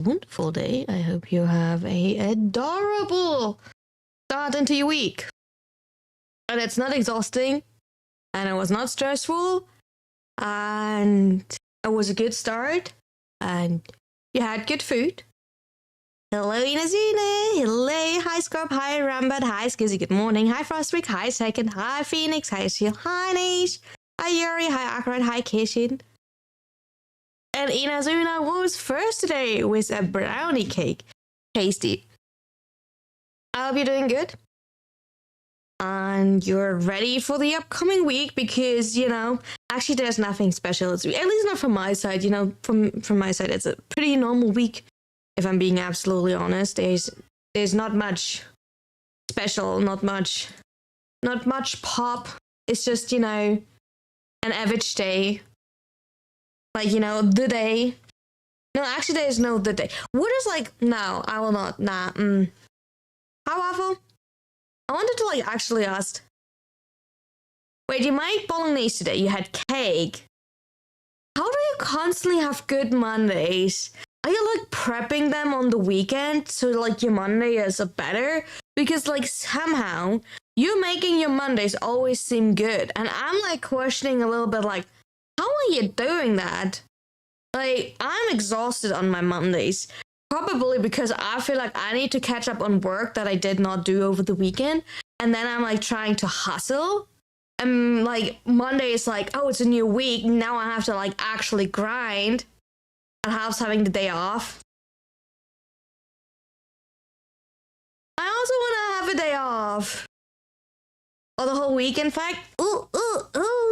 wonderful day. I hope you have a adorable start into your week. And it's not exhausting, and it was not stressful, and it was a good start, and you had good food. Hello, Inazuna. Hello, hi, Scrub. Hi, Rambat. Hi, Skizzy. Good morning. Hi, Frostwick. Hi, Second. Hi, Phoenix. Hi, Seal. Hi, Nish. Hi, Yuri. Hi, Akron. Hi, Kishin. And Inazuna was first today with a brownie cake. Tasty. I hope you're doing good. And you're ready for the upcoming week because, actually there's nothing special. At least not from my side. From my side, it's a pretty normal week. If I'm being absolutely honest, there's not much special, not much pop. It's just, an average day. Like, the day. No, actually, there's no the day. What is no, I will not. Nah. How awful? I wanted to, actually ask. Wait, you might bolognese today. You had cake. How do you constantly have good Mondays? Are you, prepping them on the weekend so, your Monday is better? Because, somehow, you making your Mondays always seem good. And I'm, questioning a little bit, how are you doing that? I'm exhausted on my Mondays. Probably because I feel like I need to catch up on work that I did not do over the weekend. And then I'm, trying to hustle. And, Monday is oh, it's a new week. Now I have to, actually grind. And Half's having the day off. I also want to have a day off. Or the whole week, in fact. Ooh,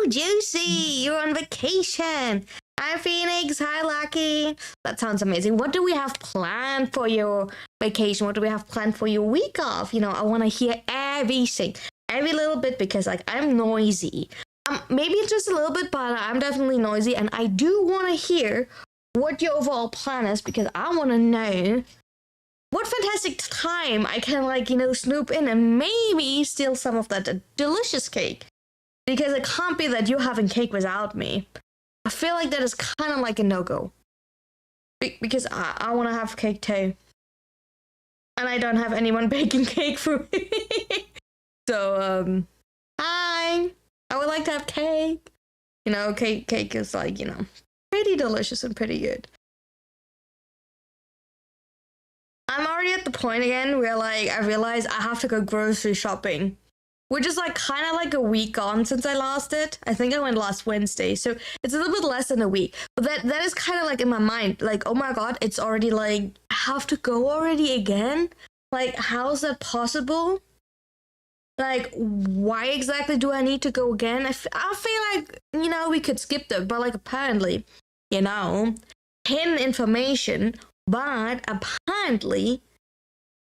juicy. You're on vacation. Hi, Phoenix. Hi, Lucky. That sounds amazing. What do we have planned for your vacation? What do we have planned for your week off? I want to hear everything. Every little bit because, I'm noisy. Maybe it's just a little bit, but I'm definitely noisy. And I do want to hear what your overall plan is because I want to know what fantastic time I can, snoop in and maybe steal some of that delicious cake. Because it can't be that you're having cake without me. I feel like that is kind of a no-go. Because I want to have cake too. And I don't have anyone baking cake for me. So, hi! I would like to have cake. Cake is pretty delicious and pretty good. I'm already at the point again where I realize I have to go grocery shopping. Which is kind of a week on since I last did. I think I went last Wednesday. So it's a little bit less than a week. But that is kind of in my mind. Oh my god, it's already I have to go already again? How is that possible? Why exactly do I need to go again? I feel we could skip that. But apparently, hidden information. But apparently,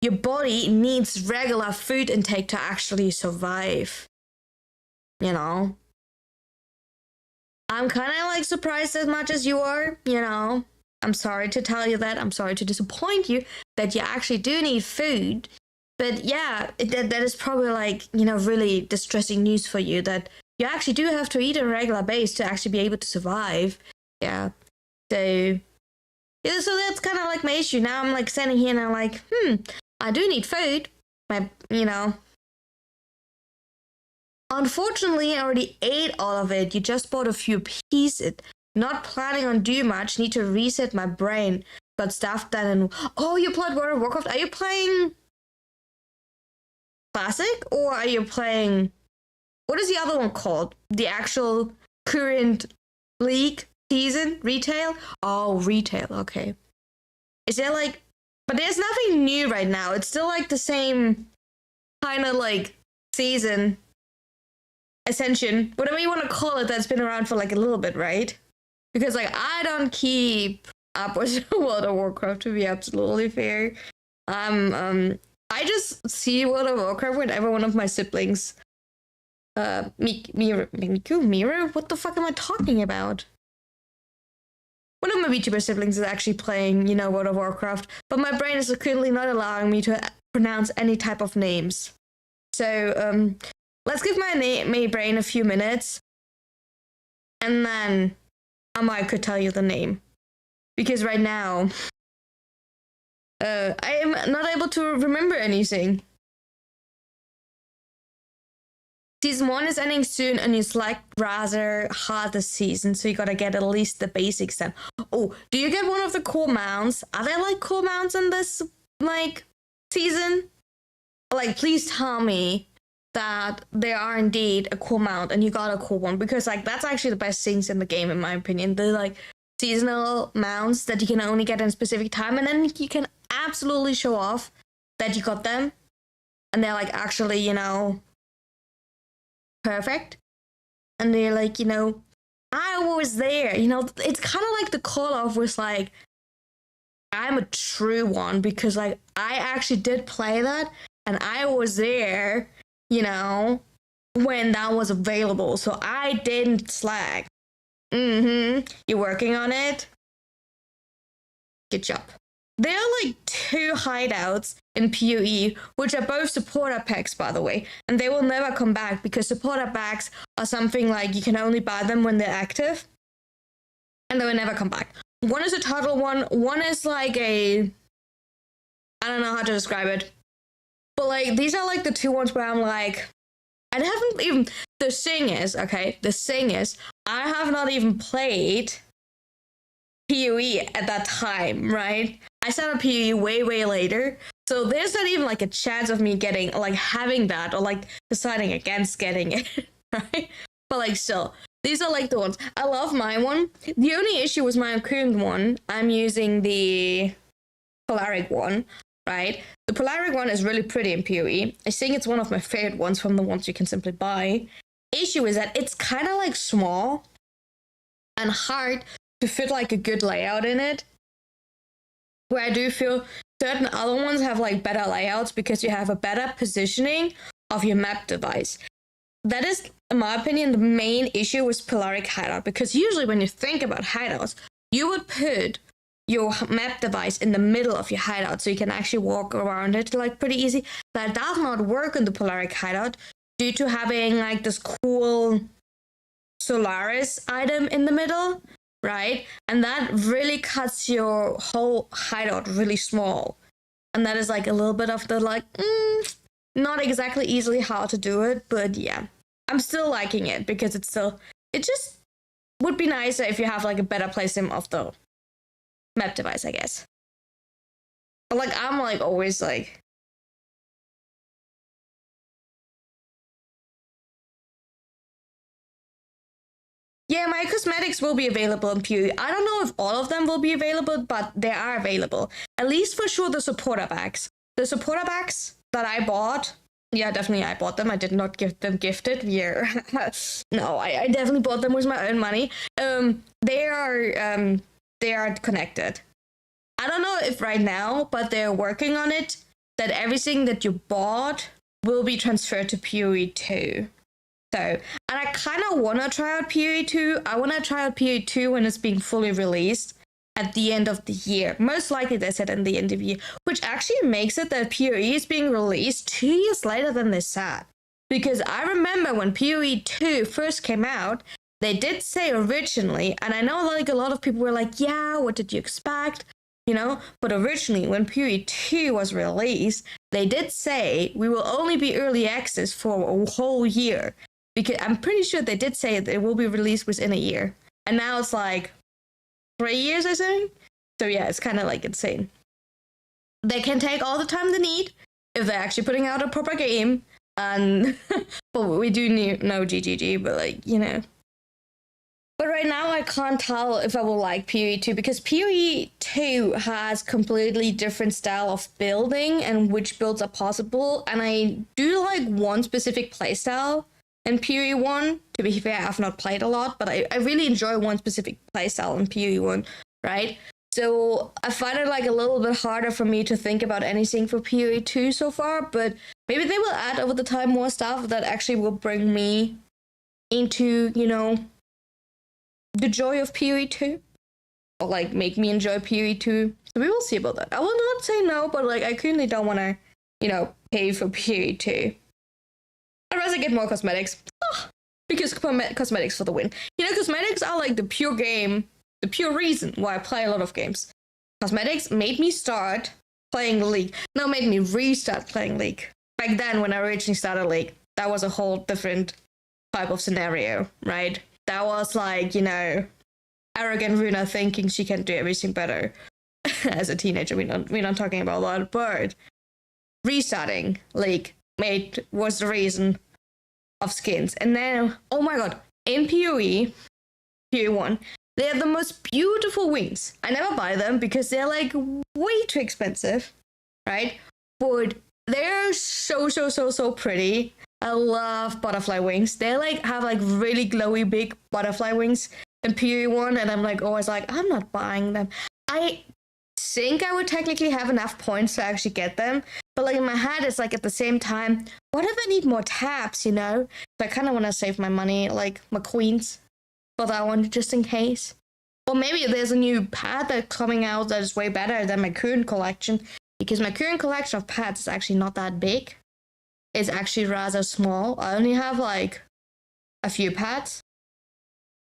your body needs regular food intake to actually survive. I'm kind of surprised as much as you are, I'm sorry to tell you that. I'm sorry to disappoint you that you actually do need food. But yeah, that is probably really distressing news for you that you actually do have to eat on a regular basis to actually be able to survive. Yeah. So that's kind of my issue. Now I'm standing here and I'm I do need food. Unfortunately, I already ate all of it. You just bought a few pieces. Not planning on doing much. Need to reset my brain. Got stuff done and... Oh, you played World of Warcraft? Are you playing... Classic? Or are you playing... What is the other one called? The actual current league season? Retail? Oh, retail. Okay. Is there But there's nothing new right now. It's still the same kind of season. Ascension. Whatever you want to call it, that's been around for a little bit, right? Because I don't keep up with World of Warcraft, to be absolutely fair. I just see World of Warcraft whenever one of my siblings Mira? What the fuck am I talking about? One of my VTuber siblings is actually playing, World of Warcraft, but my brain is currently not allowing me to pronounce any type of names. So, let's give my brain a few minutes, and then I might could tell you the name. Because right now, I am not able to remember anything. Season 1 is ending soon, and it's like rather hard this season, so you gotta get at least the basics then. Oh, do you get one of the cool mounts? Are there like cool mounts in this like season? Like, please tell me that there are indeed a cool mount and you got a cool one, because like that's actually the best things in the game in my opinion. They're like seasonal mounts that you can only get in a specific time, and then you can absolutely show off that you got them, and they're like actually, you know, perfect, and they're like, you know, I was there, you know. It's kind of like the call off was like, I'm a true one, because like I actually did play that and I was there, you know, when that was available, so I didn't slack. You're working on it? Good job. There are like 2 hideouts in PoE, which are both supporter packs, by the way, and they will never come back, because supporter packs are something like you can only buy them when they're active, and they will never come back. One is a turtle one is like a, I don't know how to describe it, but like these are like the 2 ones where I'm like, I haven't even, the thing is, I have not even played PoE at that time, right? I started PoE way later, so there's not even like a chance of me getting, like, having that, or like deciding against getting it, right? But like still, these are like the ones. I love my one. The only issue with my current one, I'm using the Polaric one, right? The Polaric one is really pretty in PoE. I think it's one of my favorite ones from the ones you can simply buy. Issue is that it's kind of like small and hard to fit like a good layout in it, where I do feel certain other ones have like better layouts because you have a better positioning of your map device. That is, in my opinion, the main issue with Polaric hideout, because usually when you think about hideouts, you would put your map device in the middle of your hideout so you can actually walk around it like pretty easy. That does not work in the Polaric hideout due to having like this cool Solaris item in the middle, right? And that really cuts your whole hideout really small. And that is like a little bit of the like, not exactly easily how to do it, but yeah. I'm still liking it because it just would be nicer if you have like a better placement of the map device, I guess. But like, I'm like always like, yeah, my cosmetics will be available in PoE. I don't know if all of them will be available, but they are available. At least for sure the supporter bags. The supporter bags that I bought, yeah, definitely I bought them. I did not give them gifted. Yeah. No, I definitely bought them with my own money. They are connected. I don't know if right now, but they're working on it, that everything that you bought will be transferred to PoE 2. So, and I kind of want to try out PoE 2. I want to try out PoE 2 when it's being fully released at the end of the year. Most likely they said in the interview, which actually makes it that PoE is being released 2 years later than they said. Because I remember when PoE 2 first came out, they did say originally, and I know like a lot of people were like, yeah, what did you expect? You know, but originally when PoE 2 was released, they did say we will only be early access for a whole year. Because I'm pretty sure they did say it will be released within a year. And now it's like 3 years, I think. So yeah, it's kind of like insane. They can take all the time they need if they're actually putting out a proper game. And but we do know GGG, but like, you know. But right now I can't tell if I will like PoE 2, because PoE 2 has completely different style of building and which builds are possible. And I do like one specific playstyle in PoE 1. To be fair, I've not played a lot, but I really enjoy one specific playstyle in PoE 1, right? So I find it like a little bit harder for me to think about anything for PoE 2 so far, but maybe they will add over the time more stuff that actually will bring me into, you know, the joy of PoE 2, or like make me enjoy PoE 2. So we will see about that. I will not say no, but like I currently don't want to, you know, pay for PoE 2. I'd rather get more cosmetics. Because cosmetics for the win. You know, cosmetics are like the pure game, the pure reason why I play a lot of games. Cosmetics made me start playing League. No, made me restart playing League. Back then, when I originally started League, that was a whole different type of scenario, right? That was like, arrogant Runa thinking she can do everything better. As a teenager, we're not talking about that, but restarting League was the reason of skins. And now, oh my god, in PoE 1, they have the most beautiful wings. I never buy them because they're like way too expensive, right? But they're so pretty. I love butterfly wings. They like have like really glowy big butterfly wings in PoE 1, and I'm like always like, I'm not buying them. I think I would technically have enough points to actually get them, but like in my head it's like at the same time, what if I need more tabs, So I kind of want to save my money, like my coins, for that one just in case. Or maybe there's a new pad that's coming out that is way better than my current collection, because my current collection of pads is actually not that big. It's actually rather small. I only have like a few pads,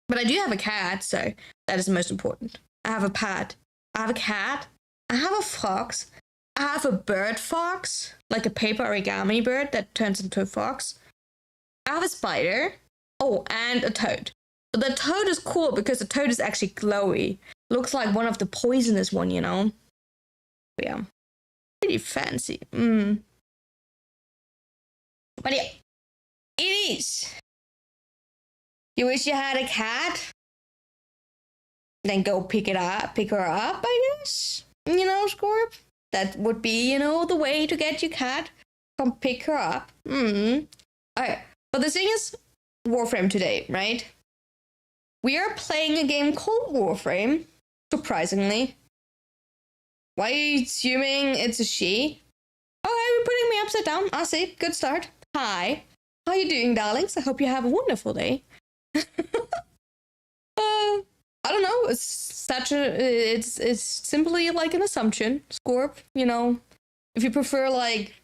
but I do have a cat, so that is the most important. I have a pad, I have a cat, I have a fox, I have a bird fox, like a paper origami bird that turns into a fox. I have a spider. Oh, and a toad. But the toad is cool because the toad is actually glowy. Looks like one of the poisonous one, Yeah. Pretty fancy. But yeah, it is. You wish you had a cat? Then go pick her up, I guess. Scorp. That would be, the way to get your cat. Come pick her up. Alright, but the thing is, Warframe today, right? We are playing a game called Warframe, surprisingly. Why are you assuming it's a she? Oh, hey, you're putting me upside down. I see. Good start. Hi. How are you doing, darlings? I hope you have a wonderful day. I don't know. It's simply like an assumption. Scorp, if you prefer like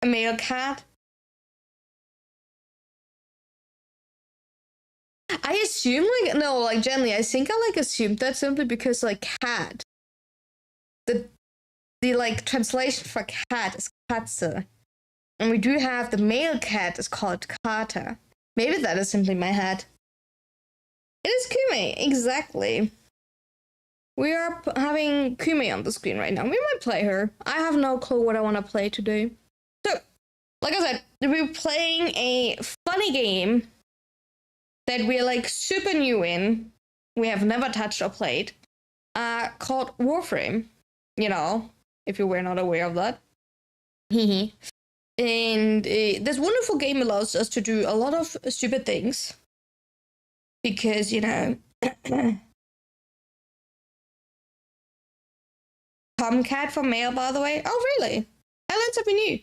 a male cat. I assume generally, I think I assumed that simply because cat. The translation for cat is Katze. And we do have the male cat is called Kata. Maybe that is simply my head. It is Kume, exactly. We are having Kume on the screen right now. We might play her. I have no clue what I want to play today. So, like I said, we're playing a funny game that we're super new in. We have never touched or played. Called Warframe. If you were not aware of that. And this wonderful game allows us to do a lot of stupid things. Because, Tomcat for male, by the way. Oh, really? I learned something new.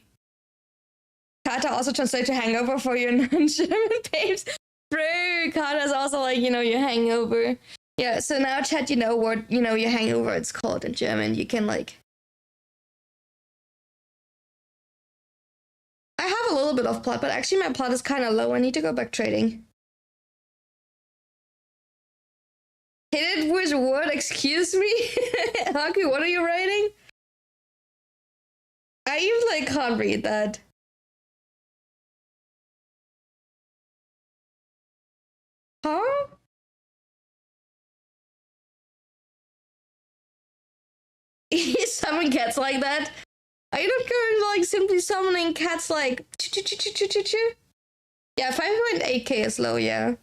Kata also translates to hangover for your non-German babes. Bro, Kata is also your hangover. Yeah, so now chat, what, your hangover it's called in German. You can I have a little bit of plot, but actually my plot is kind of low. I need to go back trading. Hit it with what? Excuse me? Haku, what are you writing? I even can't read that. Huh? You summon cats like that? Are you not going simply summoning cats choo-choo-choo-choo-choo-choo? Yeah, 5.8k is low, yeah.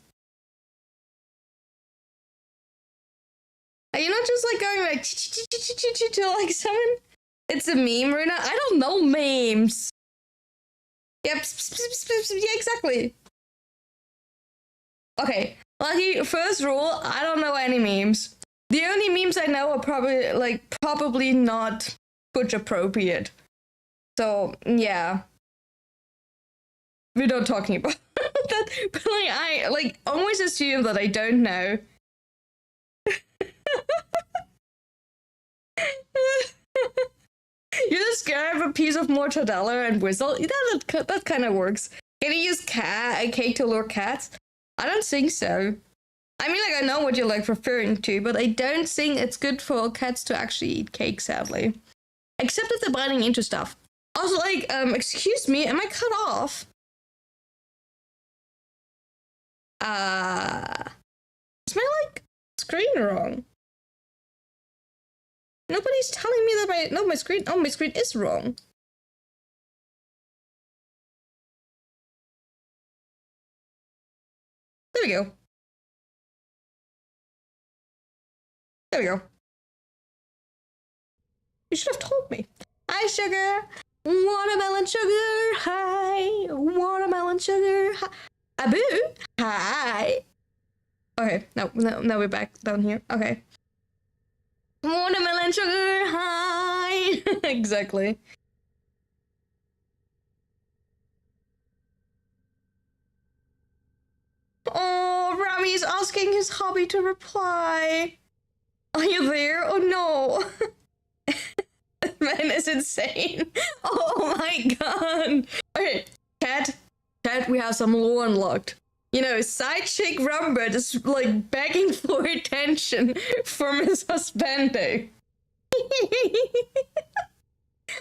Are you not just going to summon? It's a meme, Runa. I don't know memes. Yep, yeah, exactly. Okay, Lucky, first rule, I don't know any memes. The only memes I know are probably not Twitch appropriate. So, yeah. We're not talking about that, but I always assume that I don't know. You just grab a piece of mortadella and whistle. That kind of works. Can you use cake to lure cats? I don't think so. I mean, I know what you're referring to, but I don't think it's good for cats to actually eat cake, sadly. Except if they're biting into stuff. Also, like, excuse me, am I cut off? Is my, like, screen wrong? Nobody's telling me that my screen is wrong. There we go. There we go. You should have told me. Hi, sugar. Watermelon sugar. Hi. Watermelon sugar. Hi. Abu. Hi. Okay. No, we're back down here. Okay. Watermelon sugar. Hi. Exactly. Oh, Rami's asking his hobby to reply. Are you there? Oh no. Man is insane. Oh my god. Okay, Cat, we have some lore unlocked. You know, side chick Rumbert is like begging for attention from his husbando.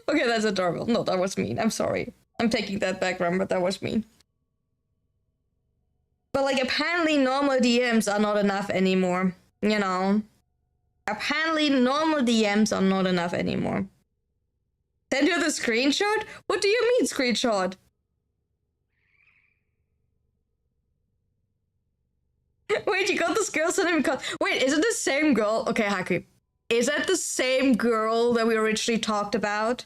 Okay, that's adorable. No, that was mean. I'm sorry. I'm taking that back, Rumbert. That was mean. But like, apparently normal DMs are not enough anymore. You know? Apparently normal DMs are not enough anymore. Send you the screenshot? What do you mean screenshot? Wait, you got this girl sending me Wait, is it the same girl? Okay, Haku. Is that the same girl that we originally talked about?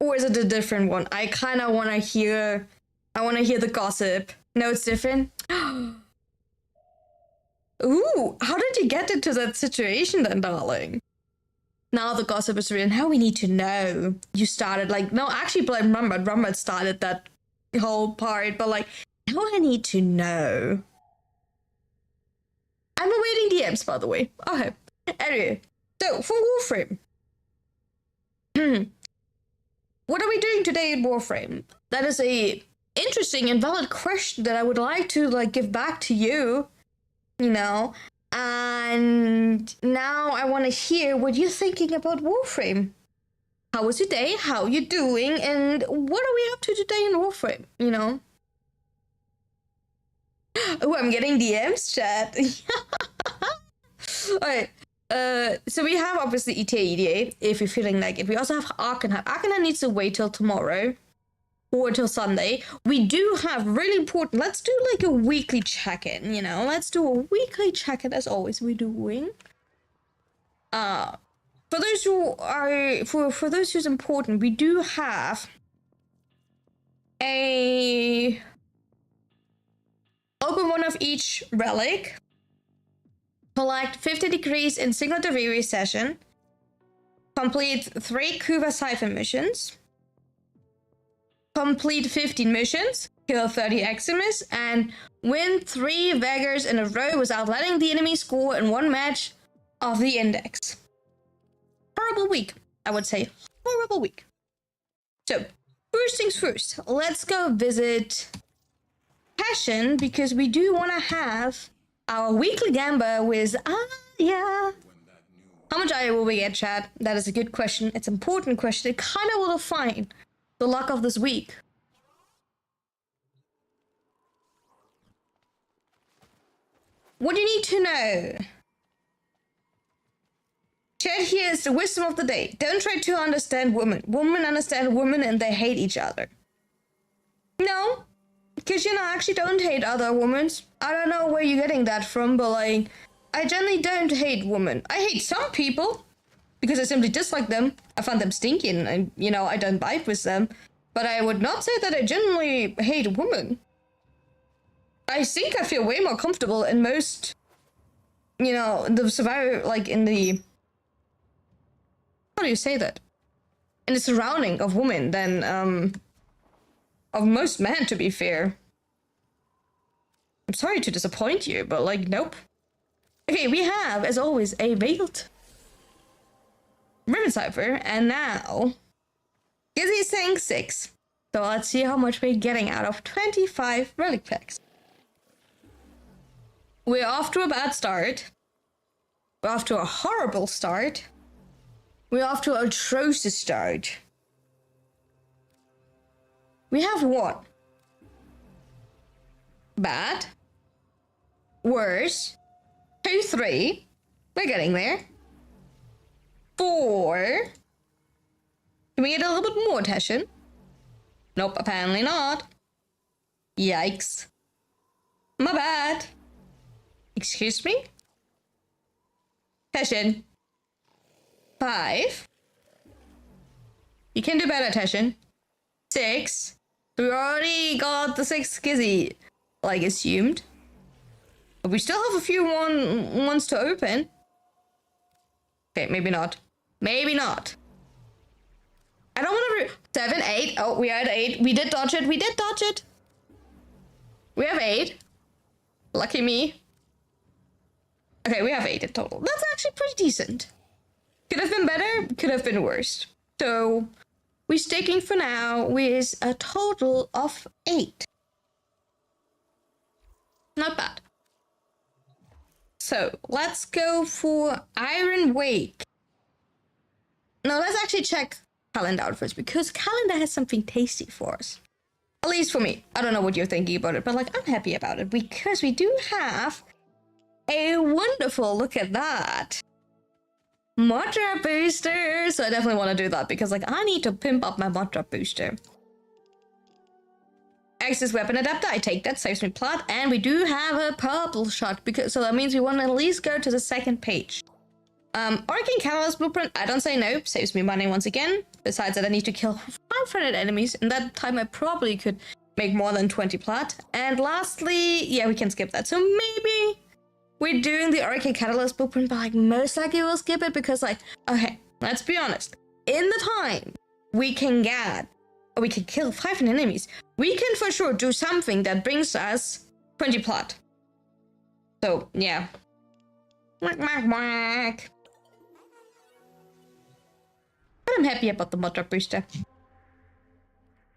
Or is it a different one? I kind of want to hear... I want to hear the gossip. No, it's different? Ooh, how did you get into that situation then, darling? Now the gossip is real. Now we need to know. You started like... No, actually, blame Rumbert. Rumbert started that whole part. But like, now I need to know. I'm awaiting DMs, by the way. Okay. Anyway, so for Warframe. What are we doing today in Warframe? That is a interesting and valid question that I would like to like give back to you. You know, and now I want to hear what you're thinking about Warframe. How was your day? How are you doing? And what are we up to today in Warframe? You know? Oh, I'm getting DMs, chat. Alright. So we have obviously ETA, EDA, if you're feeling like it. We also have Arcanham. Arcanham needs to wait till tomorrow. Or until Sunday. We do have really important, let's do like a weekly check-in, you know? Let's do a weekly check-in as always we're doing. For those who are, for those who's important, we do have a open one of each relic, collect 50 degrees in single delivery session, complete 3 Kuva Siphon missions, complete 15 missions, kill 30 Eximus, and win 3 Veggers in a row without letting the enemy score in 1 match of the index. Horrible week, I would say. Horrible week. So, first things first, let's go visit Passion, because we do want to have our weekly gamba with Aya. How much Aya will we get, chat? That is a good question. It's an important question. It kind of will define the luck of this week. What do you need to know? Chat here is the wisdom of the day. Don't try to understand women. Women understand women and they hate each other. No, because you know, I actually don't hate other women. I don't know where you're getting that from, but like, I generally don't hate women. I hate some people because I simply dislike them. I find them stinky and, you know, I don't vibe with them. But I would not say that I genuinely hate women. I think I feel way more comfortable in most, you know, the survivor, like in the, how do you say that? In the surrounding of women than, of most men, to be fair. I'm sorry to disappoint you, but like, nope. Okay, we have, as always, a veiled ribbon cipher, and now Gizzy is saying 6. So let's see how much we're getting out of 25 relic packs. We're off to a bad start. We're off to a horrible start. We're off to an atrocious start. We have what? Bad. Worse. 2, 3. We're getting there. 4. Can we get a little bit more attention? Nope, apparently not. Yikes. My bad. Excuse me? Teshin. 5. You can do better, Teshin. 6. We already got the 6th skizzy, like, assumed. But we still have a few ones to open. Okay, maybe not. Maybe not. I don't want to... 7, 8. Oh, we are at 8. We did dodge it. We did dodge it. We have 8. Lucky me. Okay, we have 8 in total. That's actually pretty decent. Could have been better. Could have been worse. So, we're sticking for now with a total of 8. Not bad. So, let's go for Iron Wake. No, let's actually check Calendar out first, because Calendar has something tasty for us. At least for me. I don't know what you're thinking about it, but like, I'm happy about it because we do have a wonderful, look at that, mod drop booster. So I definitely want to do that because like, I need to pimp up my mod drop booster. Access weapon adapter, I take that, saves me plot, and we do have a purple shot, because so that means we want to at least go to the second page. Arcane Catalyst Blueprint, I don't say no, saves me money once again. Besides that, I need to kill 500 enemies. In that time, I probably could make more than 20 plat. And lastly, yeah, we can skip that. So maybe we're doing the Arcane Catalyst Blueprint, but like most likely we'll skip it because like, okay, let's be honest. In the time we can kill 500 enemies, we can for sure do something that brings us 20 plat. So yeah. Whack, whack, whack. But I'm happy about the mod drop booster.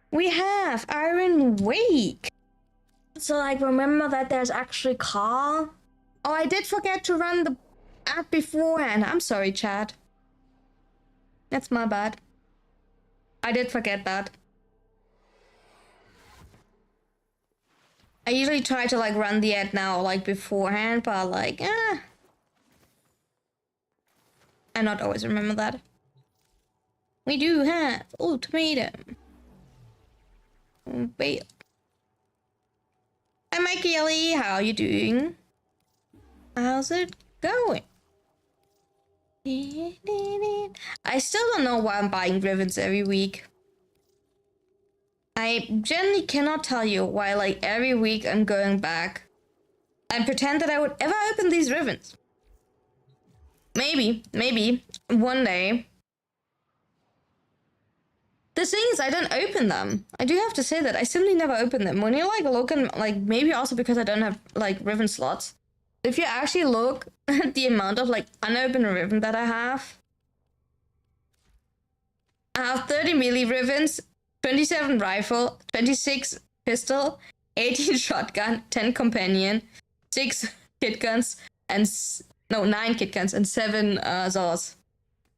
We have Iron Wake. So like, remember that there's actually call. Oh, I did forget to run the app beforehand. I'm sorry, chat. That's my bad. I did forget that. I usually try to like run the ad now like beforehand, but like, I not always remember that. We do have ultimatum. Wait. Hi Mikey Ellie, how are you doing? How's it going? I still don't know why I'm buying ribbons every week. I generally cannot tell you why like every week I'm going back and pretend that I would ever open these ribbons. Maybe one day. The thing is, I don't open them. I do have to say that I simply never open them. When you like look and like maybe also because I don't have like ribbon slots. If you actually look at the amount of like unopened ribbon that I have 30 melee ribbons, 27 rifle, 26 pistol, 18 shotgun, 10 companion, 6 kit guns, and 9 kit guns and 7 Zaws.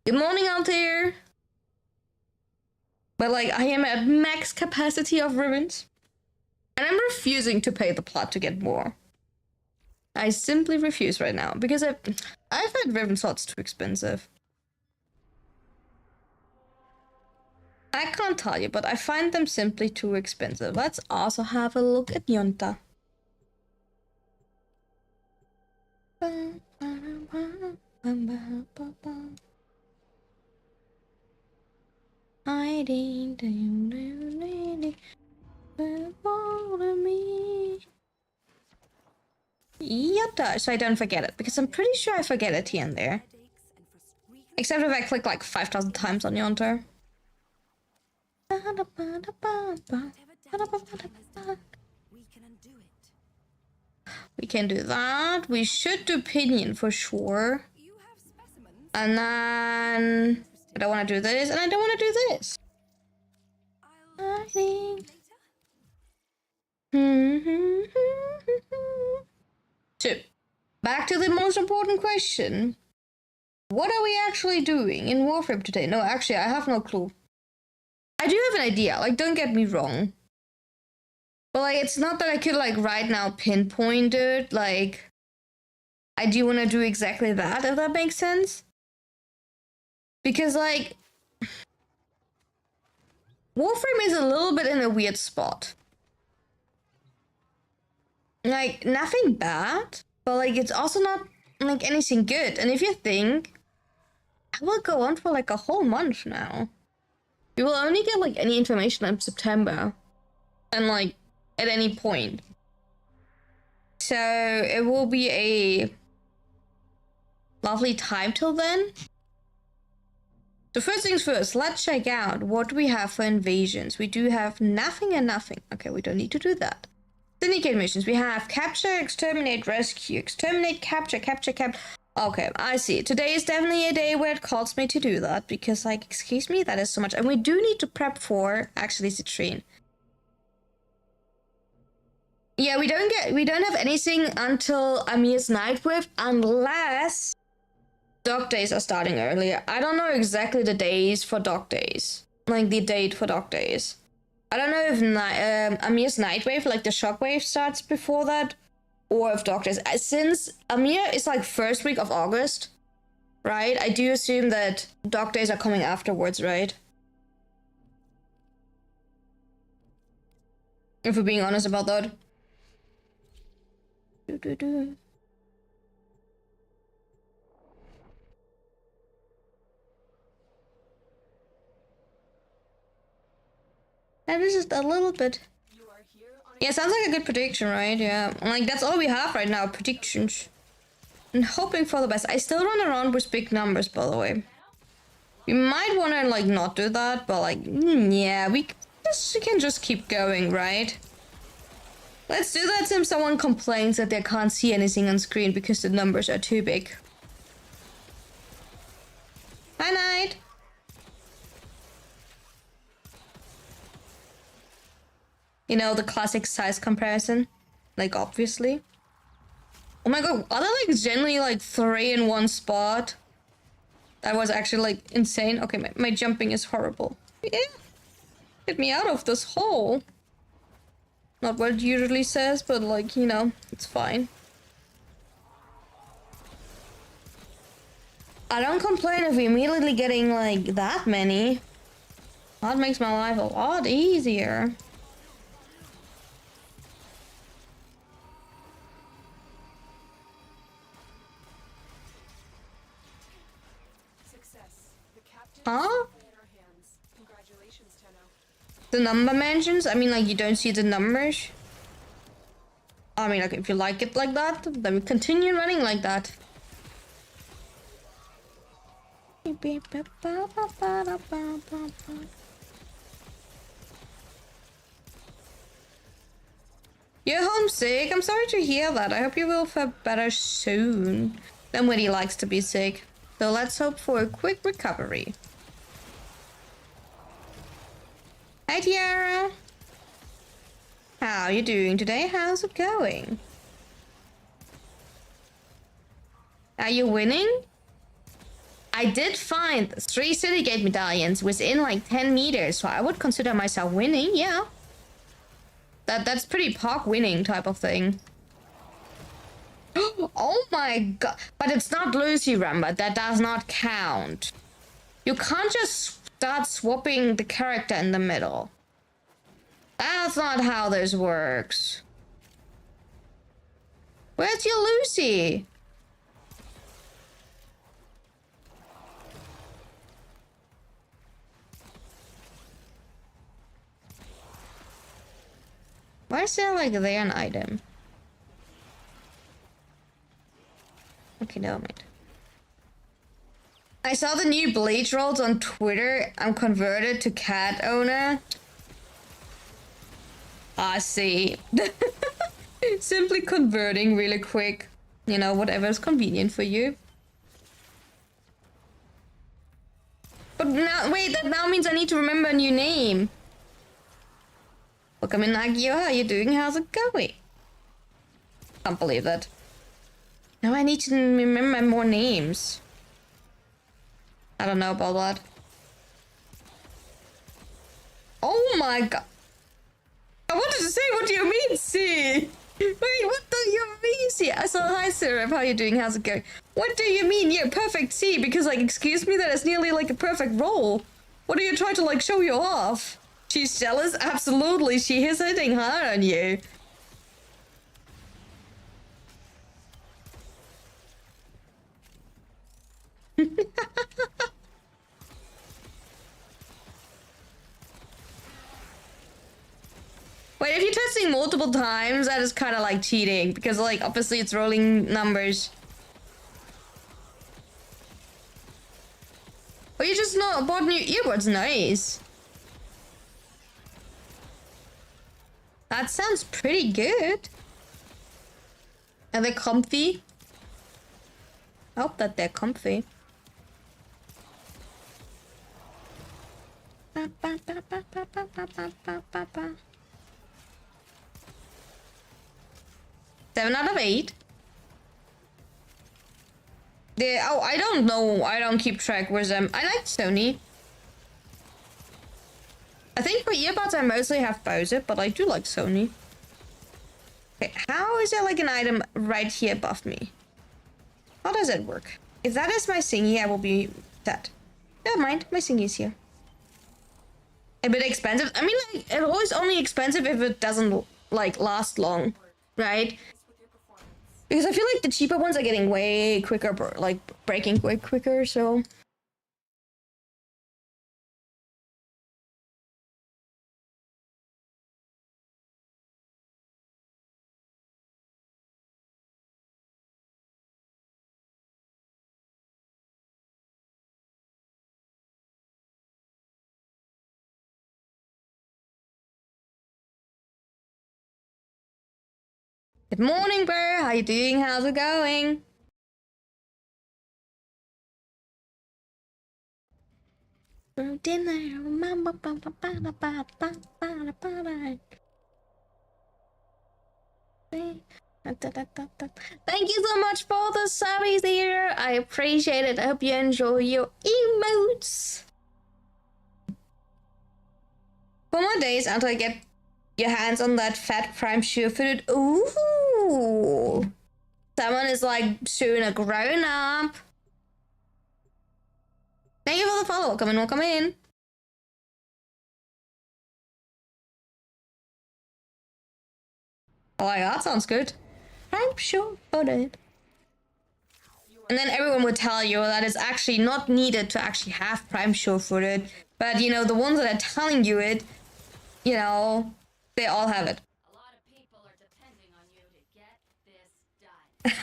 Good morning out there. But like, I am at max capacity of ribbons. And I'm refusing to pay the plot to get more. I simply refuse right now. Because I find ribbon slots too expensive. I can't tell you, but I find them simply too expensive. Let's also have a look at Yonta. Hiding me. Yonta, so I don't forget it, because I'm pretty sure I forget it here and there. Except if I click like 5,000 times on Yonta. We can do that. We should do Pinion for sure. And then I don't want to do this, and I don't want to do this. I think. So, back to the most important question. What are we actually doing in Warframe today? No, actually, I have no clue. I do have an idea, like, don't get me wrong. But, like, it's not that I could, like, right now pinpoint it, like, I do want to do exactly that, if that makes sense. Because, like, Warframe is a little bit in a weird spot. Like, nothing bad, but, like, it's also not, like, anything good. And if you think, I will go on for, like, a whole month now. You will only get, like, any information in September. And, like, at any point. So, it will be a lovely time till then. So first things first, let's check out what we have for invasions. We do have nothing and nothing. Okay, we don't need to do that. Syndicate missions. We have capture, exterminate, rescue, exterminate, capture, capture, capture. Okay, I see. Today is definitely a day where it calls me to do that because, like, excuse me, that is so much. And we do need to prep for actually Citrine. Yeah, we don't have anything until Amir's Nightwave unless Dock days are starting earlier. I don't know exactly the days for Dock days. Like, the date for Dock days. I don't know if Amir's Nightwave, like the Shockwave, starts before that. Or if Dock days. Since Amir is, like, first week of August, right? I do assume that Dock days are coming afterwards, right? If we're being honest about that. And this is a little bit. Yeah, sounds like a good prediction, right? Yeah, like that's all we have right now, predictions. And hoping for the best. I still run around with big numbers, by the way. We might want to, like, not do that, but, like, yeah, we can just keep going, right? Let's do that since someone complains that they can't see anything on screen because the numbers are too big. Hi, Knight. You know, the classic size comparison. Like, obviously. Oh my god, are there, like, generally, like, 3 in one spot? That was actually, like, insane. Okay, my jumping is horrible. Yeah. Get me out of this hole. Not what it usually says, but, like, you know, it's fine. I don't complain if we're immediately getting, like, that many. That makes my life a lot easier. Huh? The number mentions? I mean, like, you don't see the numbers? I mean, like, if you like it like that, then we continue running like that. You're homesick? I'm sorry to hear that. I hope you will feel better soon than when he likes to be sick. So let's hope for a quick recovery. Hi, Tiara. How are you doing today? How's it going? Are you winning? I did find 3 Syndicate medallions within like 10 meters, so I would consider myself winning, yeah. That's pretty POC winning type of thing. Oh my god. But it's not Lucy Rumba, that does not count. You can't just start swapping the character in the middle. That's not how this works. Where's your Lucy? Why is there like there an item? Okay, never mind. I saw the new Bleach rolls on Twitter. I'm converted to cat owner. I see. Simply converting really quick. You know, whatever's convenient for you. But now, wait, that now means I need to remember a new name. Welcome in, Nagio. How are you doing? How's it going? Can't believe that. Now I need to remember more names. I don't know about that. Oh my god. I wanted to say, what do you mean, C? Wait, what do you mean, C? I saw, hi, Syrup. How are you doing? How's it going? What do you mean, yeah, perfect C? Because, like, excuse me, that is nearly like a perfect roll. What are you trying to, like, show you off? She's jealous? Absolutely. She is hitting hard on you. Wait, if you're testing multiple times, that is kind of like cheating. Because, like, obviously it's rolling numbers. Oh, you just not bought new earbuds. Nice. That sounds pretty good. Are they comfy? I hope that they're comfy. Seven out of 8. Oh, I don't know. I don't keep track with them. I like Sony. I think for earbuds I mostly have Bose, but I do like Sony. Okay, how is there like an item right here above me? How does it work? If that is my thingy, I will be sad. Never mind, my thingy is here. A bit expensive. I mean, like, it's always only expensive if it doesn't, like, last long, right? Because I feel like the cheaper ones are getting way quicker, like, breaking way quicker, so... Good morning, bro. How you doing? How's it going? For dinner. Thank you so much for the subbies here. I appreciate it. I hope you enjoy your emotes. 4 more days until I get your hands on that fat prime sure-footed. Ooh. Someone is like soon a grown up. Thank you for the follow. Welcome in, welcome in. Oh my god, sounds good. I'm sure-footed. And then everyone would tell you that it's actually not needed to actually have prime sure-footed. But, you know, the ones that are telling you it, you know, they all have it. A lot of people are depending on you to get this done.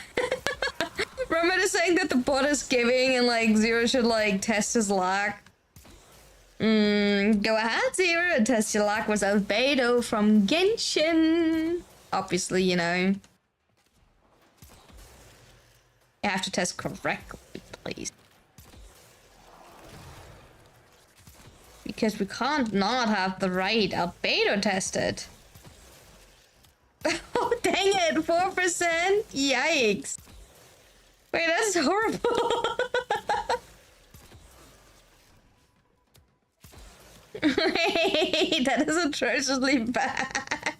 Remember saying that the bot is giving and, like, Zero should, like, test his luck? Go ahead, Zero, and test your luck with Albedo from Genshin. Obviously, you know. You have to test correctly, please. Because we can't not have the right albedo tested. Oh, dang it, 4%? Yikes. Wait, that's horrible. Wait, that is atrociously bad.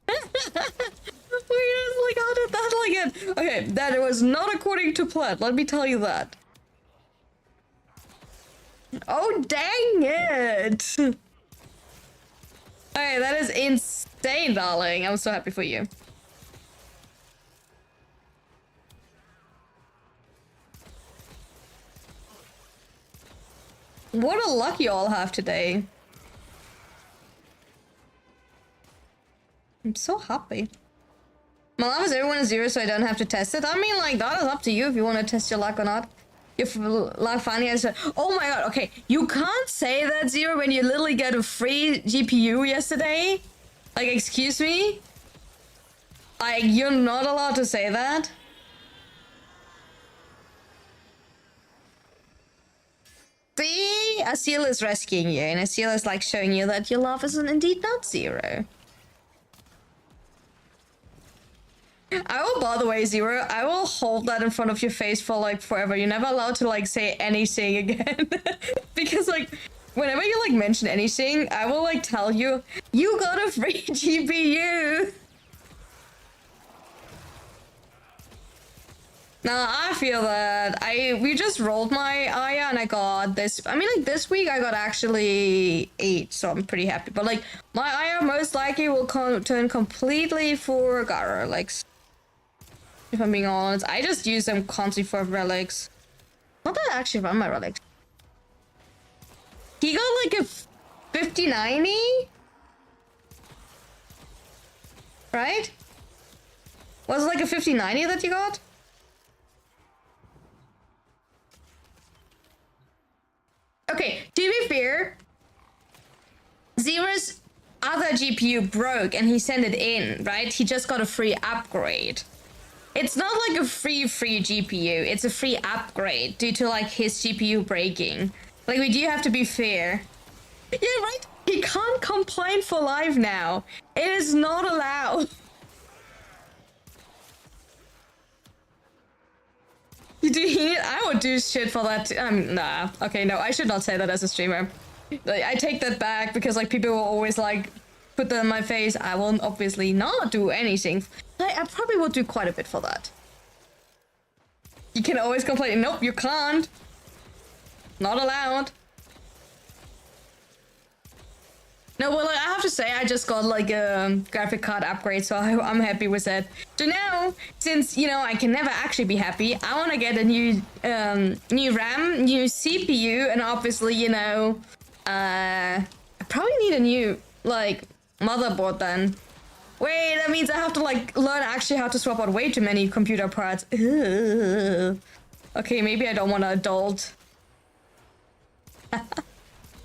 Wait, like, how did that like it? Okay, that was not according to plan, let me tell you that. Oh, dang it! Okay, that is insane, darling. I'm so happy for you. What a luck you all have today. I'm so happy. My love is everyone is 0, so I don't have to test it. I mean, like, that is up to you if you want to test your luck or not. If luck finally has a... Oh my god, okay. You can't say that, Zero, when you literally got a free GPU yesterday. Like, excuse me? Like, you're not allowed to say that. See? Asil is rescuing you, and Asil is, like, showing you that your love is indeed not 0. I will, by the way, Zero, I will hold that in front of your face for like forever. You're never allowed to like say anything again. Because like whenever you like mention anything, I will like tell you, you got a free GPU. Now I feel that we just rolled my Aya and I got this. I mean, like this week I got actually 8, so I'm pretty happy. But like my Aya most likely will turn completely for Gara. Like, if I'm being honest, I just use them constantly for relics. Not that I actually run my relics. He got like a 5090, right? Was it like a 5090 that you got? Okay, to be fair, Zero's other GPU broke and he sent it in, right? He just got a free upgrade. It's not like a free GPU, it's a free upgrade due to like his GPU breaking. Like, we do have to be fair. Yeah, right? He can't complain for live now. It is not allowed. You do heat? I would do shit for that. Nah. Okay, no, I should not say that as a streamer. Like, I take that back because like people will always like put that in my face. I will obviously not do anything. I probably will do quite a bit for that. You can always complain. Nope, you can't. Not allowed. No, well, like, I have to say, I just got like a graphic card upgrade, so I'm happy with that. So now, since you know I can never actually be happy, I want to get a new new RAM, new CPU, and obviously, you know, I probably need a new like motherboard then. Wait, that means I have to like learn actually how to swap out way too many computer parts. Ugh. Okay, maybe I don't want to adult.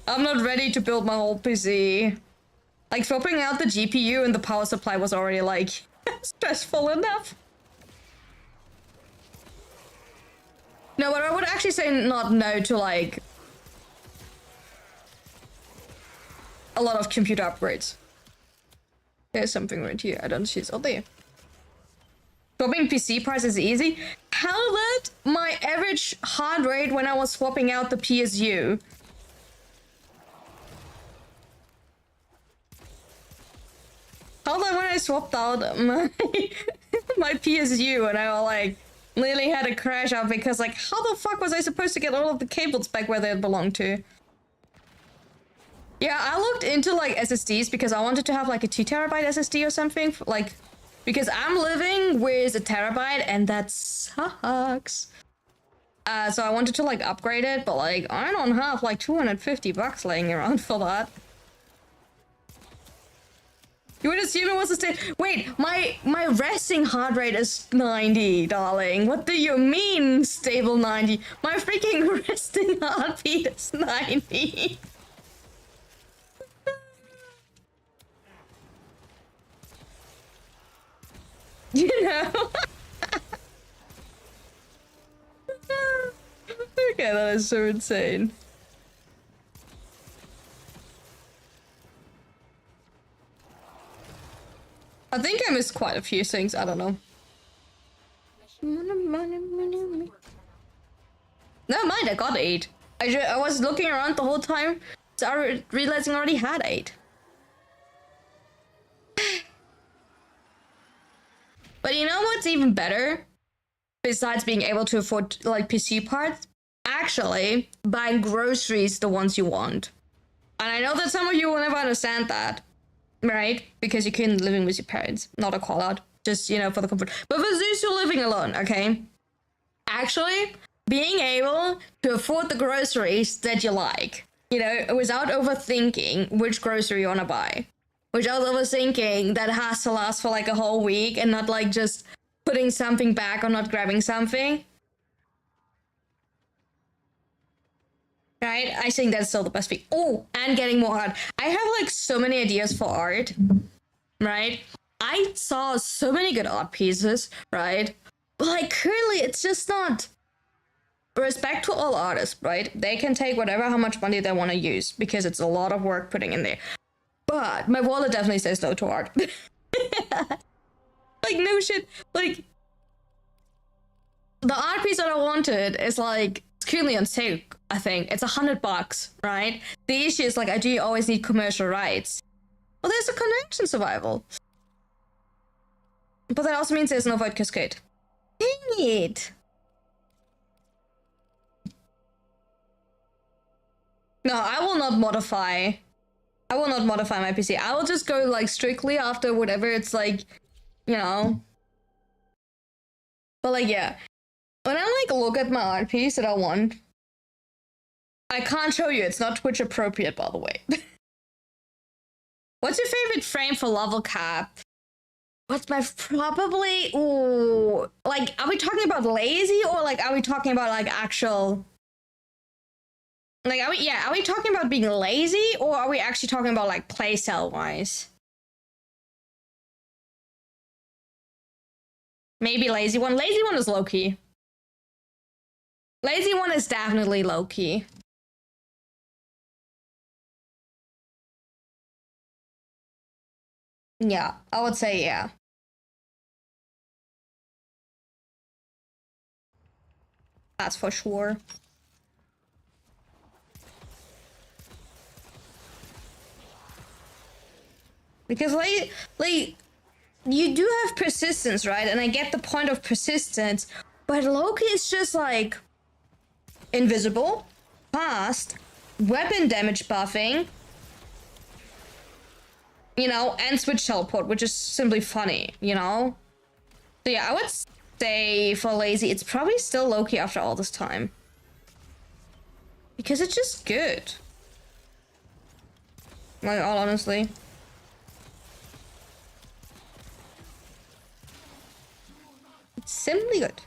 I'm not ready to build my whole PC. Like, swapping out the GPU and the power supply was already, like, stressful enough. No, but I would actually say not no to, like, a lot of computer upgrades. There's something right here. I don't see it. Oh, there. Swapping PC parts is easy. How that my average heart rate when I was swapping out the PSU? How that when I swapped out my PSU and I like literally had a crash out because like how the fuck was I supposed to get all of the cables back where they belong to? Yeah, I looked into like SSDs because I wanted to have like a 2 terabyte SSD or something, like because I'm living with a terabyte and that sucks. So I wanted to like upgrade it, but like I don't have like $250 laying around for that. You would assume it was a state. Wait, my resting heart rate is 90, darling. What do you mean stable 90? My freaking resting heartbeat is 90. You know? Okay, that is so insane. I think I missed quite a few things, I don't know. Never mind, I got 8. I was looking around the whole time, so I realizing I already had 8. But you know what's even better? Besides being able to afford like PC parts? Actually, buying groceries the ones you want. And I know that some of you will never understand that. Right? Because you couldn't living with your parents. Not a call out. Just, you know, for the comfort. But for those who are living alone, okay? Actually, being able to afford the groceries that you like, you know, without overthinking which grocery you want to buy. Without overthinking that has to last for like a whole week and not like just putting something back or not grabbing something. Right? I think that's still the best thing. Oh, and getting more art. I have like so many ideas for art, right? I saw so many good art pieces, right? But like currently it's just not. Respect to all artists, right? They can take whatever, how much money they want to use because it's a lot of work putting in there. But my wallet definitely says no to art. Like, no shit. Like, the art piece that I wanted is like, it's currently on sale, I think. It's $100, right? The issue is like, I do always need commercial rights. Well, there's a connection survival. But that also means there's no void cascade. Dang it. No, I will not modify. I will not modify my PC. I will just go like strictly after whatever it's like, you know. But like, yeah. When I like look at my art piece that I want, I can't show you. It's not Twitch appropriate, by the way. What's your favorite frame for level cap? What's my probably? Ooh, like, are we talking about lazy or like are we talking about like actual? Like, are we talking about being lazy or are we actually talking about like playstyle wise? Maybe lazy one. Lazy one is low key. Lazy one is definitely low key. Yeah, I would say yeah. That's for sure. Because like you do have persistence, right? And I get the point of persistence, but Loki is just like invisible, fast, weapon damage buffing, you know, and switch teleport, which is simply funny, you know? So yeah, I would say for lazy, it's probably still Loki after all this time. Because it's just good. Like, all honestly. It's simply good.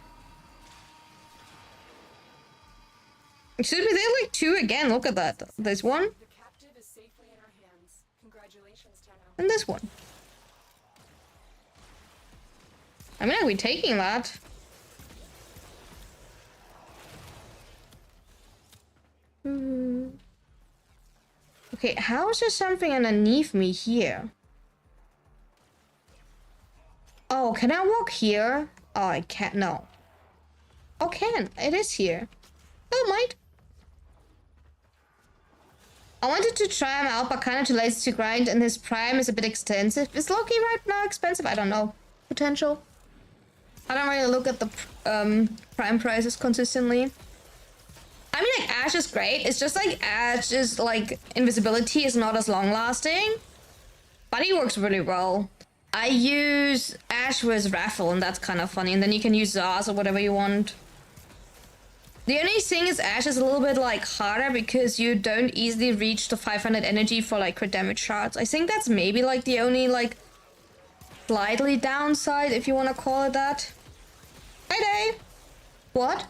Excuse me, they're like two again. Look at that. There's one. The captive is safely in our hands. Congratulations, Tenno. And this one. I mean, are we taking that? Okay, how is there something underneath me here? Oh, can I walk here? Oh, I can't. No. Oh, can. It is here. Oh, might. I wanted to try him out, but kind of too lazy to grind, and his prime is a bit extensive. Is Loki right now expensive? I don't know. Potential. I don't really look at the prime prices consistently. I mean, like, Ash is great. It's just like Ash's like invisibility is not as long lasting, but he works really well. I use Ash with Raffle, and that's kind of funny. And then you can use Zaz or whatever you want. The only thing is Ash is a little bit like harder because you don't easily reach the 500 energy for like crit damage shards. I think that's maybe like the only like slightly downside, if you want to call it that. Hi day. What?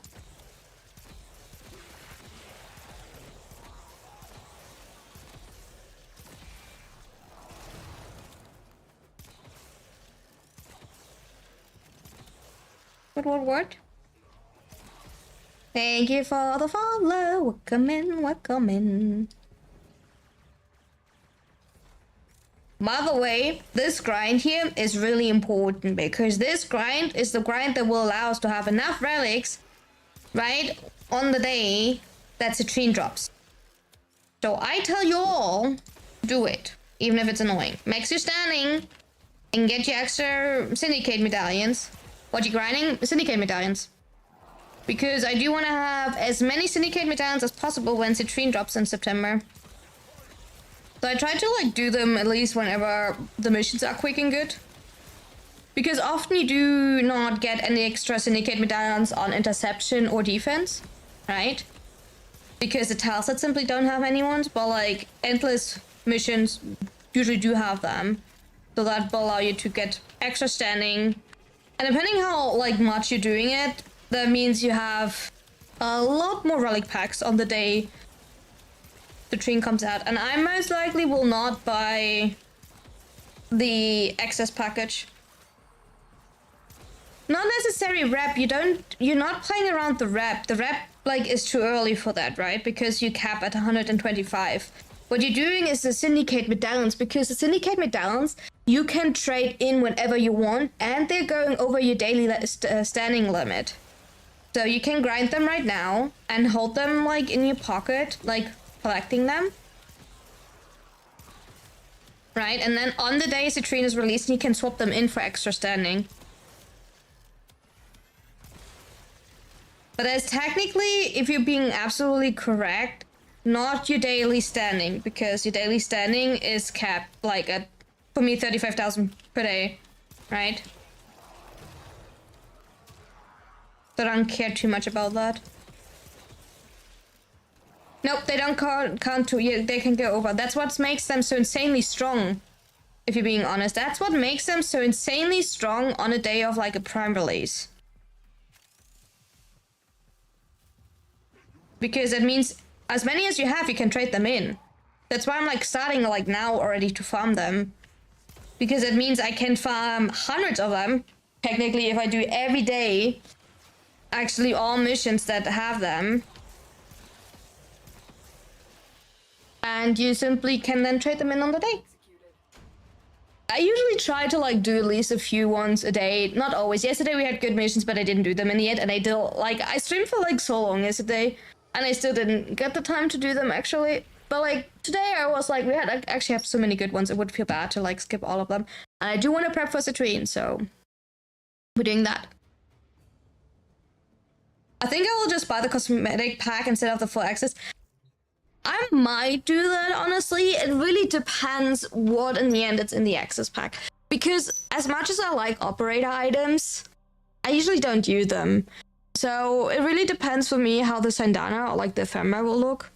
What? Thank you for the follow. Welcome in. By the way, this grind here is really important because this grind is the grind that will allow us to have enough relics, right, on the day that Citrine drops. So I tell you all, do it, even if it's annoying. Makes you standing and get you extra syndicate medallions. What you grinding? Syndicate medallions. Because I do want to have as many syndicate medallions as possible when Citrine drops in September. So I try to like do them at least whenever the missions are quick and good. Because often you do not get any extra syndicate medallions on interception or defense, right? Because the tilesets simply don't have any ones, but like endless missions usually do have them. So that will allow you to get extra standing. And depending how like much you're doing it, that means you have a lot more relic packs on the day the train comes out. And I most likely will not buy the excess package. Not necessary rep. You're not playing around the rep. The rep like is too early for that, right? Because you cap at 125. What you're doing is the syndicate medallions, because the syndicate medallions, you can trade in whenever you want, and they're going over your daily standing limit. So you can grind them right now and hold them like in your pocket, like collecting them. Right, and then on the day Citrine is released, you can swap them in for extra standing. But as technically, if you're being absolutely correct, not your daily standing, because your daily standing is capped like at, for me, 35,000 per day, right? So I don't care too much about that. Nope, they don't count to, yeah, they can go over. That's what makes them so insanely strong, if you're being honest. That's what makes them so insanely strong on a day of like a prime release. Because it means as many as you have, you can trade them in. That's why I'm like starting like now already to farm them. Because it means I can farm hundreds of them. Technically, if I do every day, actually all missions that have them. And you simply can then trade them in on the day. I usually try to like do at least a few ones a day. Not always. Yesterday we had good missions, but I didn't do them in the end. And I did like, I streamed for like so long yesterday. And I still didn't get the time to do them actually. But like today I was like, I actually have so many good ones. It would feel bad to like skip all of them. And I do want to prep for Citrine, so we're doing that. I think I will just buy the cosmetic pack instead of the full access. I might do that, honestly. It really depends what in the end it's in the access pack. Because as much as I like operator items, I usually don't use them. So it really depends for me how the Sandana or like the ephemera will look.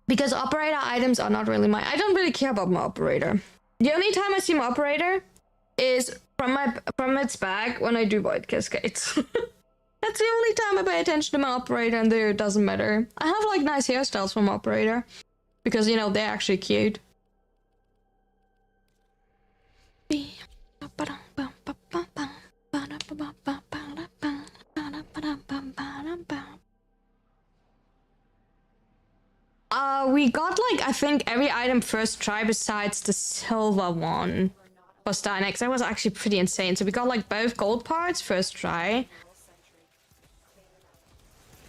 Because operator items are not really I don't really care about my operator. The only time I see my operator is from its bag when I do void cascades. That's the only time I pay attention to my operator, and there it doesn't matter. I have like nice hairstyles from my operator. Because, you know, they're actually cute. We got like, I think every item first try besides the silver one for Star Next. That was actually pretty insane. So we got like both gold parts first try.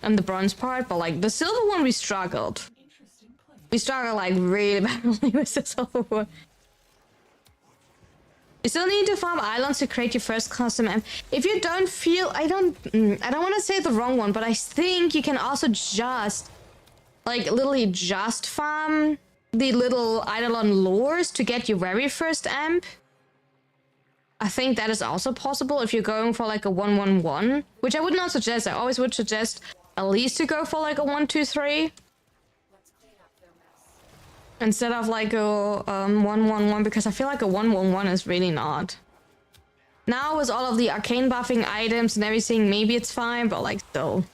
And the bronze part, but like the silver one we struggled. We struggled like really badly with the silver one. You still need to farm islands to create your first custom M. If you don't feel, I don't want to say the wrong one, but I think you can also just like literally just farm the little Eidolon lures to get your very first amp. I think that is also possible if you're going for like a 1-1-1, which I would not suggest. I always would suggest at least to go for like a 1-2-3 instead of like a 1-1-1, because I feel like a 1-1-1 is really not. Now with all of the arcane buffing items and everything, maybe it's fine, but like still.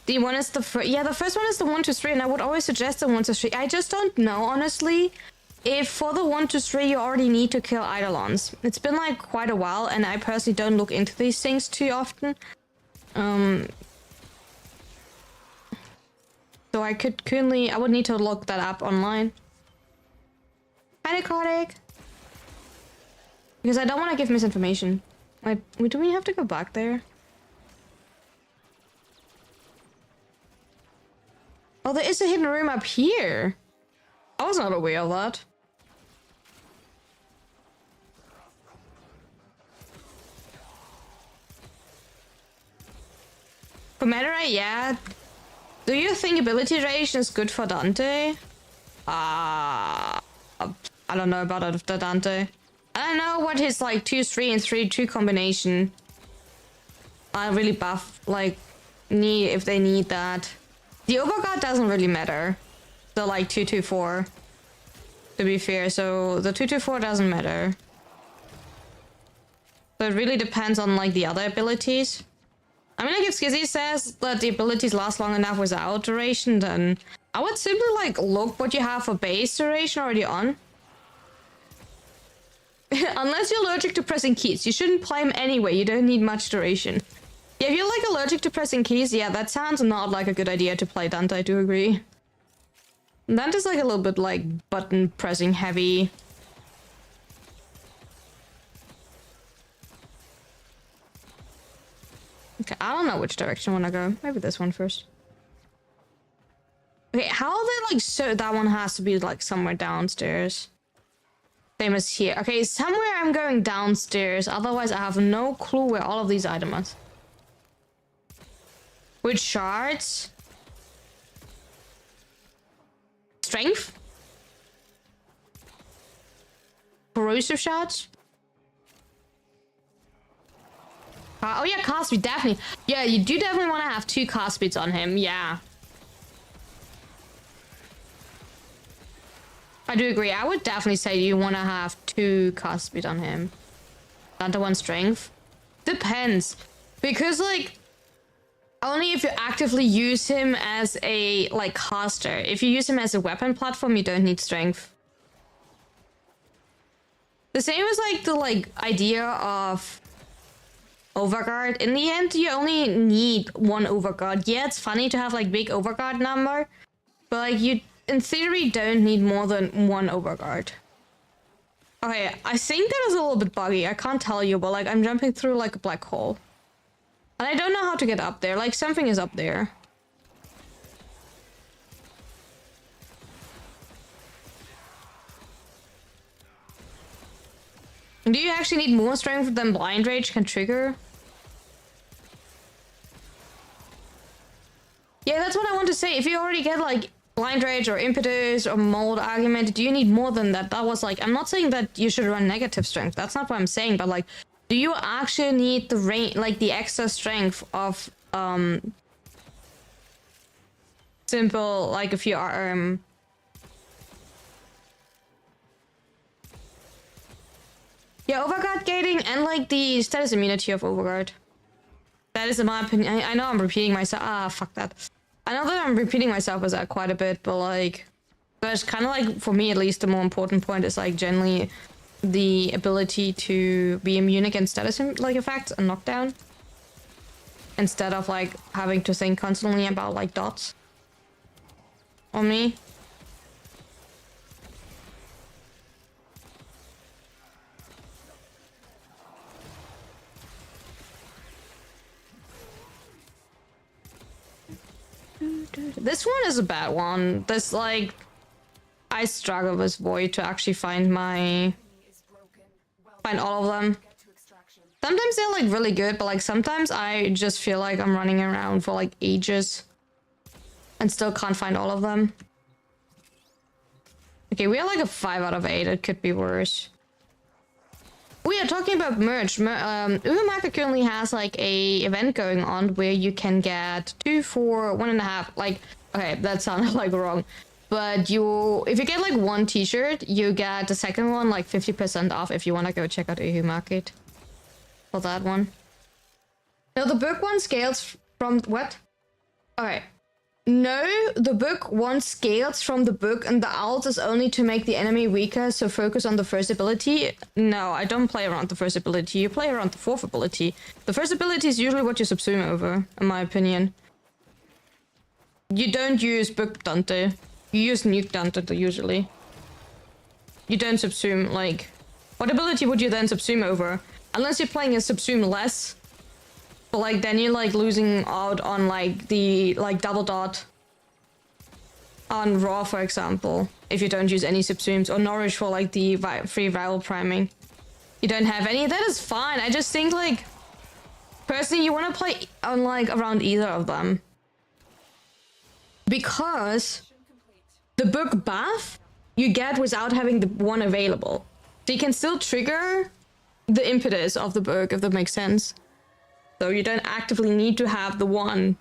The one is the first. Yeah, the first one is the 1-2-3, and I would always suggest the 1-2-3. I just don't know, honestly, if for the 1-2-3 you already need to kill Eidolons. It's been like quite a while, and I personally don't look into these things too often. So I could currently, I would need to look that up online. Hi, Necrotic. Because I don't want to give misinformation. Like, do we have to go back there? Oh, there is a hidden room up here. I was not aware of that. For Meteorite, yeah. Do you think ability duration is good for Dante? I don't know about the Dante. I don't know what his like 2-3 and 3-2 combination. I really buff like need if they need that. The Overguard doesn't really matter. The like 2-2-4. To be fair, so the 2-2-4 doesn't matter. So it really depends on like the other abilities. I mean, like if Skizzy says that the abilities last long enough without duration, then I would simply like look what you have for base duration already on. Unless you're allergic to pressing keys. You shouldn't play him anyway. You don't need much duration. Yeah, if you're like allergic to pressing keys, yeah, that sounds not like a good idea to play Dante, I do agree. Dante's like a little bit like button pressing heavy. Okay, I don't know which direction I want to go. Maybe this one first. Okay, how are they like so that one has to be like somewhere downstairs. Same as here. Okay, somewhere I'm going downstairs. Otherwise I have no clue where all of these items are. Which shards? Strength? Corrosive shards? Oh yeah, cast speed, definitely. Yeah, you do definitely want to have 2 cast speeds on him, yeah. I do agree. I would definitely say you want to have 2 cast speed on him. Not the 1 strength. Depends. Because like, only if you actively use him as a like caster. If you use him as a weapon platform, you don't need strength. The same as like the like idea of overguard. In the end, you only need 1 overguard. Yeah, it's funny to have like big overguard number, but like you in theory don't need more than 1 overguard. Okay, I think that is a little bit buggy. I can't tell you, but like I'm jumping through like a black hole. And I don't know how to get up there. Like something is up there. Do you actually need more strength than blind rage can trigger? Yeah, that's what I want to say. If you already get like blind rage or impetus or mold argument, do you need more than that? That was like, I'm not saying that you should run negative strength. That's not what I'm saying, but like, do you actually need the range, like the extra strength of simple, like if you are yeah, overguard gating and like the status immunity of overguard. That is in my opinion. I know I'm repeating myself. Ah, fuck that. I know that I'm repeating myself as that quite a bit, but like, there's kind of like, for me at least, the more important point is like generally the ability to be immune against status like effects and knockdown, instead of like having to think constantly about like dots on me. This one is a bad one. This like, I struggle with Void to actually find all of them. Sometimes they're like really good, but like sometimes I just feel like I'm running around for like ages and still can't find all of them. Okay, we are like a 5 out of 8. It could be worse. We are talking about merch. Ubermarket currently has like a event going on where you can get 2 for 1.5. Like, okay, that sounded like wrong. But if you get like 1 t-shirt, you get the second one like 50% off if you want to go check out Ubermarket for that one. No, the book one scales from what? Okay. No, the book one scales from the book, and the alt is only to make the enemy weaker, so focus on the first ability. No, I don't play around the first ability. You play around the 4th ability. The first ability is usually what you subsume over, in my opinion. You don't use book Dante. You use nuke Dante usually. You don't subsume, like... What ability would you then subsume over? Unless you're playing a subsume less. But like then you're like losing out on like the like double dot on raw, for example, if you don't use any subsumes, or nourish for like the free viral priming. You don't have any, that is fine. I just think like personally you want to play on like around either of them, because the book buff you get without having the one available, so you can still trigger the impetus of the book, if that makes sense. So you don't actively need to have the one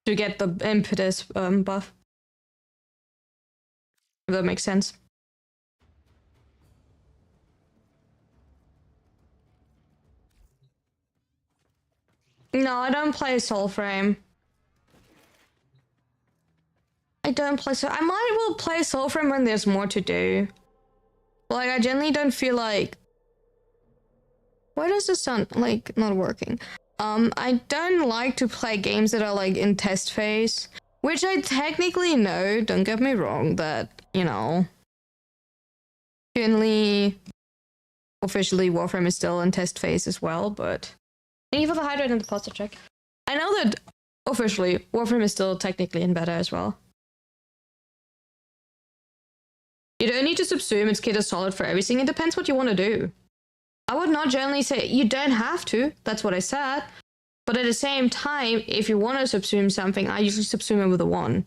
to get the impetus buff. If that makes sense. No, I don't play Soulframe. I don't play so I might will play Soulframe when there's more to do. Like I generally don't feel like. Why does this sound like not working? I don't like to play games that are like in test phase, which I technically know, don't get me wrong, that, you know, currently, officially Warframe is still in test phase as well, but thank you for the hydrate and the posture check. I know that officially Warframe is still technically in beta as well. You don't need to subsume its kit as solid for everything. It depends what you want to do. I would not generally say you don't have to. That's what I said. But at the same time, if you want to subsume something, I usually subsume it with a 1.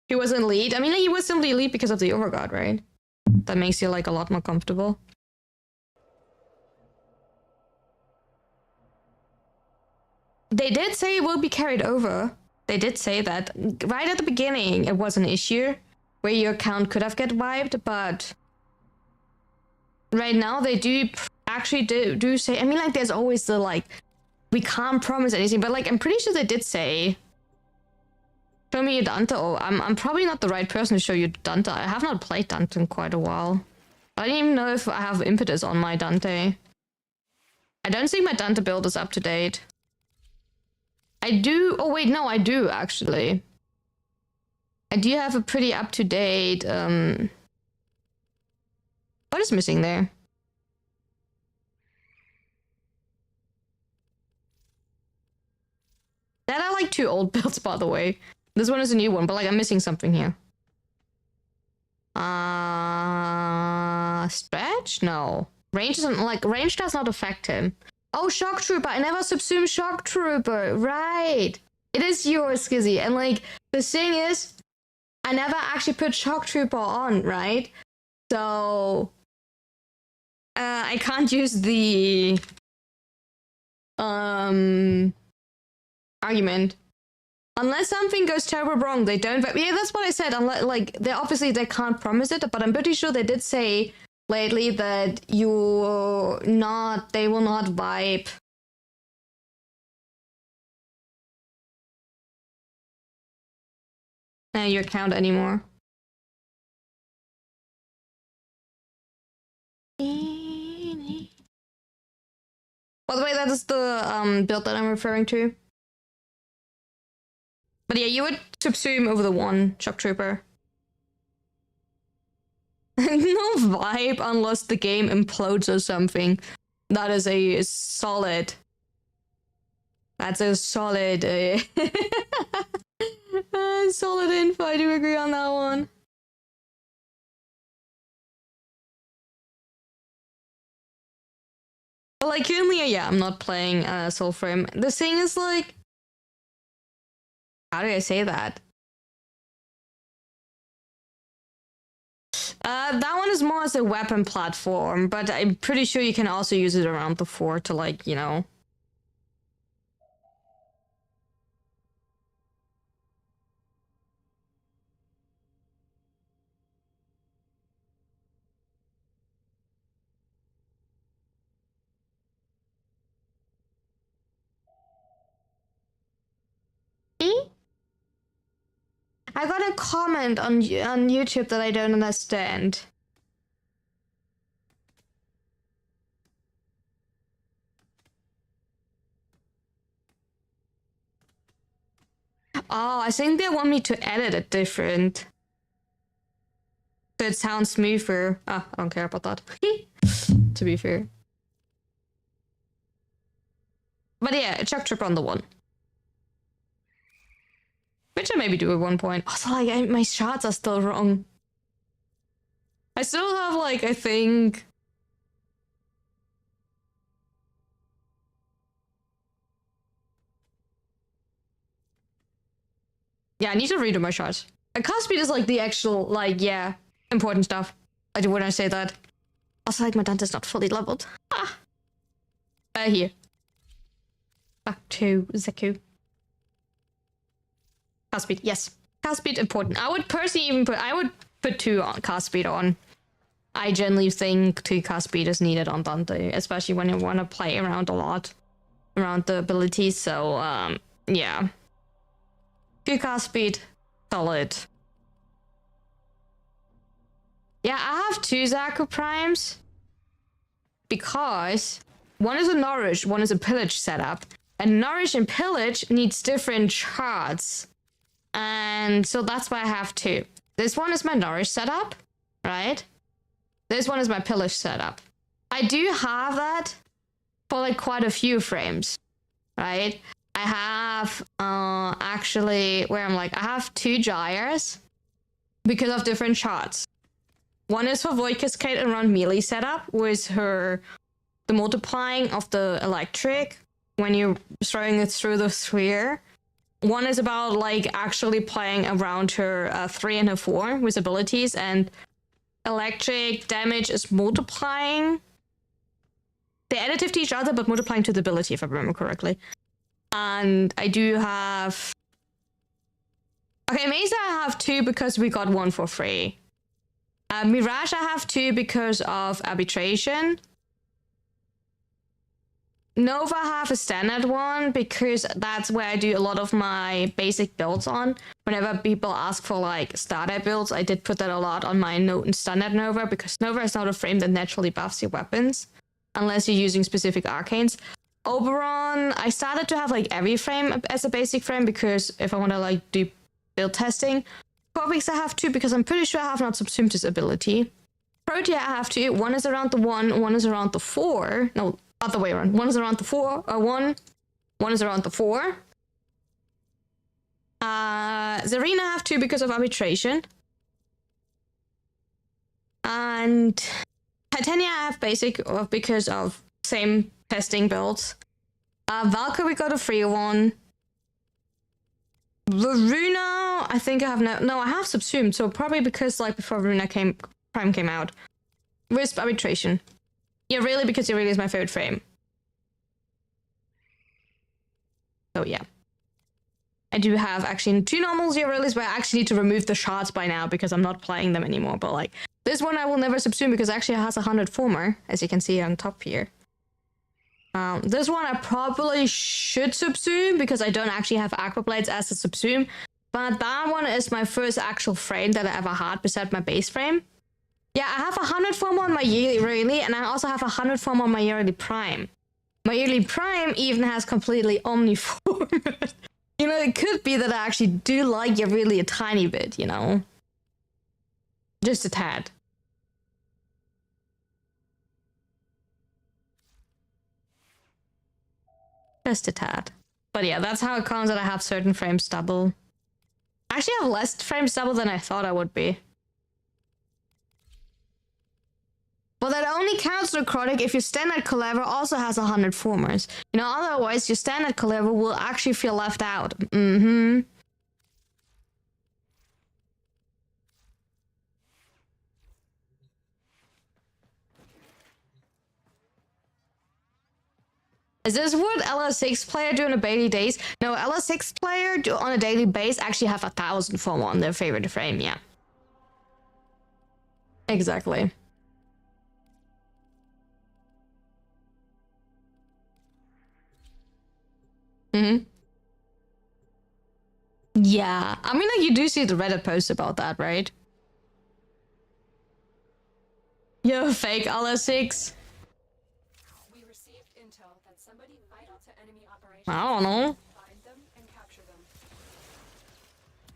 He wasn't lead. I mean, he was simply lead because of the overguard, right? That makes you like a lot more comfortable. They did say it will be carried over. They did say that right at the beginning. It was an issue where your account could have get wiped, but right now they do actually do say. I mean, like, there's always the like, we can't promise anything, but like, I'm pretty sure they did say, show me your Dante. Oh, I'm probably not the right person to show you Dante. I have not played Dante in quite a while. I don't even know if I have impetus on my Dante. I don't think my Dante build is up to date. I do. Oh wait, no, I do actually. I do have a pretty up to date. What is missing there? That are like 2 old builds, by the way. This one is a new one, but like I'm missing something here. Stretch? No. Range doesn't, like, range does not affect him. Oh, Shock Trooper. I never subsumed Shock Trooper. Right. It is yours, Skizzy. And like, the thing is, I never actually put Shock Trooper on, right? So I can't use the argument. Unless something goes terribly wrong, they don't. But yeah, that's what I said. Unless, like, they obviously they can't promise it, but I'm pretty sure they did say lately that they will not wipe your account anymore. By the way, that is the build that I'm referring to. But yeah, you would subsume over the 1 Shock Trooper. No vibe unless the game implodes or something. That is a solid. That's a solid. Solid info. I do agree on that one. But like currently, yeah, I'm not playing Soulframe. The thing is like, how do I say that? That one is more as a weapon platform, but I'm pretty sure you can also use it around the fort to, like, you know. I got a comment on YouTube that I don't understand. Oh, I think they want me to edit it different. So it sounds smoother. Ah, I don't care about that. To be fair. But yeah, Chuck Trip on the 1. Which I maybe do at one point. Also, like, my shots are still wrong. I still have, like, I think... Yeah, I need to redo my shots. Cast speed is, like, the actual, like, yeah, important stuff. I do when I say that. Also, like, my Dante's not fully leveled. Ah! Here. Back to Zeku. Cast speed, yes. Cast speed important. I would personally even put 2 on cast speed on. I generally think 2 cast speed is needed on Dante, especially when you want to play around a lot. around the abilities. So yeah, good cast speed, solid. Yeah, I have 2 Zaku Primes because one is a Nourish, one is a Pillage setup. And Nourish and Pillage needs different charts. And so that's why I have 2. This one is my Nourish setup, right? This one is my Pillage setup. I do have that for like quite a few frames, right? I have actually where I'm like, I have 2 Gyres because of different charts. One is for Void Cascade around melee setup with the multiplying of the electric when you're throwing it through the sphere. One is about like actually playing around her 3 and her 4 with abilities, and electric damage is multiplying. They're additive to each other, but multiplying to the ability, if I remember correctly. And I do have... Okay, Mesa I have 2 because we got 1 for free. Mirage I have 2 because of arbitration. Nova I have a standard one because that's where I do a lot of my basic builds on. Whenever people ask for like starter builds, I did put that a lot on my standard Nova because Nova is not a frame that naturally buffs your weapons unless you're using specific arcanes. Oberon, I started to have like every frame as a basic frame because if I want to like do build testing. Corvix I have 2 because I'm pretty sure I have not subsumed his ability. Protea I have 2. One is around the 1, one is around the 4. No, other way around. One is around the 4, one is around the 4. Zarina I have 2 because of arbitration. And Titania I have basic because of same testing builds. Valkyrie got a free one. Varuna, I think I have no, I have subsumed, so probably because like before Varuna Prime came out. Wisp arbitration. Yeah, really, because it really is my favorite frame. So yeah. I do have actually 2 normal zero release, but I actually need to remove the shards by now because I'm not playing them anymore. But like this one I will never subsume because actually it has 100 former, as you can see on top here. This one I probably should subsume because I don't actually have Aqua Blades as a subsume. But that one is my first actual frame that I ever had beside my base frame. Yeah, I have 100 form on my yearly, and I also have 100 form on my yearly prime. My yearly prime even has completely omniform. You know, it could be that I actually do like it really a tiny bit, you know? Just a tad. Just a tad. But yeah, that's how it comes that I have certain frames double. I actually have less frames double than I thought I would be. But that only counts necrotic if your standard Calaver also has 100 formers. You know, otherwise your standard Calaver will actually feel left out. Is this what LS6 player do on a daily days? No, LS6 player do on a daily base actually have 1,000 form on their favorite frame, yeah. Exactly. Yeah, I mean, like, you do see the Reddit post about that, right? Yo, fake LS6. We received intel that somebody vital to enemy operations. I don't know. Find them and capture them.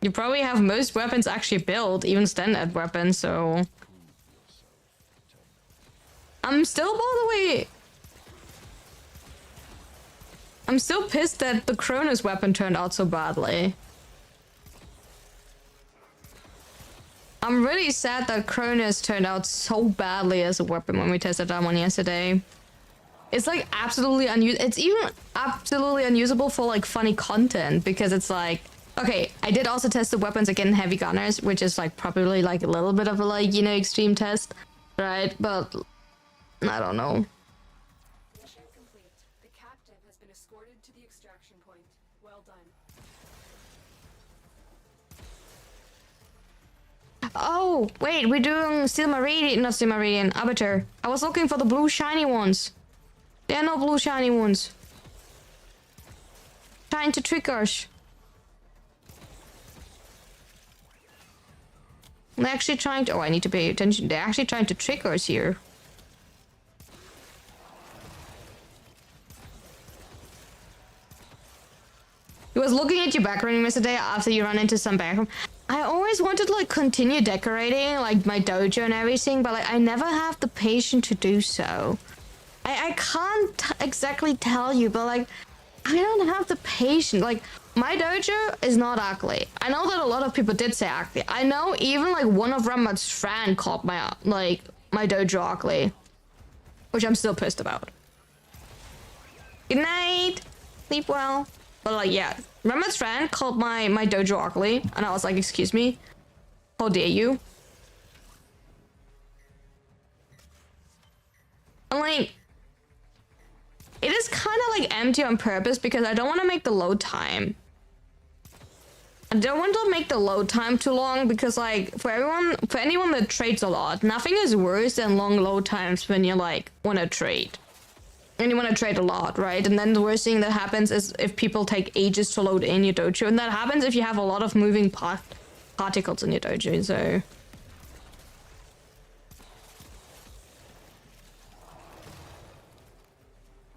You probably have most weapons actually built, even standard weapons, so... I'm still, by the way... I'm still pissed that the Cronus weapon turned out so badly. I'm really sad that Cronus turned out so badly as a weapon when we tested that one yesterday. It's like absolutely unusable. It's even absolutely unusable for like funny content because it's like, okay, I did also test the weapons again, heavy gunners, which is like probably like a little bit of a like, you know, extreme test, right? But I don't know. Mission complete. The captive has been escorted to the extraction point. Well done. Oh, wait, we're doing Steel Meridian, not Steel Meridian, Arbiter. I was looking for the blue shiny ones. There are no blue shiny ones. trying to trick us. They're actually trying to... Oh, I need to pay attention. They're actually trying to trick us here. He was looking at your background yesterday after you run into some background. I always wanted to like continue decorating like my dojo and everything, but like I never have the patience to do so. I can't exactly tell you, but like I don't have the patience. Like my dojo is not ugly. I know that a lot of people did say ugly. I know even like one of Ramat's friends called my my dojo ugly, which I'm still pissed about. Good night. Sleep well. But like, yeah, Ramat's friend called my dojo ugly, and I was like, excuse me? How dare you? And like, it is kind of like empty on purpose because I don't want to make the load time. I don't want to make the load time too long because like, for anyone that trades a lot, nothing is worse than long load times when you like want to trade. And you want to trade a lot, right? And then the worst thing that happens is if people take ages to load in your dojo. And that happens if you have a lot of moving particles in your dojo, so...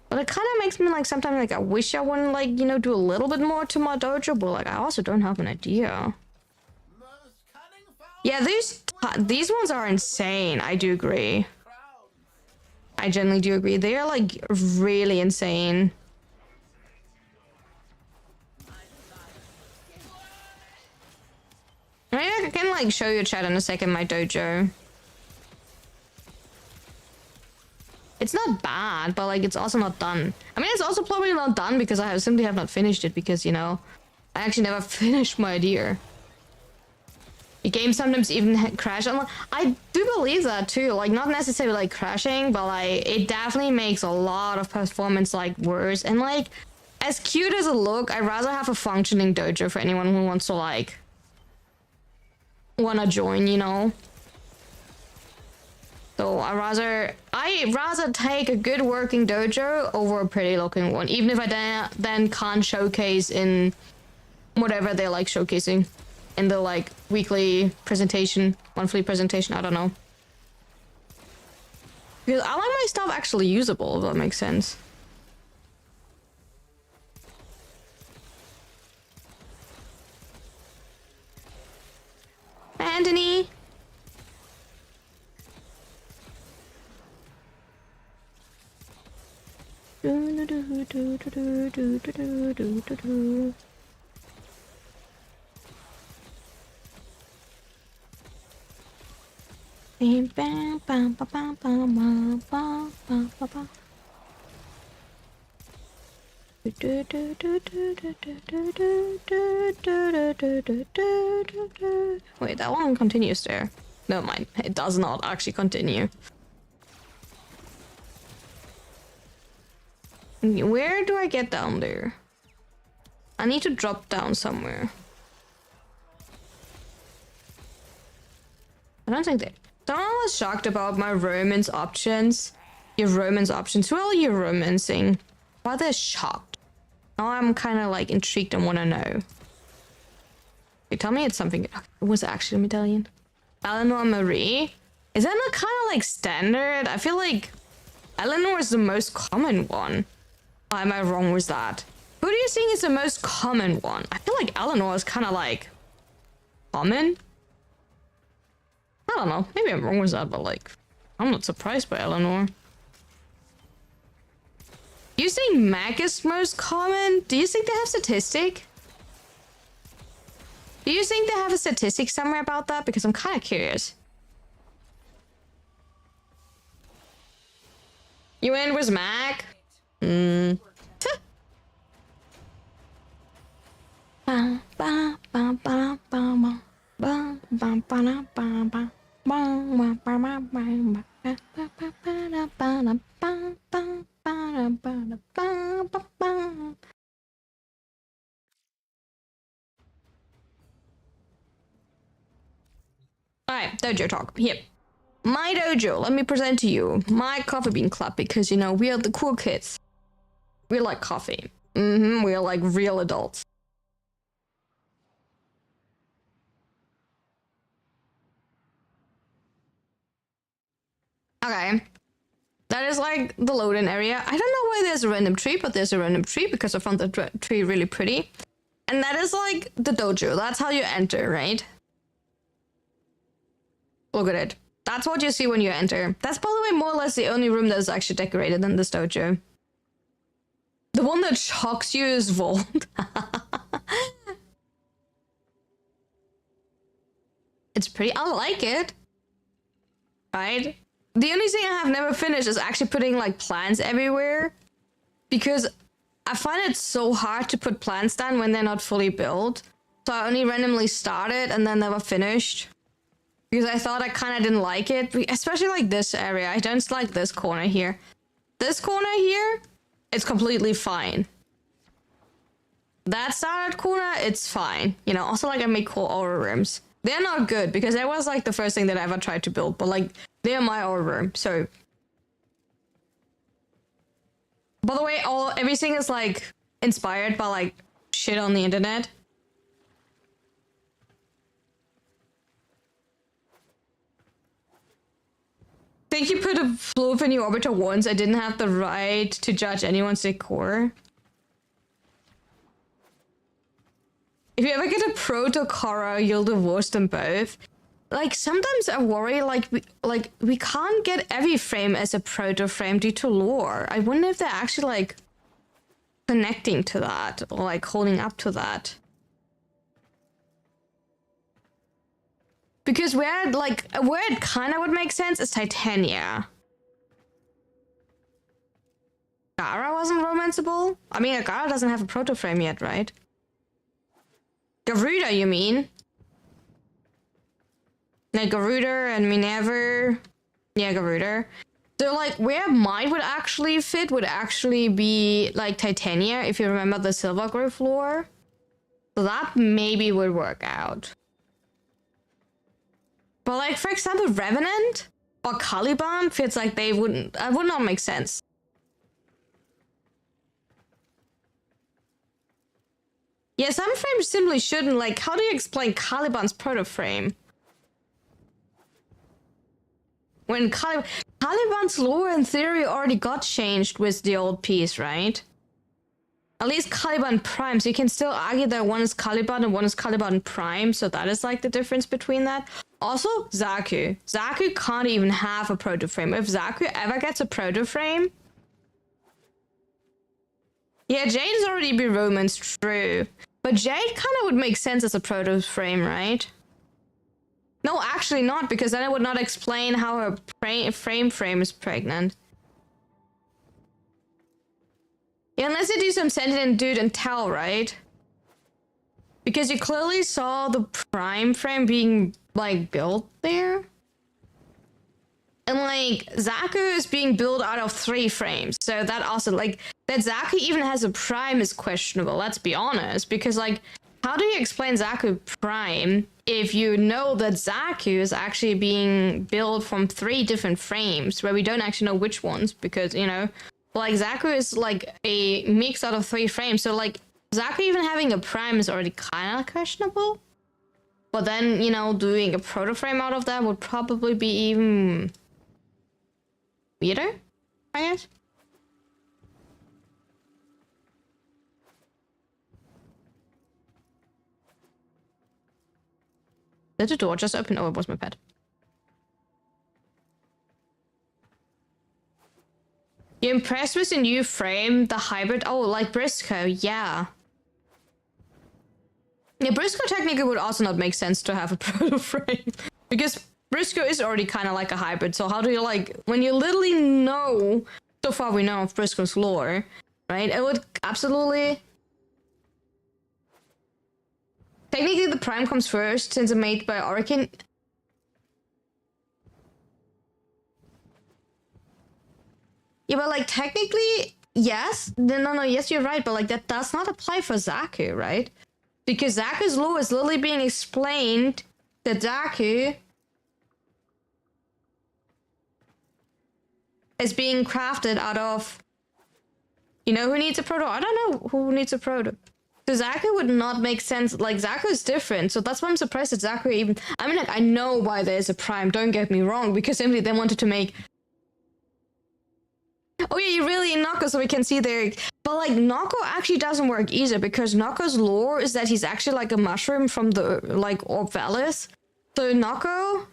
But it kind of makes me like sometimes like I wish I wouldn't like, you know, do a little bit more to my dojo, but like I also don't have an idea. Yeah, these ones are insane. I do agree. I generally do agree. They are like really insane. Maybe I can like show you chat in a second my dojo. It's not bad, but like it's also not done. I mean, it's also probably not done because I simply have not finished it because, you know, I actually never finished my idea. The game sometimes even crash. I do believe that too. Like not necessarily like crashing, but like it definitely makes a lot of performance like worse. And like as cute as it look, I'd rather have a functioning dojo for anyone who wants to like wanna join, you know. So I'd rather take a good working dojo over a pretty looking one, even if I then can't showcase in whatever they like showcasing. In the like weekly presentation, monthly presentation, I don't know. Because I like my stuff actually usable, if that makes sense. Anthony! Wait, that one continues there. Never mind, it does not actually continue. Where do I get down there? I need to drop down somewhere. I don't think that. Someone was shocked about my romance options. Your romance options. Who are you romancing? Why they're shocked? Now I'm kind of like intrigued and want to know. You tell me it's something. It was actually Italian. Eleanor Marie. Is that not kind of like standard? I feel like Eleanor is the most common one. Why am I wrong with that? Who do you think is the most common one? I feel like Eleanor is kind of like common. I don't know. Maybe I'm wrong with that, but like, I'm not surprised by Eleanor. Do you think Mac is most common? Do you think they have statistic? Do you think they have a statistic somewhere about that? Because I'm kind of curious. You went with Mac? Hmm. Alright, dojo talk. Here. My dojo, let me present to you my coffee bean club because, you know, we are the cool kids. We like coffee. We're like real adults. Okay. That is like the load-in area. I don't know why there's a random tree, but there's a random tree because I found the tree really pretty. And that is like the dojo. That's how you enter, right? Look at it. That's what you see when you enter. That's, by the way, more or less the only room that is actually decorated in this dojo. The one that shocks you is Vault. It's pretty. I like it. Right? The only thing I have never finished is actually putting like plants everywhere. Because I find it so hard to put plants down when they're not fully built. So I only randomly started and then never finished. Because I thought I kind of didn't like it. Especially like this area. I don't like this corner here. This corner here, it's completely fine. That started corner, it's fine. You know, also like I make cool aura rooms. They're not good because that was like the first thing that I ever tried to build. But like, they're my aura room, so... By the way, everything is like inspired by like shit on the internet. Think you put a floof in your orbiter once. I didn't have the right to judge anyone's decor. If you ever get a proto Korra, you'll divorce them both. Like sometimes I worry we can't get every frame as a proto frame due to lore. I wonder if they're actually like connecting to that or like holding up to that. Because where it kind of would make sense is Titania. Gara wasn't romanceable? I mean, Gara doesn't have a proto frame yet, right? Garuda, you mean? Like Garuda and Minerva. Yeah, Garuda. So like where mine would actually fit would actually be like Titania, if you remember the Silver Grove lore. So that maybe would work out. But like for example, Revenant or Caliban feels like they wouldn't. That would not make sense. Yeah, some frames simply shouldn't. Like, how do you explain Caliban's proto frame? When Caliban's lore in theory already got changed with the old piece, right? At least Caliban Prime, so you can still argue that one is Caliban and one is Caliban Prime, so that is like the difference between that. Also, Zaku. Zaku can't even have a proto frame. If Zaku ever gets a proto frame... Yeah, Jade's already be romanced, true. But Jade kind of would make sense as a proto frame, right? No, actually not, because then it would not explain how her frame is pregnant. Yeah, unless you do some sentient dude and tell, right? Because you clearly saw the prime frame being, like, built there. And, like, Zaku is being built out of 3 frames. So that also, like, that Zaku even has a prime is questionable, let's be honest. Because, like, how do you explain Zaku Prime if you know that Zaku is actually being built from 3 different frames where we don't actually know which ones? Because, you know, like, Zaku is, like, a mix out of 3 frames. So, like, Zaku even having a prime is already kind of questionable. But then, you know, doing a proto frame out of that would probably be even weirder, I guess. Did the door just open? Oh, it was my pet. You impressed with the new frame, the hybrid? Oh, like Briscoe, yeah. Yeah, Briscoe technically would also not make sense to have a proto frame. Because Briscoe is already kind of like a hybrid, so how do you like... When you literally know, so far we know of Briscoe's lore, right? It would absolutely... Technically the prime comes first, since it's made by Orkin. Yeah, but like technically, yes. No, yes, you're right, but like that does not apply for Zaku, right? Because Zaku's lore is literally being explained that Zaku is being crafted out of You know who needs a proto? I don't know who needs a proto. So Zaku would not make sense. Like, Zaku is different. So that's why I'm surprised that Zaku even... I mean, like, I know why there's a Prime. Don't get me wrong. Because simply they wanted to make... Oh yeah, you really in Nako so we can see there. But like, Nako actually doesn't work either. Because Nako's lore is that he's actually like a mushroom from the, like, Orb Vallis. So Nako...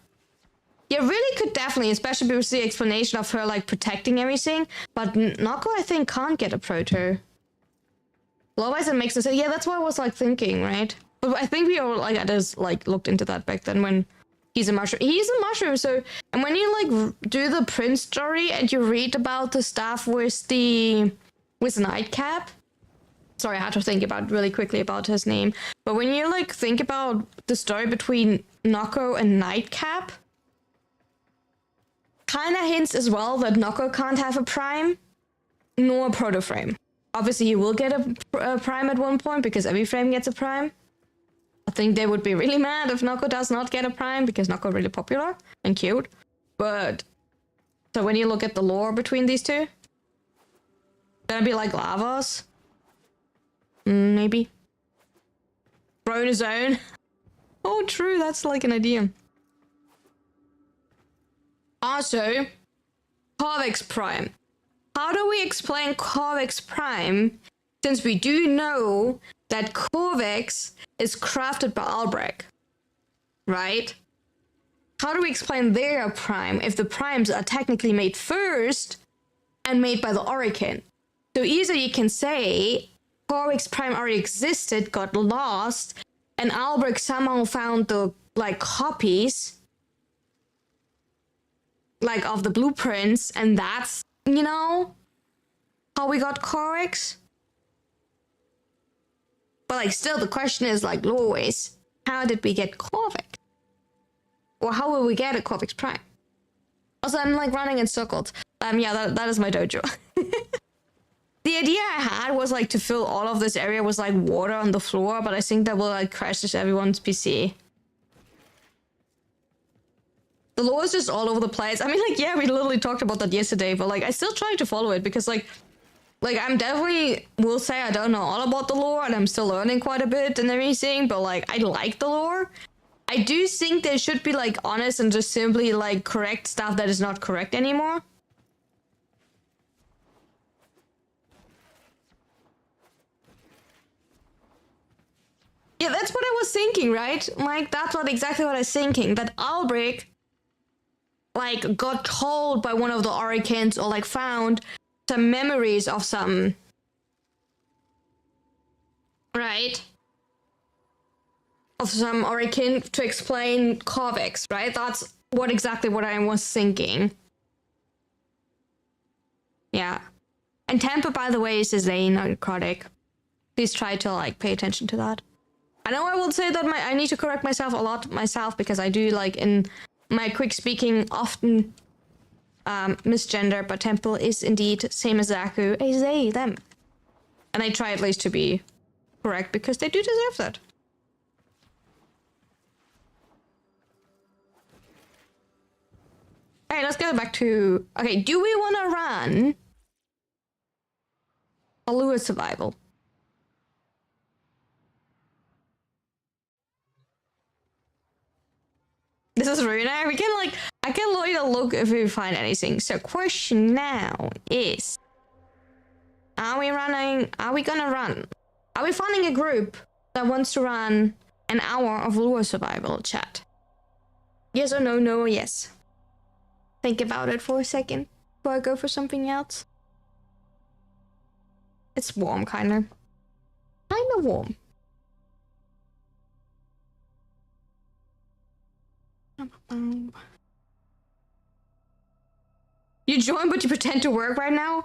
You really could definitely, especially with the explanation of her, like, protecting everything. But Nako, I think, can't get a proto. Otherwise, it makes sense. Yeah, that's what I was, like, thinking, right? But I think we all, like, I just, like, looked into that back then when he's a mushroom. He's a mushroom, so... And when you, like, do the Prince story and you read about the stuff with the... with Nightcap... Sorry, I had to think about really quickly about his name. But when you, like, think about the story between Nako and Nightcap... Kinda hints as well that Noko can't have a Prime, nor a Proto Frame. Obviously, he will get a Prime at one point, because every frame gets a Prime. I think they would be really mad if Noko does not get a Prime, because Noko is really popular and cute. But, so when you look at the lore between these two, gonna be like Lavos. Maybe. Throw in his own. Oh, true, that's like an idea. Also, Korvik's Prime. How do we explain Korvik's Prime, since we do know that Korvik's is crafted by Albrecht, right? How do we explain their Prime if the Primes are technically made first and made by the Orokin? So either you can say Korvik's Prime already existed, got lost, and Albrecht somehow found the, like, copies... like, of the blueprints, and that's, you know, how we got Korvik's. But, like, still, the question is, like, always, how did we get Korvik? Or how will we get a Korvik's Prime? Also, I'm, like, running in circles. Yeah, that is my dojo. The idea I had was, like, to fill all of this area with, like, water on the floor, but I think that will, like, crash everyone's PC. The lore is just all over the place. I mean, like, yeah, we literally talked about that yesterday, but, like, I still try to follow it because, like, I'm definitely will say I don't know all about the lore and I'm still learning quite a bit and everything, but, like, I like the lore. I do think there should be, like, honest and just simply, like, correct stuff that is not correct anymore. Yeah, that's what I was thinking, right? Like, that's exactly what I was thinking. That Albrecht, like, got told by one of the Oricans or, like, found some memories of some... Right? Of some Oricin to explain Korvik's, right? That's exactly what I was thinking. Yeah. And Temper, by the way, is his name, not necrotic. Please try to, like, pay attention to that. I know I will say that I need to correct myself a lot myself because I do, like, in my quick speaking often misgender, but Temple is indeed same as Zaku, a they, them. And I try at least to be correct because they do deserve that. Alright, let's go back to... Okay, do we want to run a lure survival? This is Runa. We can, like, I can later look if we find anything. So question now is, are we gonna run? Are we finding a group that wants to run an hour of lure survival, chat? Yes or no, no or yes? Think about it for a second before I go for something else. It's warm, kinda warm. You join, but you pretend to work right now?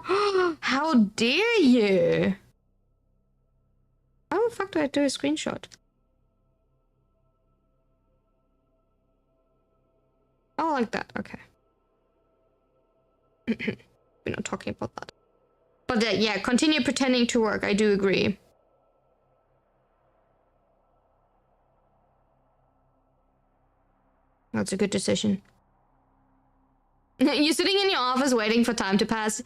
How dare you? How the fuck do I do a screenshot? Oh, like that. Okay. We're not talking about that. But yeah, continue pretending to work. I do agree. That's a good decision. You're sitting in your office waiting for time to pass.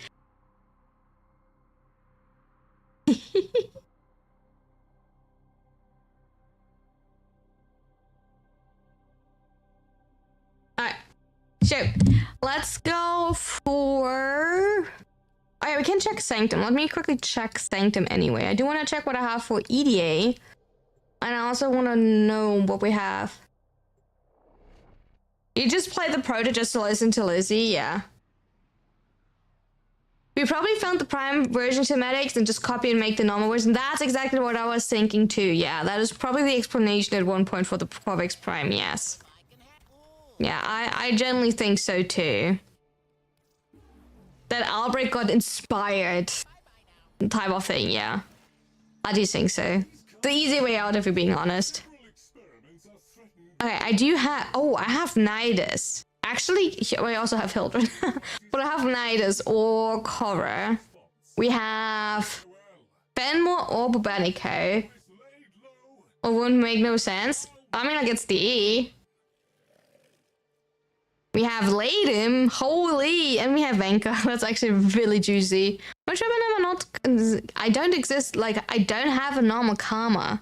So, let's go for... Oh yeah, we can check Sanctum. Let me quickly check Sanctum anyway. I do want to check what I have for EDA. And I also want to know what we have. You just play the Proto just to listen to Lizzie? Yeah. We probably found the Prime version schematics and just copy and make the normal version. That's exactly what I was thinking too. Yeah, that is probably the explanation at one point for the Corvex Prime, yes. Yeah, I generally think so too. That Albrecht got inspired type of thing, yeah. I do think so. The easy way out, if we're being honest. Okay, I do have... Oh, I have Nidus. Actually, I also have Hildred. But I have Nidus or Korra. We have Fenmore or Bobanico. Or wouldn't make no sense. I mean, like, it's the E. We have Ladim, holy, and we have Venka. That's actually really juicy. Not sure when I'm not... I don't exist, like, I don't have a normal karma.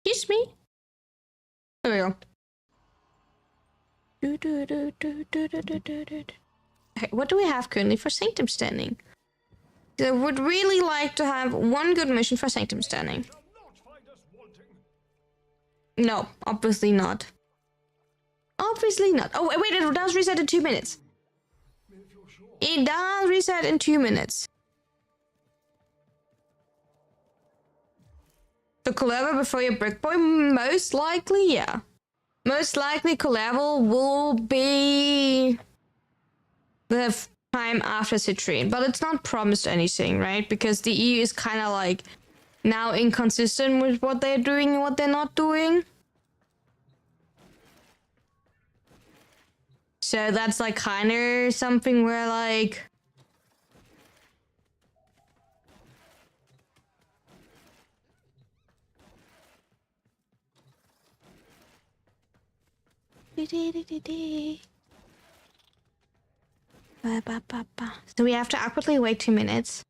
Excuse me. There we go. Okay, what do we have currently for Sanctum Standing? I would really like to have one good mission for Sanctum Standing. No, obviously not. Obviously not. Oh, wait, it does reset in 2 minutes. It does reset in 2 minutes. The Collateral before your Brick Boy? Most likely, yeah. Most likely Collateral will be the time after Citrine, but it's not promised anything, right? Because the EU is kind of like now inconsistent with what they're doing and what they're not doing. So that's like kind of something where like... So we have to awkwardly wait 2 minutes.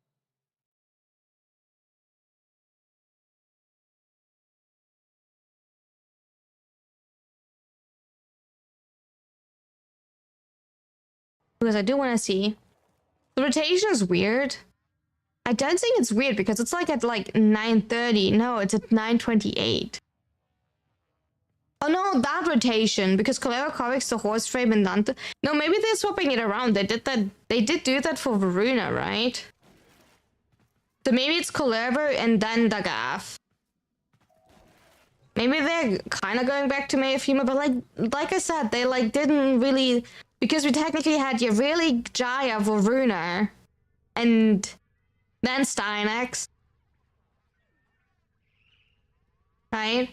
Because I do want to see. The rotation is weird. I don't think it's weird because it's like at like 9:30. No, it's at 9:28. Oh no, that rotation, because Colero Comics, the horse frame and Dante. No, maybe they're swapping it around. They did that. They did do that for Varuna, right? So maybe it's Colero and then Dagaf. Maybe they're kind of going back to May of Humor, but like I said, they like didn't really, because we technically had really Jaya, Varuna, and then Stynex, right?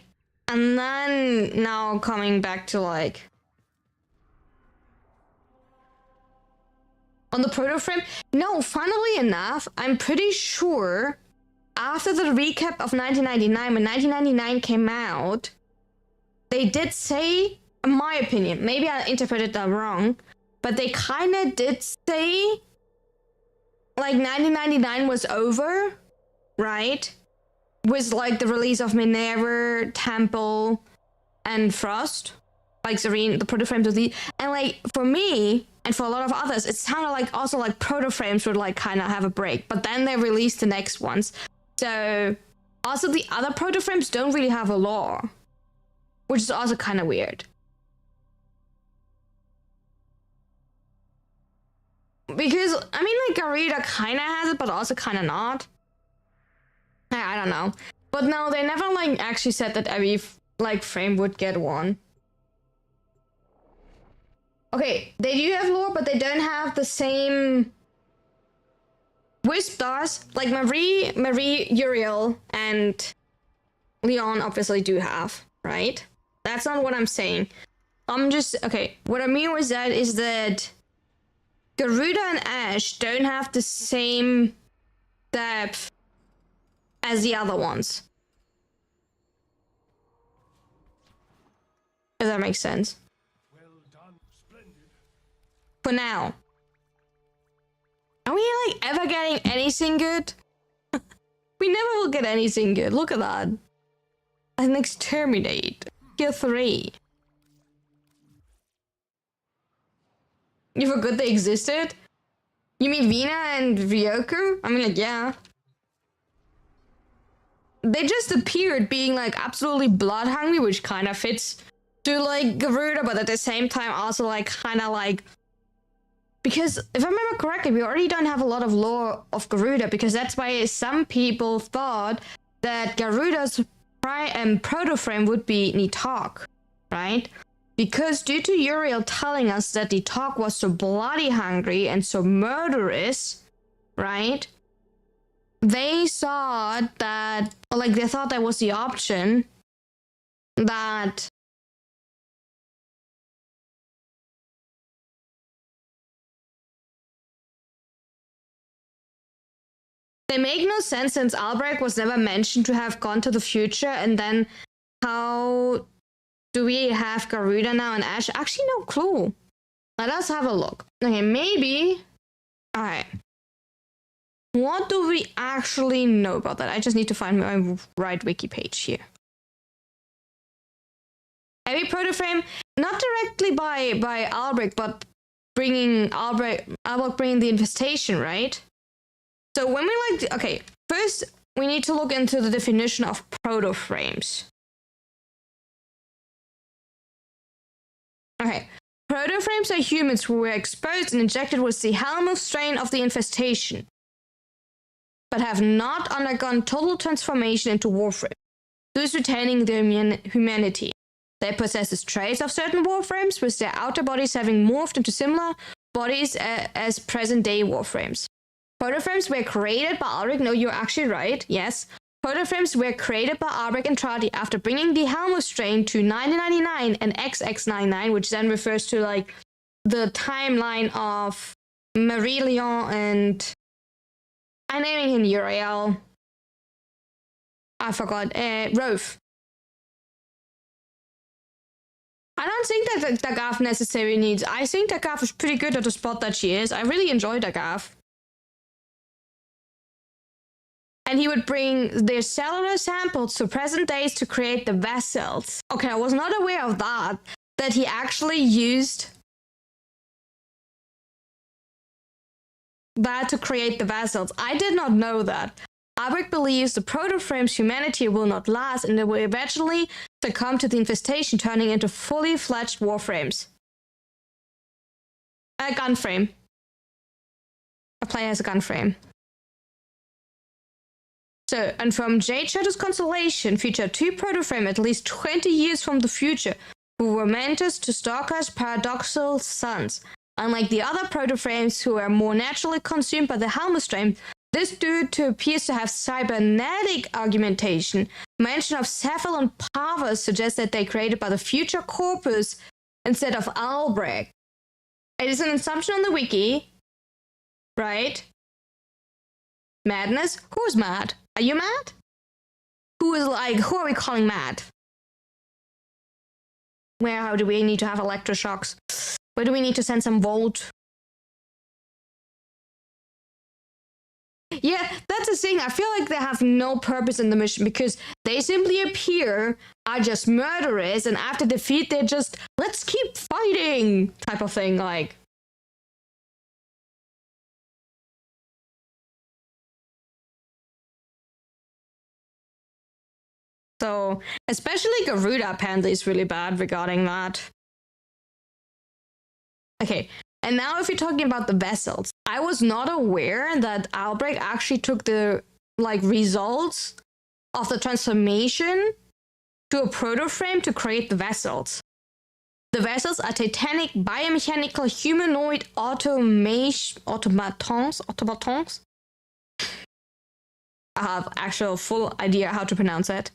And then now coming back to like on the proto frame. No, funnily enough, I'm pretty sure after the recap of 1999, when 1999 came out, they did say, in my opinion, maybe I interpreted that wrong, but they kind of did say like 1999 was over, right? With like the release of Minerva, Temple, and Frost, like Serene, the proto frames of the, and like for me and for a lot of others, it sounded like also like proto frames would like kind of have a break, but then they released the next ones. So also the other proto frames don't really have a lore, which is also kind of weird. Because I mean, like Garita kind of has it, but also kind of not. I don't know, but no, they never like actually said that every like frame would get one. Okay, they do have lore, but they don't have the same. Wisp does, like Marie, Uriel, and Leon obviously do have, right? That's not what I'm saying. I'm just okay. What I mean was that is that Garuda and Ash don't have the same depth as the other ones. If that makes sense. Well done. Splendid. For now. Are we like ever getting anything good? We never will get anything good. Look at that. An exterminate. Tier 3. You forgot they existed? You mean Vina and Ryoku? I mean, like, yeah. They just appeared being like absolutely blood hungry, which kind of fits to like Garuda, but at the same time also like kind of like, because if I remember correctly, we already don't have a lot of lore of Garuda, because that's why some people thought that Garuda's proto-frame would be Nitok, right? Because due to Uriel telling us that Nitok was so bloody hungry and so murderous, right? They saw that, or like they thought that was the option that they make no sense since Albrecht was never mentioned to have gone to the future, and then how do we have Garuda now and Ash? Actually, no clue. Let us have a look. Okay, maybe. Alright. What do we actually know about that? I just need to find my right wiki page here. Every proto-frame, not directly by Albrecht, but bringing Albrecht bringing the infestation, right? So when we like, okay, first we need to look into the definition of proto-frames. Okay, proto-frames are humans who were exposed and injected with the Helmuth strain of the infestation, but have not undergone total transformation into Warframe, thus retaining their humanity. They possess traits of certain Warframes, with their outer bodies having morphed into similar bodies as present-day Warframes. Proto-frames were created by Albrecht. No, you're actually right. Yes. Proto-frames were created by Albrecht and Trati after bringing the Helmuth strain to 1999 and XX99, which then refers to like the timeline of Marie-Leon and I'm naming him Uriel. I forgot. Rove. I don't think that Dagaf necessarily needs. I think Dagaf is pretty good at the spot that she is. I really enjoy Dagaf. And he would bring their cellular samples to present days to create the vessels. Okay, I was not aware of that. That he actually used that to create the vessels. I did not know that. Albrecht believes the proto-frame's humanity will not last and they will eventually succumb to the infestation, turning into fully fledged warframes. A gunframe. A player has a gunframe. So, and from Jade Shadow's constellation featured two proto-frame at least 20 years from the future, who were mentors to Stalker's paradoxical sons. Unlike the other proto-frames who were more naturally consumed by the Helmuth strain, this dude appears to have cybernetic augmentation. Mention of Cephal and Pava suggests that they created by the future corpus instead of Albrecht. It is an assumption on the wiki, right? Madness? Who's mad? Are you mad? Who are we calling mad? How do we need to have electroshocks? Where do we need to send some volt? Yeah, that's the thing. I feel like they have no purpose in the mission because they simply appear, are just murderers, and after defeat, they're just, let's keep fighting type of thing, like. So, especially Garuda apparently is really bad regarding that. Okay, and now if you're talking about the vessels, I was not aware that Albrecht actually took the results of the transformation to a proto-frame to create the vessels. The vessels are titanic biomechanical humanoid automatons. I have actual full idea how to pronounce it.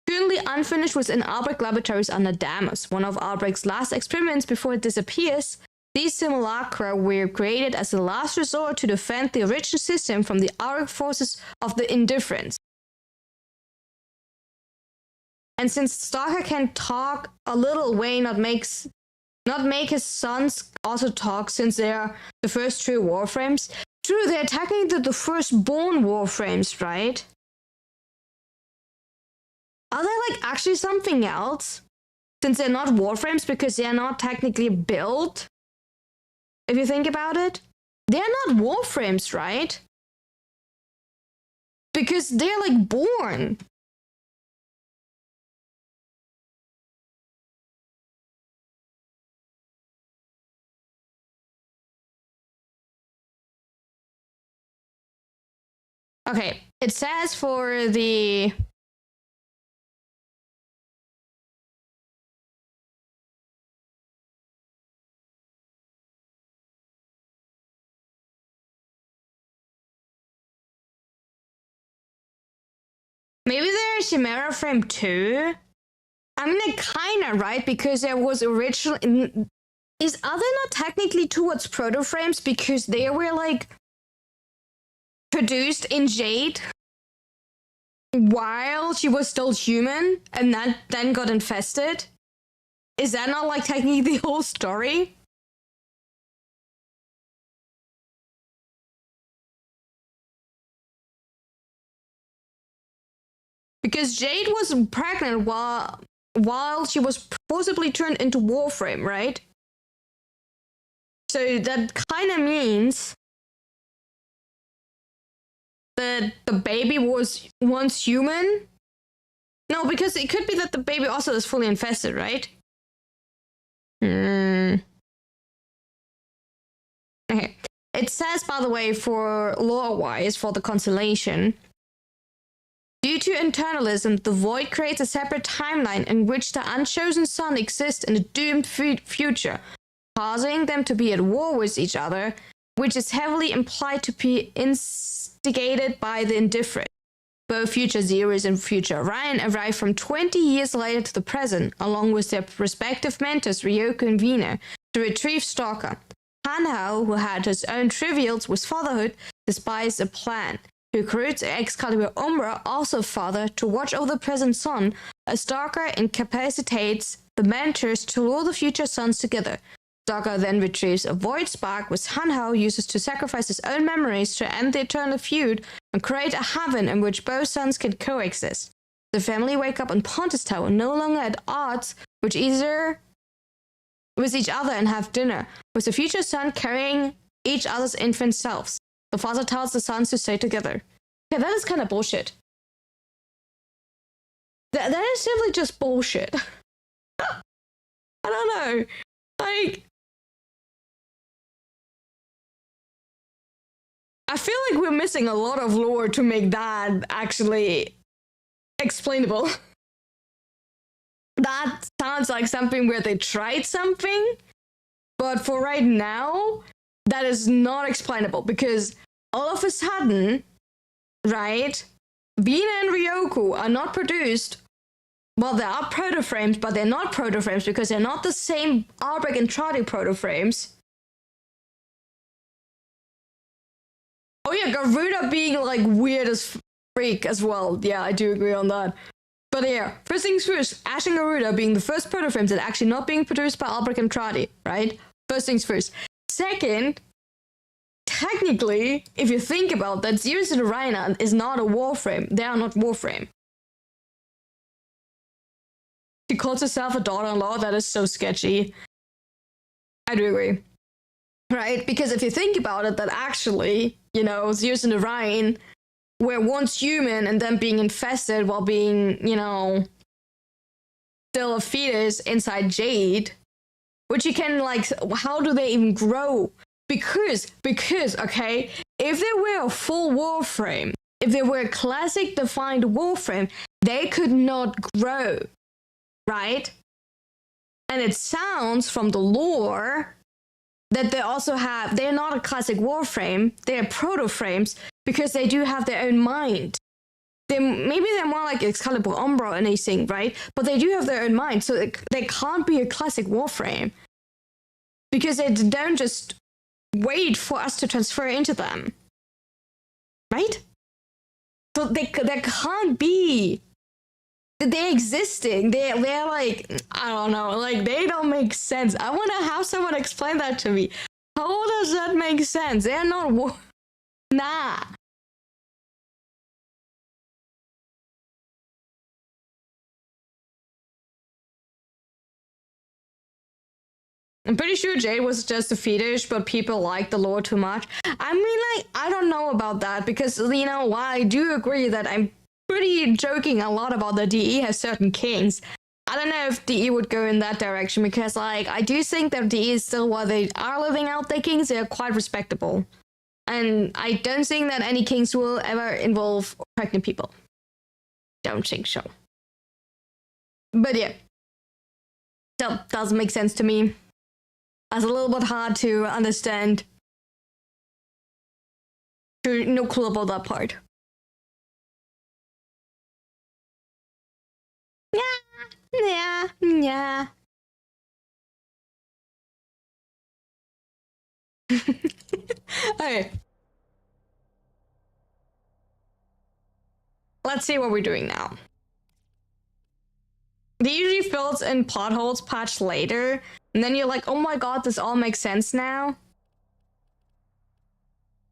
Currently unfinished within Albrecht laboratories under Damus, one of Albrecht's last experiments before it disappears. These simulacra were created as a last resort to defend the original system from the outer forces of the indifference. And since Stalker can talk a little way, not make his sons also talk, since they are the first true Warframes. True, they're technically the firstborn Warframes, right? Are they like actually something else? Since they're not Warframes because they're not technically built? If you think about it, they're not Warframes, right? Because they're like born. Okay, it says for the maybe there's Chimera Frame 2. I mean, it kinda, right? Because there was original. Are they not technically towards proto frames because they were like produced in Jade while she was still human and that then got infested? Is that not like technically the whole story? Because Jade was pregnant while she was possibly turned into Warframe, right? So that kind of means that the baby was once human? No, because it could be that the baby also is fully infested, right? Okay. It says, by the way, for lore-wise, for the constellation, due to internalism, the Void creates a separate timeline in which the unchosen sun exists in a doomed future, causing them to be at war with each other, which is heavily implied to be instigated by the indifferent. Both future Zeros and future Orion arrive from 20 years later to the present, along with their respective mentors Ryoko and Vina, to retrieve Stalker. Hanhao, who had his own trivials with fatherhood, despises a plan. Who recruits Excalibur Umbra, also father, to watch over the present sun. A Stalker incapacitates the mentors to lure the future sons together. Stalker then retrieves a void spark, which Hanhao uses to sacrifice his own memories to end the eternal feud and create a heaven in which both sons can coexist. The family wake up on Pontus Tower, no longer at odds with each other, and have dinner, with the future son carrying each other's infant selves. The father tells the sons to stay together. Okay, that is kind of bullshit. That is simply just bullshit. I don't know. Like, I feel like we're missing a lot of lore to make that actually explainable. That sounds like something where they tried something, but for right now, that is not explainable because all of a sudden, right, Vina and Ryoko are not produced. Well, they are proto-frames, but they're not proto-frames because they're not the same Albrecht and Tradi proto-frames. Oh yeah, Garuda being like weird as freak as well. Yeah, I do agree on that. But yeah, first things first, Ash and Garuda being the first proto-frames that actually not being produced by Albrecht and Tradi, right? First things first. Second, technically, if you think about that, Zeus and Orion is not a Warframe. They are not Warframe. She calls herself a daughter-in-law. That is so sketchy. I do agree. Right? Because if you think about it, that actually, you know, Zeus and Orion were once human and then being infested while being, you know, still a fetus inside Jade, which you can, like, how do they even grow? Because, okay, if they were a full Warframe, if they were a classic defined Warframe, they could not grow, right? And it sounds from the lore that they're not a classic Warframe, they're proto-frames because they do have their own mind. Maybe they're more like Excalibur Umbra or anything, right? But they do have their own mind, so they can't be a classic Warframe. because they don't just wait for us to transfer into them, right? So there can't be. They're existing. They're like, I don't know, like they don't make sense. I want to have someone explain that to me. How does that make sense? They're not. Nah. I'm pretty sure Jade was just a fetish, but people like the lore too much. I mean, like, I don't know about that, because, you know, while I do agree that I'm pretty joking a lot about the DE has certain kings, I don't know if DE would go in that direction, because, like, I do think that DE is still, while they are living out their kings, they're quite respectable. And I don't think that any kings will ever involve pregnant people. Don't think so. But yeah. Still doesn't make sense to me. It's a little bit hard to understand. No clue about that part. Yeah. Okay. Let's see what we're doing now. They usually fills in potholes patched later, and then you're like, oh my god, this all makes sense now.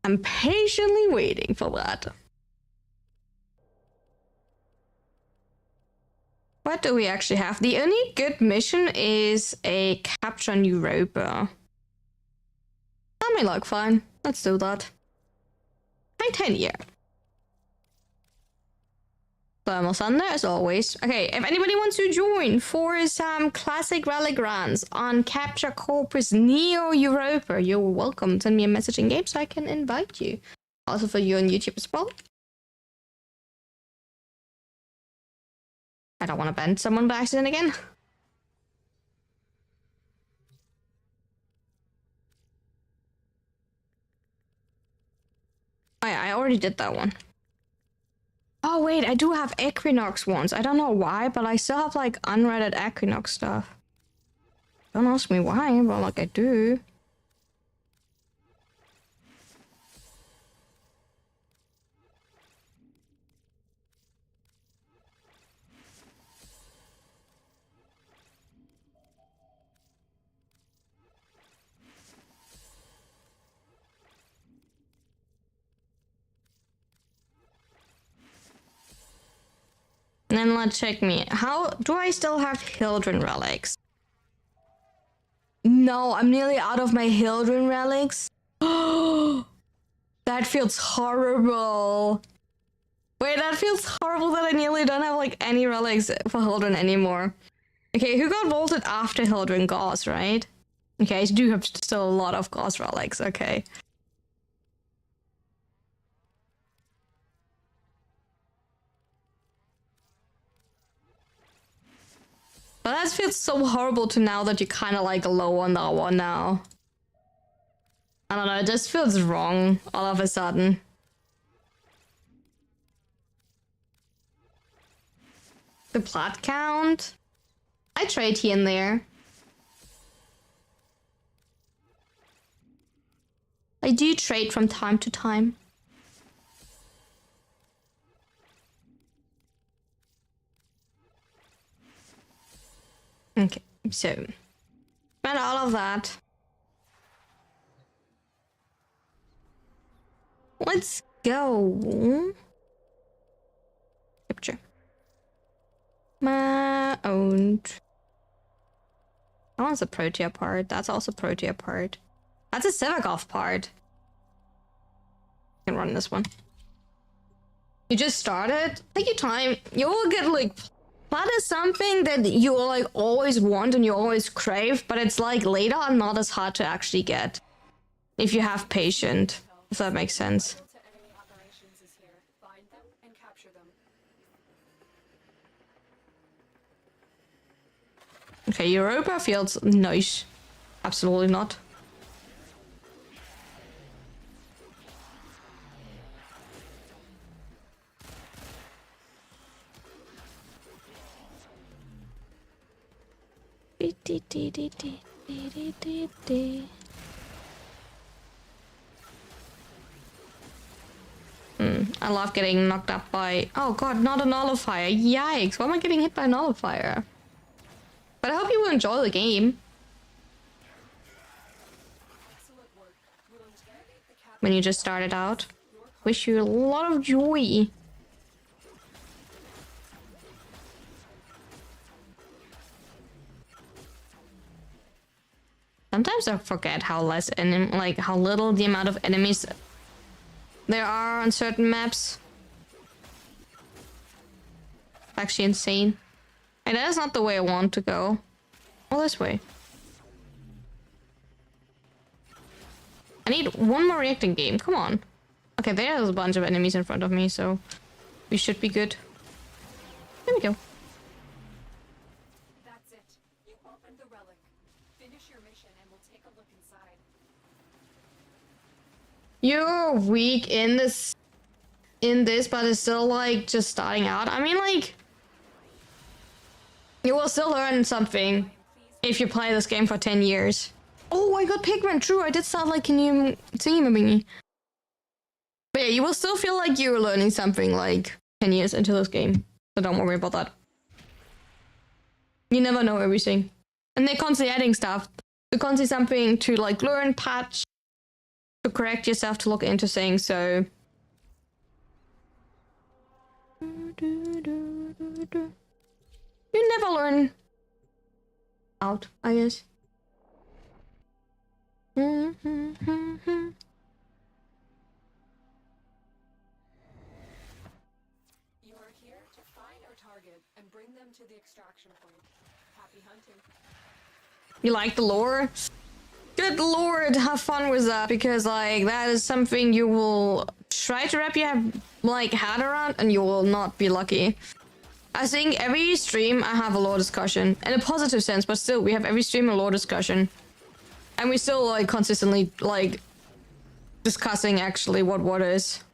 I'm patiently waiting for that. What do we actually have? The only good mission is a capture on Europa. That may look fun. Let's do that. High 10 year. Thermal Thunder as always. Okay, if anybody wants to join for some classic relic runs on Capture Corpus Neo Europa, you're welcome. Send me a message in game so I can invite you. Also for you on YouTube as well. I don't want to bend someone by accident again. Oh yeah, I already did that one. Oh wait, I do have Equinox ones. I don't know why, but I still have like unread Equinox stuff. Don't ask me why, but like I do. And then let's check me. How do I still have Hildren relics? No, I'm nearly out of my Hildren relics. That feels horrible. Wait, that feels horrible that I nearly don't have like any relics for Hildren anymore. Okay, who got vaulted after Hildren? Gauss, right? Okay, I do have still a lot of Gauss relics, okay. But that feels so horrible to now that you're kind of like low on that one now. I don't know, it just feels wrong all of a sudden. The plot count? I trade here and there. I do trade from time to time. Okay, so spend all of that. Let's go. Capture. My own. That one's a Protea part. That's also Protea part. That's a Sevakov part. I can run this one. You just started. Take your time. You will get like. That is something that you like always want and you always crave, but it's like later on not as hard to actually get if you have patience. If that makes sense. To enemy operations is here. Find them and capture them. Okay, Europa feels nice. Absolutely not. I love getting knocked up by... Oh god, not a nullifier. Yikes, why am I getting hit by a nullifier? But I hope you will enjoy the game. When you just started out. Wish you a lot of joy. Sometimes I forget how how little the amount of enemies there are on certain maps. Actually insane. And that is not the way I want to go. Well, this way. I need one more reacting game. Come on. Okay, there's a bunch of enemies in front of me, so we should be good. There we go. That's it. You opened the relic. Finish your mission and we'll take a look inside. You're weak in this, but it's still like just starting out. I mean, like, you will still learn something if you play this game for 10 years. Oh, I got pigment. True, I did start like a new thingy. But yeah, you will still feel like you're learning something like 10 years into this game. So don't worry about that. You never know everything. And they're constantly adding stuff. They're constantly something to like learn, patch, to correct yourself, to look into things, so... You never learn out, I guess. You are here to find our target and bring them to the extraction point. Happy hunting. You like the lore? Good lord, have fun with that, because like that is something you will try to wrap your like head around and you will not be lucky. I think every stream I have a lore discussion, in a positive sense, but still we have every stream a lore discussion. And we still like consistently like discussing actually what is.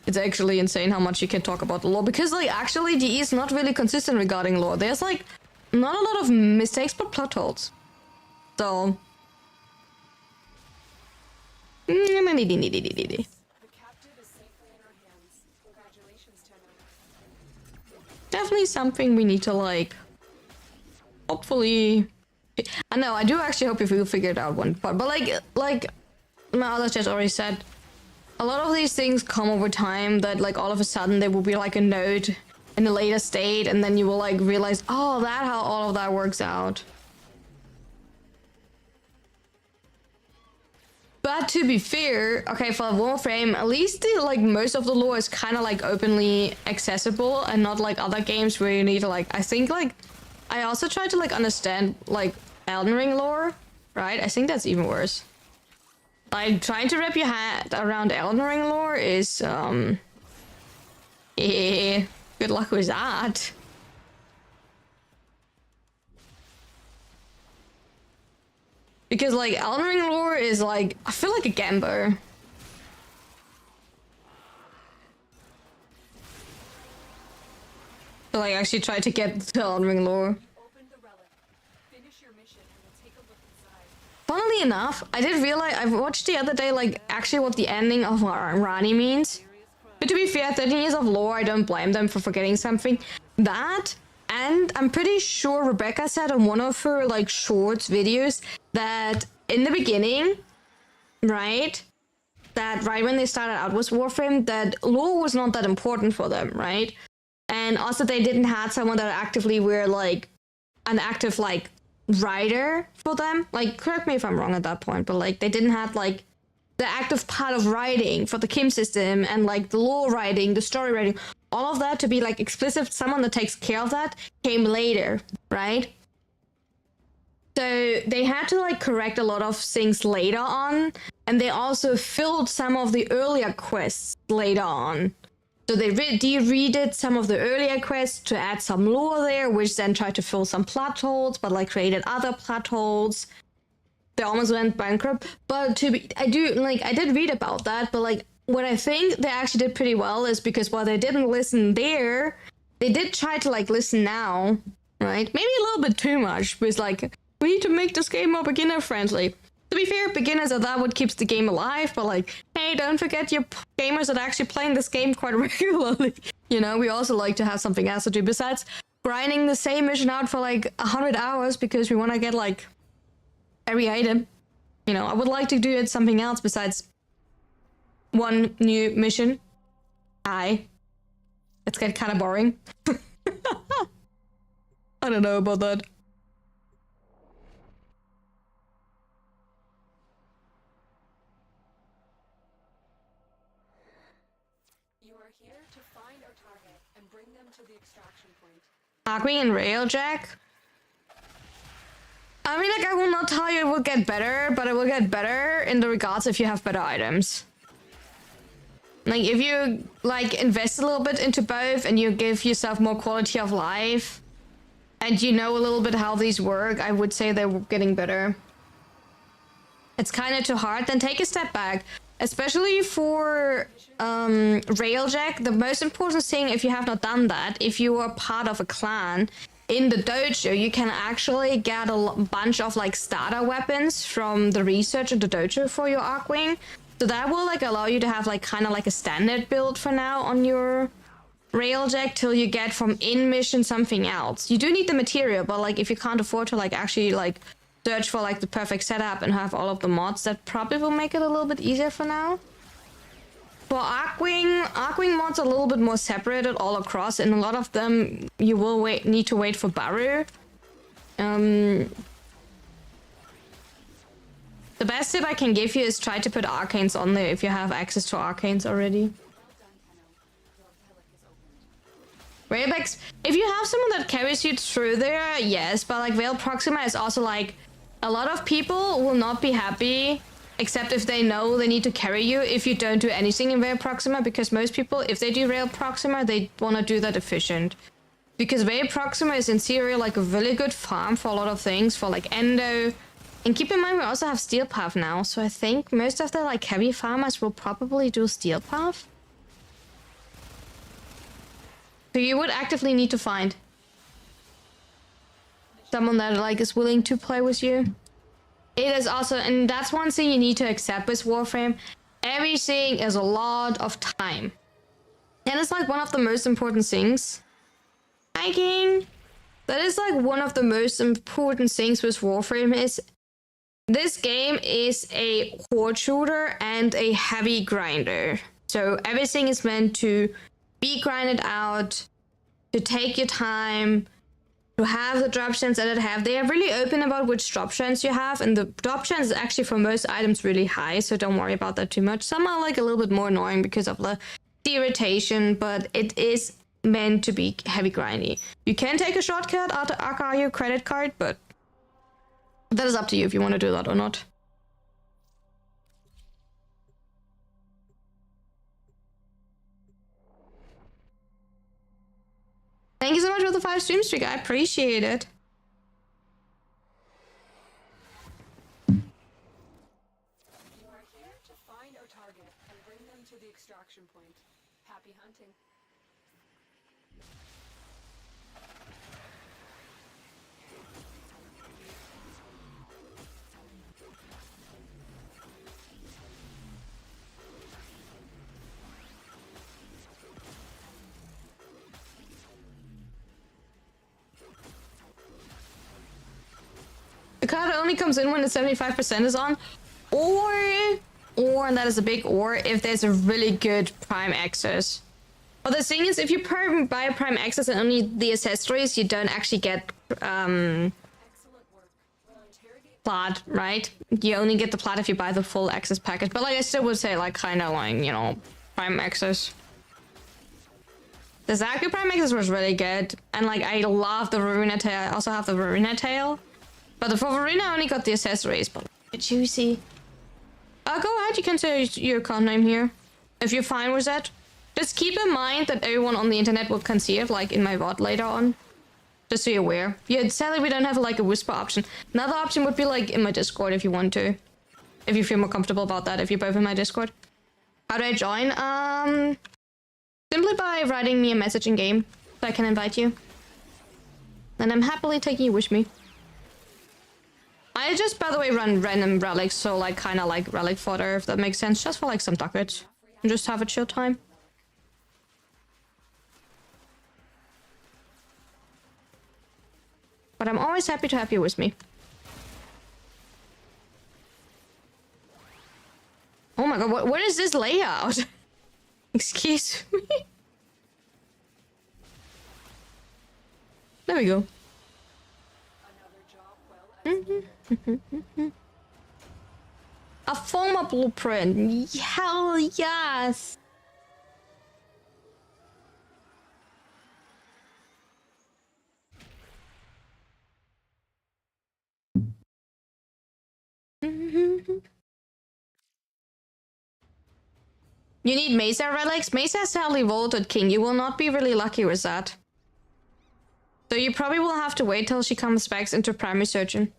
It's actually insane how much you can talk about the lore, because like actually DE is not really consistent regarding lore. There's like not a lot of mistakes but plot holes. So The captive is safely in our hands. Congratulations, Tenno. definitely something we need to like hopefully... I know, I do actually hope if we will figure it out one part, but like my other chat already said, a lot of these things come over time, that like all of a sudden there will be like a node in a later state, and then you will like realize, oh, that how all of that works out. But to be fair, okay, for Warframe, at least the, like most of the lore is kind of like openly accessible, and not like other games where you need to like, I think like, I also tried to like understand like Elden Ring lore, right? I think that's even worse. Like trying to wrap your head around Elden Ring lore is yeah, good luck with that. Because like Elden Ring lore is like, I feel like a gamble. So like actually try to get to Elden Ring lore. Open the relic. Finish your mission and we'll take a look inside. Funnily enough, I did realize, I watched the other day like actually what the ending of Rani means. But to be fair, 13 years of lore, I don't blame them for forgetting something. That, and I'm pretty sure Rebecca said on one of her like shorts videos that in the beginning, right? That right when they started out with Warframe, that lore was not that important for them, right? And also they didn't have someone that actively were like an active like writer for them. Like, correct me if I'm wrong at that point, but like they didn't have like the active part of writing for the Kim system and like the lore writing, the story writing, all of that to be like explicit, someone that takes care of that came later, right? So they had to like correct a lot of things later on, and they also filled some of the earlier quests later on. So they redid some of the earlier quests to add some lore there, which then tried to fill some plot holes, but like created other plot holes. They almost went bankrupt. But I did read about that, but like what I think they actually did pretty well is because while they didn't listen there, they did try to like listen now, right? Maybe a little bit too much with like We need to make this game more beginner friendly. To be fair, beginners are that what keeps the game alive, but like, hey, don't forget your gamers that are actually playing this game quite regularly. You know, we also like to have something else to do besides grinding the same mission out for like 100 hours because we want to get like every item. You know, I would like to do it something else besides one new mission. It's getting kind of boring. I don't know about that. You are here to find our target and bring them to the extraction point. Aquing and Railjack. I mean, like, I will not tell you it will get better, but it will get better in the regards if you have better items. Like, if you, like, invest a little bit into both and you give yourself more quality of life, and you know a little bit how these work, I would say they're getting better. It's kind of too hard, then take a step back. Especially for Railjack, the most important thing, if you have not done that, if you are part of a clan, in the dojo, you can actually get a bunch of like starter weapons from the research in the dojo for your Arcwing. So that will like allow you to have like kind of like a standard build for now on your Railjack till you get from in mission something else. You do need the material, but like if you can't afford to like actually like search for like the perfect setup and have all of the mods, that probably will make it a little bit easier for now. For Arcwing mods are a little bit more separated all across, and a lot of them you will need to wait for Baru. The best tip I can give you is try to put arcanes on there if you have access to arcanes already. Railbacks, if you have someone that carries you through there, yes, but like Veil Proxima is also like, a lot of people will not be happy, except if they know they need to carry you if you don't do anything in Veil Proxima, because most people, if they do Veil Proxima, they want to do that efficient. Because Veil Proxima is in theory like a really good farm for a lot of things, for like Endo. And keep in mind we also have Steel Path now, so I think most of the like heavy farmers will probably do Steel Path. So you would actively need to find someone that like is willing to play with you. It is also, and that's one thing you need to accept with Warframe, everything is a lot of time. And it's like one of the most important things. Hi King! That is like one of the most important things with Warframe is this game is a horde shooter and a heavy grinder. So everything is meant to be grinded out, to take your time, to have the drop chance that it have. They are really open about which drop chance you have, and the drop chance is actually for most items really high, so don't worry about that too much. Some are like a little bit more annoying because of the irritation, but it is meant to be heavy grindy. You can take a shortcut out of Arcario credit card, but that is up to you if you want to do that or not. Thank you so much for the 5 stream streak. I appreciate it. You are here to find our target and bring them to the extraction point. Happy hunting. The card only comes in when the 75% is on, or, and that is a big or, if there's a really good Prime Access. But the thing is, if you buy a Prime Access and only the accessories, you don't actually get Excellent work. plat, right? You only get the plat if you buy the full access package. But like I still would say, like, kind of like, you know, Prime Access. The Zaku Prime Access was really good, and like I love the Verena tail. I also have the Verena tail. But for Verena, I only got the accessories, but juicy. Go ahead, you can say your account name here. If you're fine with that. Just keep in mind that everyone on the internet will can see it, like in my VOD later on. Just so you're aware. Yeah, sadly we don't have like a whisper option. Another option would be like in my Discord if you want to. If you feel more comfortable about that, if you're both in my Discord. How do I join? Simply by writing me a message in game, so I can invite you. And I'm happily taking you with me. I just, by the way, run random relics, so like kind of like relic fodder, if that makes sense, just for like some ducats. And just have a chill time. But I'm always happy to have you with me. Oh my god, what is this layout? Excuse me. There we go. Another job well executed. A former blueprint. Hell yes. You need Mesa relics? Mesa is sadly vaulted, King. You will not be really lucky with that. So you probably will have to wait till she comes back into primary surgeon.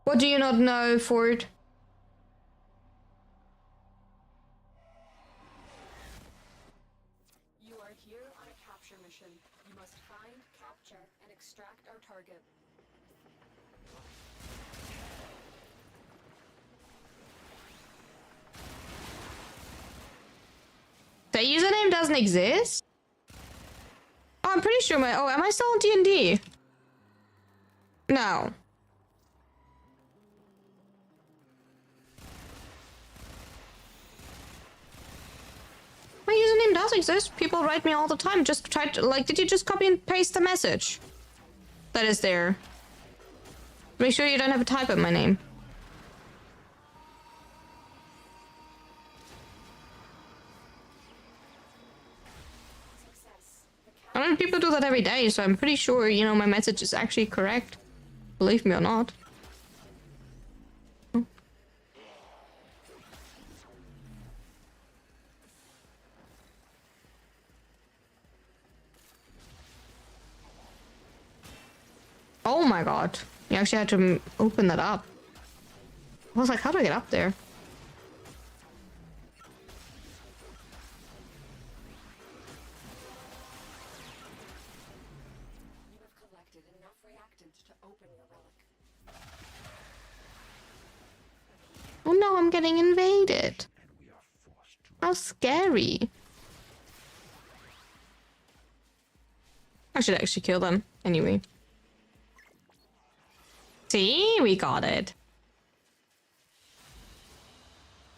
What do you not know, Ford? You are here on a capture mission. You must find, capture, and extract our target. The username doesn't exist? Oh, I'm pretty sure my... Oh, am I still on D&D? No. My username does exist. People write me all the time. Just try to... Like, did you just copy and paste the message? That is there. Make sure you don't have a typo in my name. I don't know, people do that every day, so I'm pretty sure, you know, my message is actually correct. Believe me or not. Oh my god. You actually had to open that up. I was like, how do I get up there? You have collected enough reactants to open your relic. Oh no, I'm getting invaded. How scary. I should actually kill them anyway. See, we got it.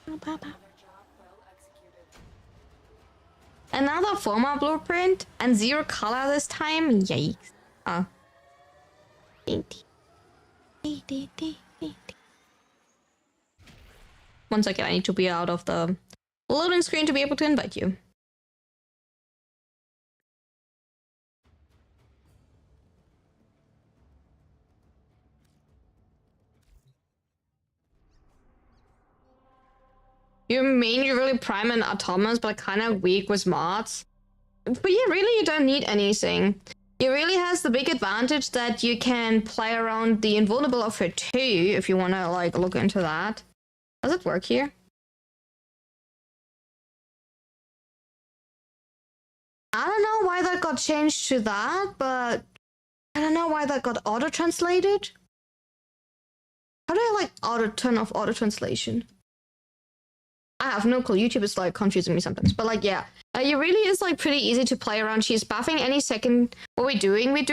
Another job well executed. Another former blueprint and 0 color this time? Yikes. Oh. One second, I need to be out of the loading screen to be able to invite you. You mean you're really prime and autonomous, but kind of weak with mods? But yeah, really, you don't need anything. It really has the big advantage that you can play around the invulnerable of her too, if you want to like look into that. Does it work here? I don't know why that got changed to that, but I don't know why that got auto-translated. How do I like turn off auto-translation? I have no clue. YouTube is like confusing me sometimes, but like, yeah, it really is like pretty easy to play around. She's buffing any second. What we're doing the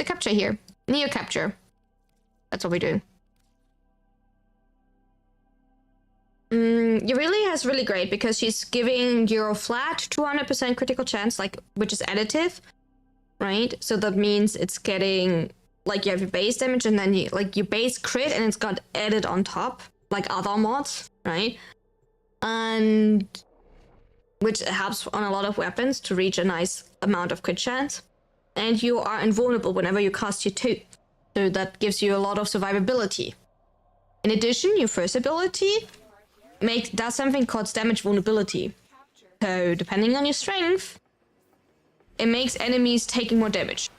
capture here, neo capture. That's what we're doing. It really has really great because she's giving your flat 200% critical chance, like which is additive, right? So that means it's getting like you have your base damage and then you like your base crit and it's got added on top, like other mods, right? And which helps on a lot of weapons to reach a nice amount of crit chance. And you are invulnerable whenever you cast your 2. So that gives you a lot of survivability. In addition, your first ability does something called damage vulnerability. So depending on your strength, it makes enemies taking more damage.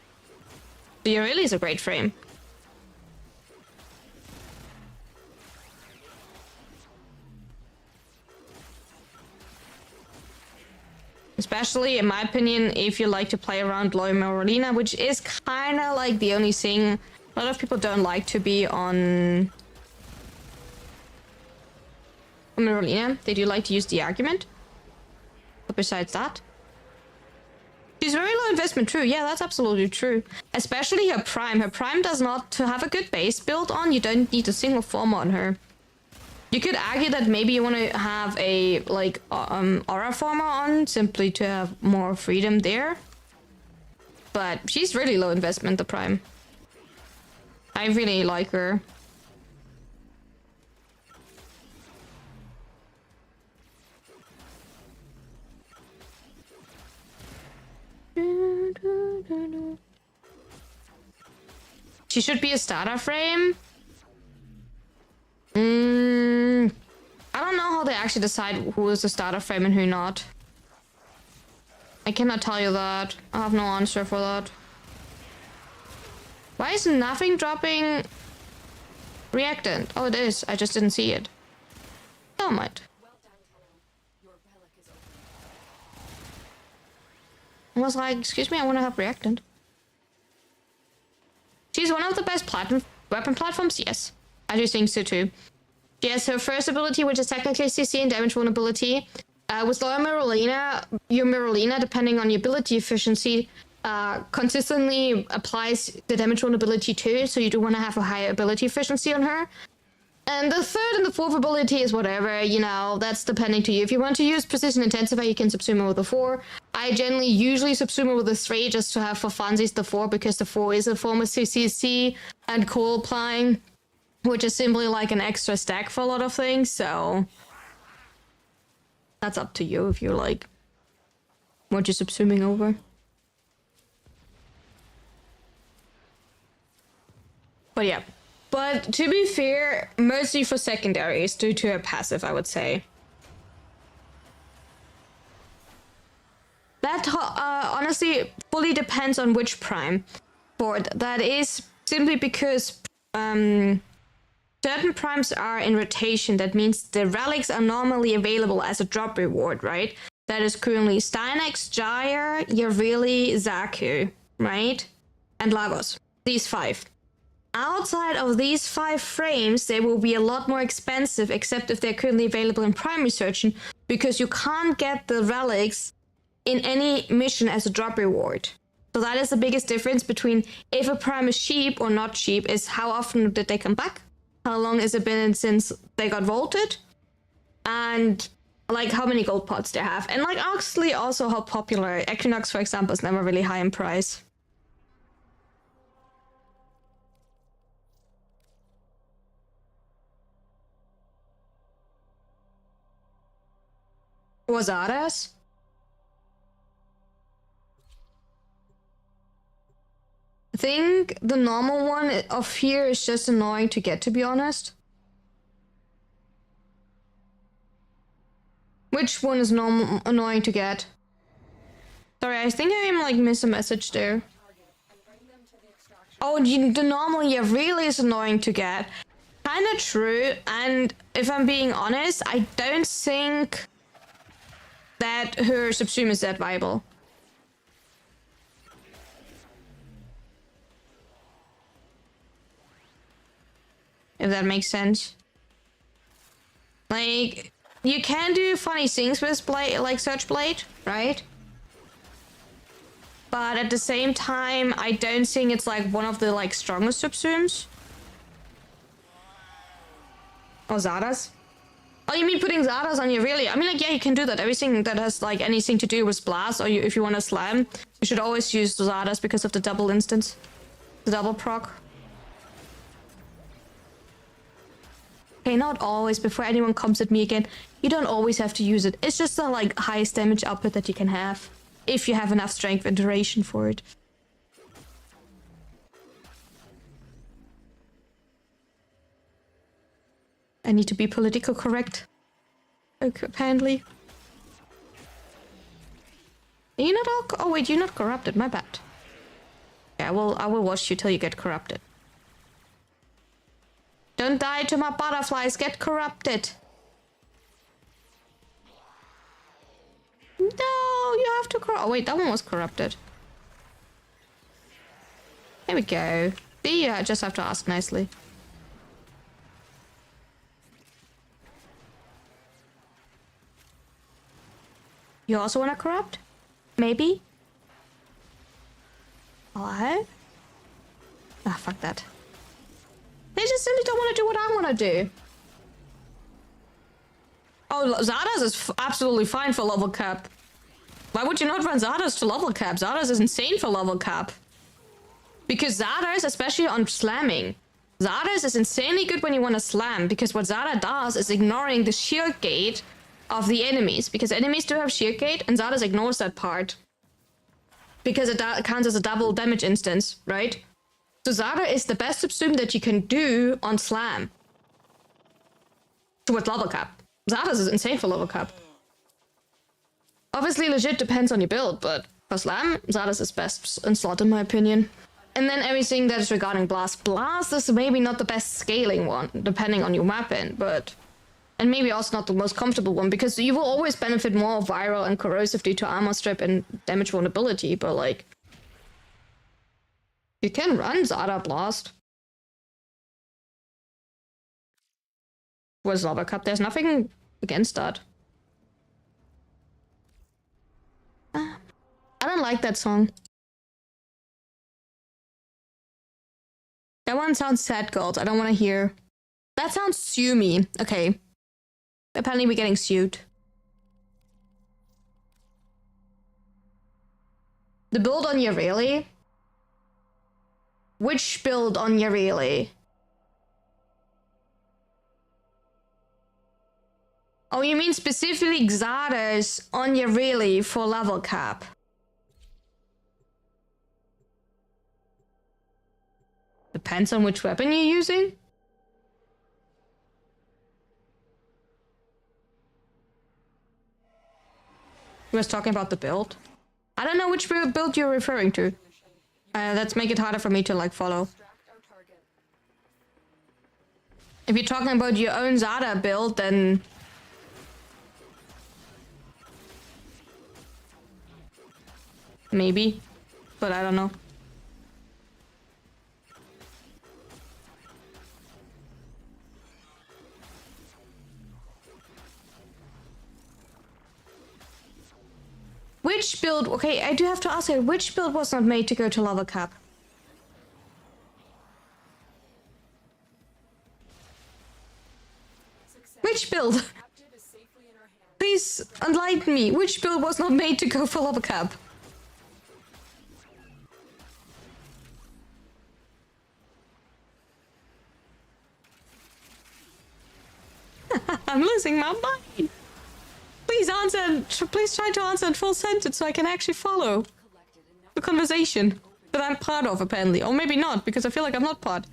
So it really is a great frame. Especially, in my opinion, if you like to play around low Marolina, which is kind of like the only thing. A lot of people don't like to be on Marolina. They do like to use the argument. But besides that, she's very low investment, true. Yeah, that's absolutely true. Especially her Prime. Her Prime does not, to have a good base built on, you don't need a single form on her. You could argue that maybe you want to have a, like, aura former on, simply to have more freedom there. But she's really low investment, the Prime. I really like her. She should be a starter frame. I don't know how they actually decide who is a starter frame and who not. I cannot tell you that. I have no answer for that. Why is nothing dropping reactant? Oh, it is. I just didn't see it. Oh, might. I was like, excuse me, I want to have reactant. She's one of the best weapon platforms, yes. I do think so too. She has her first ability, which is technically CC and damage vulnerability. With lower Marolina, your Marolina, depending on your ability efficiency, consistently applies the damage vulnerability too, so you do want to have a higher ability efficiency on her. And the third and the fourth ability is whatever, you know, that's depending to you. If you want to use Precision Intensify, you can subsume her with a 4. I generally usually subsume her with a 3 just to have for funsies the 4, because the 4 is a form of CCC and cool applying, which is simply like an extra stack for a lot of things, so that's up to you if you're like what you're subsuming over. But yeah. But to be fair, mostly for secondaries due to a passive, I would say. That honestly fully depends on which prime board. That is simply because certain primes are in rotation. That means the relics are normally available as a drop reward, right? That is currently Stynex, Gyre, Yarvili, Zaku, right? And Lagos. These 5. Outside of these 5 frames, they will be a lot more expensive, except if they're currently available in primary searching, because you can't get the relics in any mission as a drop reward. So that is the biggest difference between if a prime is cheap or not cheap, is how often did they come back? How long has it been since they got vaulted? And like how many gold pots they have. And like actually also how popular. Equinox, for example, is never really high in price. Wazadas? I think the normal one of here is just annoying to get, to be honest. Which one is annoying to get? Sorry, I think I like missed a message there. Oh, the normal, yeah, really is annoying to get. Kinda true, and if I'm being honest, I don't think that her subsume is that viable. If that makes sense. Like, you can do funny things with Blade, like Search Blade, right? But at the same time, I don't think it's like one of the like strongest subsumes. Oh, Zardas? Oh, you mean putting Zardas on you, really? I mean, like, yeah, you can do that. Everything that has, like, anything to do with Blast, or if you want to slam, you should always use Zardas because of the double instance. The double proc. Okay, not always, before anyone comes at me again. You don't always have to use it. It's just the, like, highest damage output that you can have. If you have enough strength and duration for it. I need to be political correct. Okay, apparently. You're not all... Oh wait, you're not corrupted, my bad. Yeah, I will watch you till you get corrupted. Don't die to my butterflies, get corrupted. No, you have to corrupt. Oh wait, that one was corrupted. There we go. See, I just have to ask nicely. You also want to corrupt? Maybe? What? Ah, fuck that. They just simply don't want to do what I want to do. Oh, Zardoz is absolutely fine for level cap. Why would you not run Zardoz to level cap? Zardoz is insane for level cap. Because Zardoz, especially on slamming, Zardoz is insanely good when you want to slam, because what Zardoz does is ignoring the shield gate of the enemies, because enemies do have shield gate, and Zardoz ignores that part. Because it counts as a double damage instance, right? So Zardoz is the best subsume that you can do on slam. Towards level cap. Zardoz is insane for level cap. Obviously legit depends on your build, but for slam, Zardoz is best in slot in my opinion. And then everything that is regarding Blast. Blast is maybe not the best scaling one, depending on your weapon, but... And maybe also not the most comfortable one, because you will always benefit more of viral and corrosive due to armor strip and damage vulnerability, but like... You can run Zardoz Blast. Was Lava Cup, there's nothing against that. I don't like that song. That one sounds sad gold. I don't want to hear. That sounds sue-me. Okay. Apparently we're getting sued. The build on Yareli? Which build on Yareli? Oh, you mean specifically Xardas on Yareli for level cap? Depends on which weapon you're using. He was talking about the build. I don't know which build you're referring to. Let's make it harder for me to like follow. If you're talking about your own Zarda build, then... Maybe. But I don't know. Which build... Okay, I do have to ask you, which build was not made to go to lava cap? Which build? Please enlighten me. Which build was not made to go for lava cap? I'm losing my mind. Please answer. Please try to answer in full sentence so I can actually follow the conversation that I'm part of, apparently. Or maybe not, because I feel like I'm not part.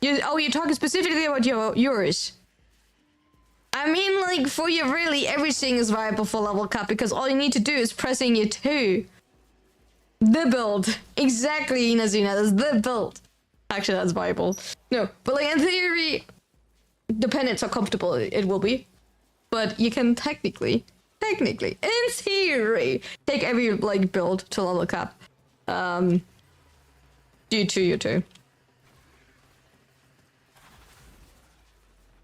You're talking specifically about yours. I mean, like, for you, really, everything is viable for level cap, because all you need to do is pressing your 2. The build. Exactly, Inazuna, that's the build. Actually, that's viable. No, but like, in theory, depending how comfortable it will be. But you can technically, in theory, take every, like, build to level cap. Due to your 2.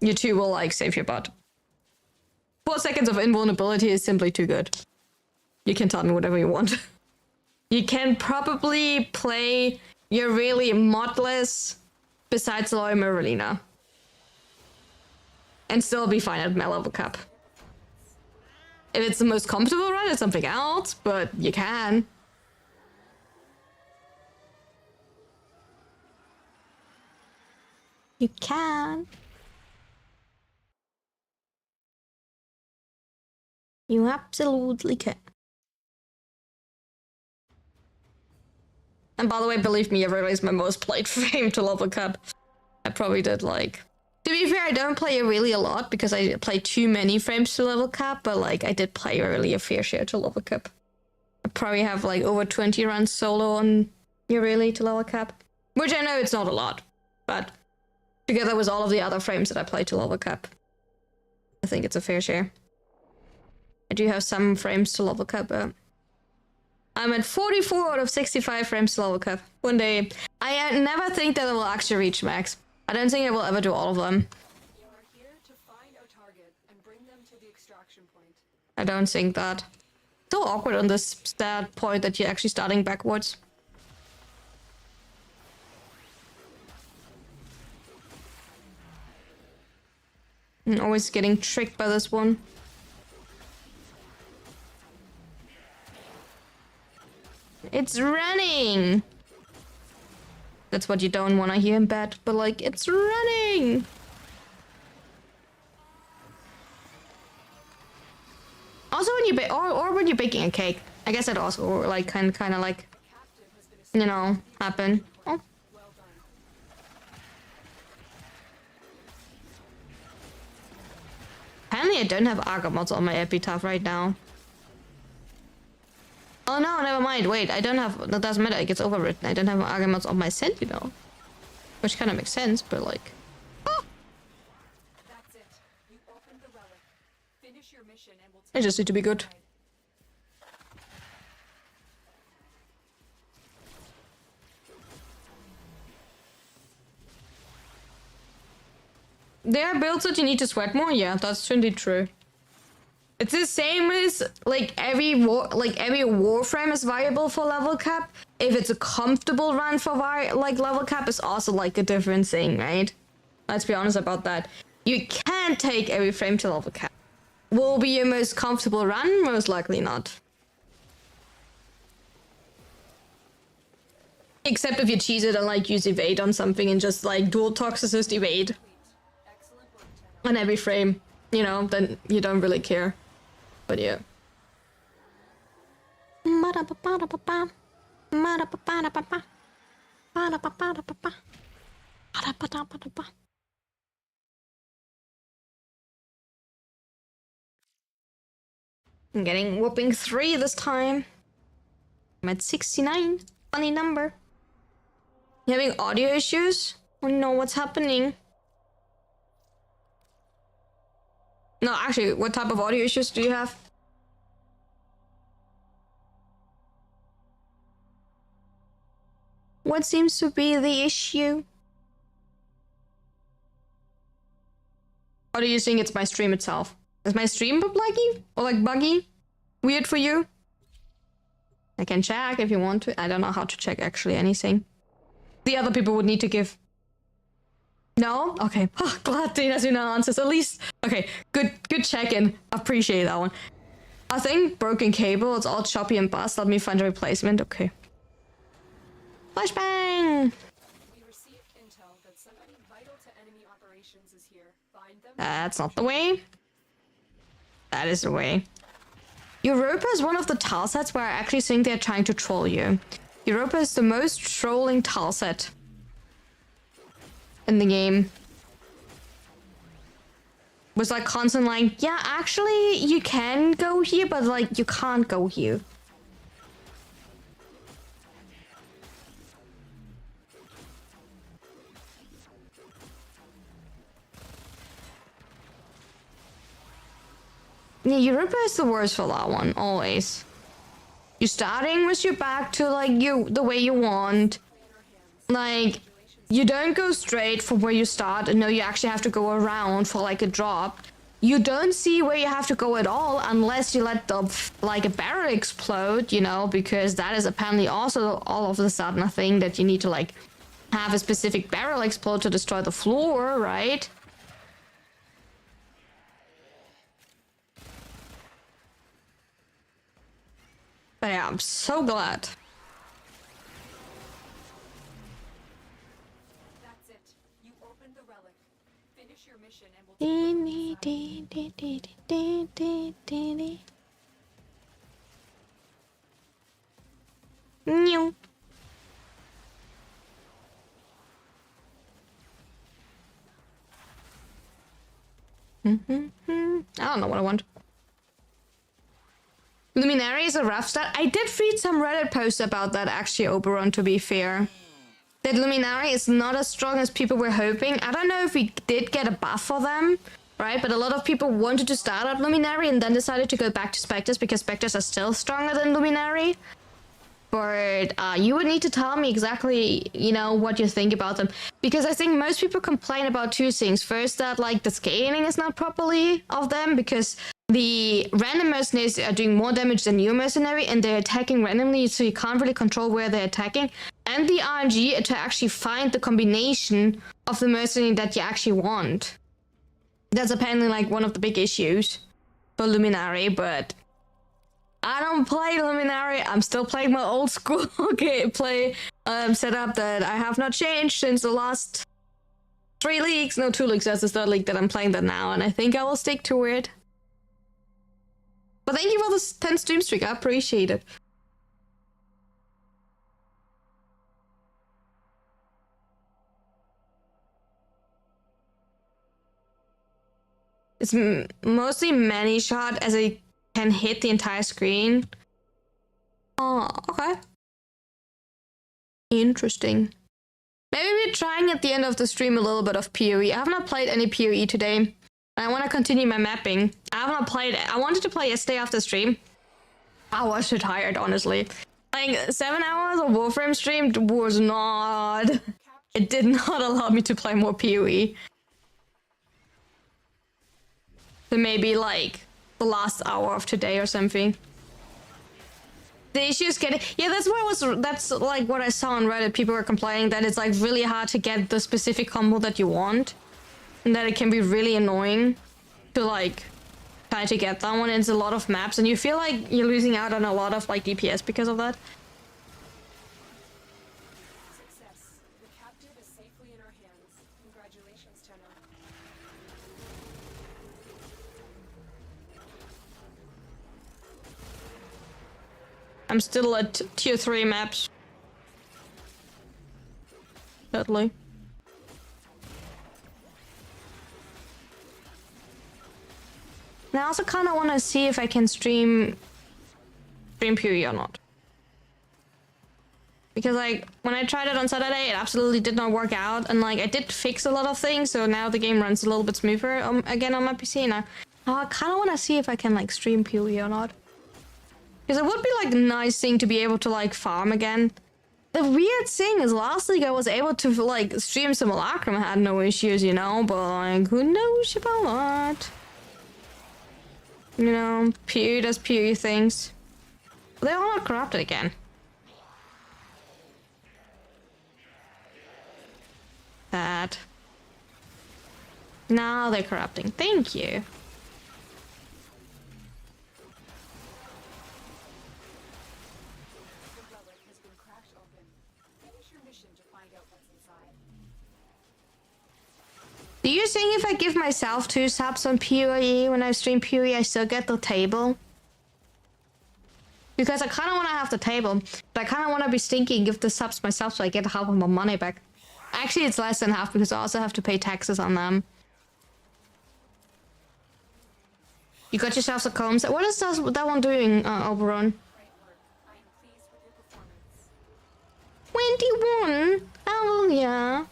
Your 2 will, like, save your butt. 4 seconds of invulnerability is simply too good. You can tell me whatever you want. You can probably play your really modless besides Loy Marina. And still be fine at my level cap. If it's the most comfortable run, it's something else, but you can. You can. You absolutely can. And by the way, believe me, Everly is my most played frame to level cap. I probably did like... To be fair, I don't play really a lot because I play too many frames to level cap, but like I did play really a fair share to level cap. I probably have like over 20 runs solo on really to level cap. Which I know it's not a lot, but together with all of the other frames that I play to level cap, I think it's a fair share. I do have some frames to level cap up. I'm at 44 out of 65 frames to level cap. One day, I never think that I will actually reach max. I don't think I will ever do all of them. You are here to find a target and bring them to the extraction point. I don't think that. So awkward on this stat point that you're actually starting backwards. I'm always getting tricked by this one. It's running! That's what you don't want to hear in bed, but like, it's running! Also when you bake, or when you're baking a cake. I guess it also like kind of like, you know, happen. Oh. Apparently I don't have Argomods on my epitaph right now. Oh no, never mind. Wait, I don't have... That doesn't matter, it gets overwritten. I don't have Argomods on my Sentinel. Which kind of makes sense, but like... Oh! That's it. You opened the relic. Finish your mission and we'll I just need to be good. There are builds that you need to sweat more? Yeah, that's indeed true. It's the same as like every Warframe is viable for level cap. If it's a comfortable run for level cap is also like a different thing, right? Let's be honest about that. You can't take every frame to level cap. Will be your most comfortable run? Most likely not. Except if you cheese it and like use evade on something and just like dual toxicist evade on every frame, you know, then you don't really care. But yeah. I'm getting whooping 3 this time. I'm at 69. Funny number. You having audio issues? Oh no, what's happening? No, actually, what type of audio issues do you have? What seems to be the issue? Or do you think it's my stream itself? Is my stream laggy? Or like buggy? Weird for you? I can check if you want to. I don't know how to check actually anything. The other people would need to give... No? Okay. Oh, glad Dana's no answers. At least... Okay, good check-in. Appreciate that one. I think broken cable. It's all choppy and bust. Let me find a replacement. Okay. Flashbang! We received intel that somebody vital to enemy operations is here. Find them. That's not the way. That is the way. Europa is one of the tile sets where I actually think they're trying to troll you. Europa is the most trolling tile set in the game. Was like constant like, yeah, actually you can go here, but like you can't go here. Yeah, Europa is the worst for that one, always. You're starting with your back to like the way you want. Like, you don't go straight from where you start, and no, you actually have to go around for like a drop. You don't see where you have to go at all unless you let the like a barrel explode, you know, because that is apparently also all of a sudden a thing that you need to like have a specific barrel explode to destroy the floor, right? But yeah, I'm so glad. That's it. You opened the relic. Finish your mission and we'll New. I don't know what I want. Luminary is a rough start. I did read some Reddit posts about that actually, Oberon, to be fair. That Luminary is not as strong as people were hoping. I don't know if we did get a buff for them, right? But a lot of people wanted to start out Luminary and then decided to go back to Spectres because Spectres are still stronger than Luminary. But you would need to tell me exactly, you know, what you think about them. Because I think most people complain about two things. First, that like the scaling is not properly of them because the random mercenaries are doing more damage than your mercenary and they're attacking randomly, so you can't really control where they're attacking. And the RNG to actually find the combination of the mercenary that you actually want. That's apparently like one of the big issues for Luminary, but I don't play Luminary. I'm still playing my old school gameplay setup that I have not changed since the last 3 leagues. No, 2 leagues. That's the 3rd league that I'm playing that now, and I think I will stick to it. But thank you for this 10 stream streak. I appreciate it. It's mostly many shot as it can hit the entire screen. Oh, okay. Interesting. Maybe we're trying at the end of the stream a little bit of PoE. I have not played any PoE today. I want to continue my mapping. I have not played it. I wanted to play yesterday after stream. I was so tired, honestly. Like, 7 hours of Warframe stream was not... It did not allow me to play more PoE. So maybe, like, the last hour of today or something. The issue is getting... Yeah, that's like what I saw on Reddit. People were complaining that it's, like, really hard to get the specific combo that you want. And that it can be really annoying to, like, try to get that one. It's a lot of maps, and you feel like you're losing out on a lot of, like, DPS because of that. Success. The captive is safely in our hands. Congratulations, Tenno. I'm still at tier 3 maps. Sadly. And I also kind of want to see if I can stream PoE or not. Because, like, when I tried it on Saturday, it absolutely did not work out. And, like, I did fix a lot of things, so now the game runs a little bit smoother again on my PC. Now, I kind of want to see if I can, like, stream PoE or not. Because it would be, like, a nice thing to be able to, like, farm again. The weird thing is, last week I was able to, like, stream Simulacrum. I had no issues, you know, but, like, who knows about that? You know, PoE does PoE things. They're all not corrupted again. That. Now they're corrupting. Thank you. The relic has been cracked open. Finish your mission to find out what's inside. Do you think if I give myself 2 subs on PoE when I stream PoE, I still get the table? Because I kind of want to have the table, but I kind of want to be stinky and give the subs myself so I get half of my money back. Actually, it's less than half because I also have to pay taxes on them. You got yourself a comms. What is that one doing, Oberon? Great work. I am pleased with your performance. 21? Hallelujah.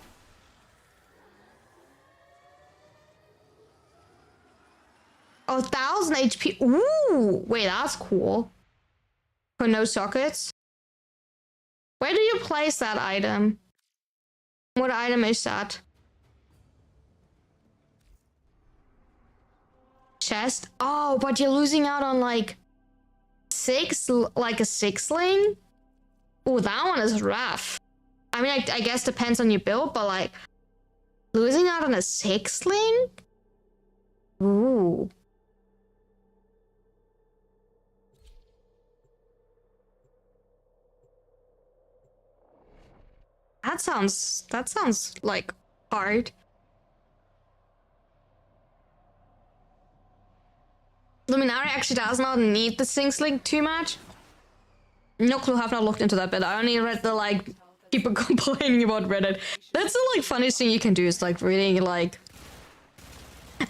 Oh, 1000 HP. Ooh, wait, that's cool. For no sockets. Where do you place that item? What item is that? Chest? Oh, but you're losing out on like 6, like a 6ling? Oh, that one is rough. I mean, I guess depends on your build, but like losing out on a 6ling? Ooh. That sounds like hard. Luminary actually does not need the Syncs link too much. No clue, have not looked into that bit. I only read the like people complaining about Reddit. That's the like funniest thing you can do is like reading like.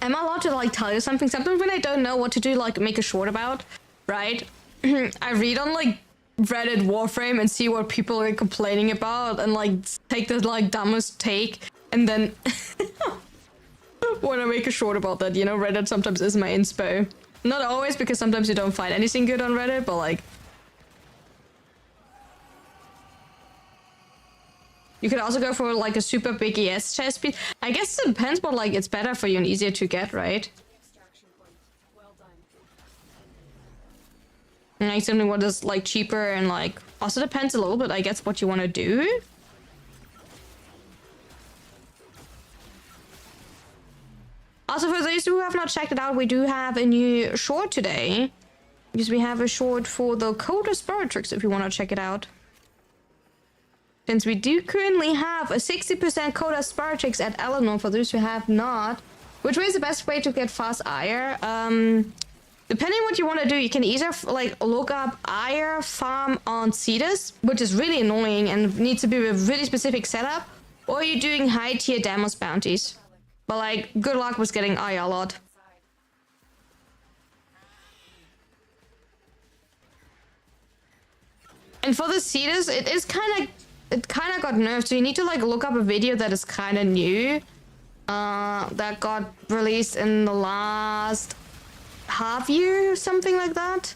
Am I allowed to like tell you something? Sometimes when I don't know what to do, like make a short about, right? I read on like Reddit Warframe and see what people are complaining about and like take the like dumbest take and then When I make a short about that, you know, Reddit sometimes is my inspo. Not always, because sometimes you don't find anything good on Reddit, but like... You could also go for like a super big ES chest piece. I guess it depends, but like it's better for you and easier to get, right? Extraction point. Well done. And like something what is like cheaper and like also depends a little bit, I guess, what you want to do. Also, for those who have not checked it out, we do have a new short today. Because we have a short for the Coda Spirit Tricks if you want to check it out. Since we do currently have a 60% Coda Spirit Tricks at Eleanor for those who have not. Which way is the best way to get fast ire? Depending on what you want to do, you can either like look up ire farm on Cetus, which is really annoying and needs to be a really specific setup. Or you're doing high tier Damos bounties. But like, good luck with getting ire a lot. And for the Cetus, it kind of got nerfed, so you need to like look up a video that is kind of new. That got released in the last half year or something like that.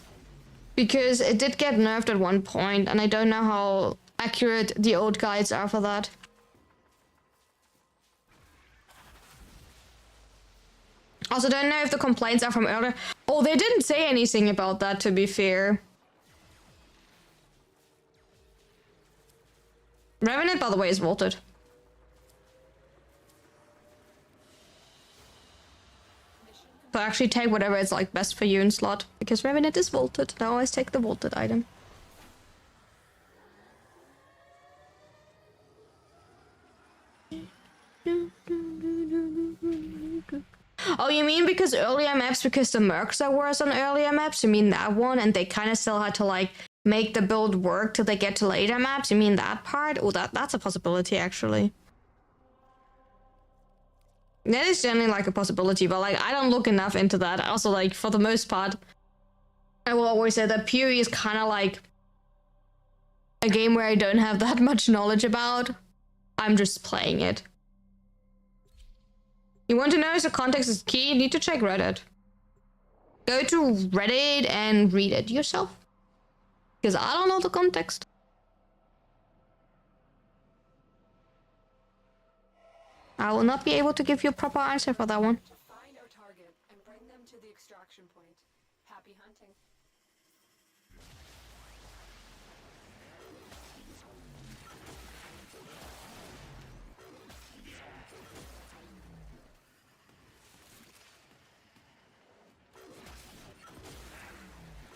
Because it did get nerfed at one point, and I don't know how accurate the old guides are for that. Also, don't know if the complaints are from earlier. Oh, they didn't say anything about that, to be fair. Revenant, by the way, is vaulted. So actually take whatever is like best for you in slot, because Revenant is vaulted. I always take the vaulted item. Oh, you mean because earlier maps, because the mercs are worse on earlier maps? You mean that one, and they kind of still had to like make the build work till they get to later maps? You mean that part? Oh, that's a possibility, actually. That is generally like a possibility, but like I don't look enough into that. Also, like for the most part, I will always say that PoE is kind of like a game where I don't have that much knowledge about. I'm just playing it. You want to know if the context is key? You need to check Reddit. Go to Reddit and read it yourself. Because I don't know the context. I will not be able to give you a proper answer for that one. Find our target and bring them to the extraction point. Happy hunting.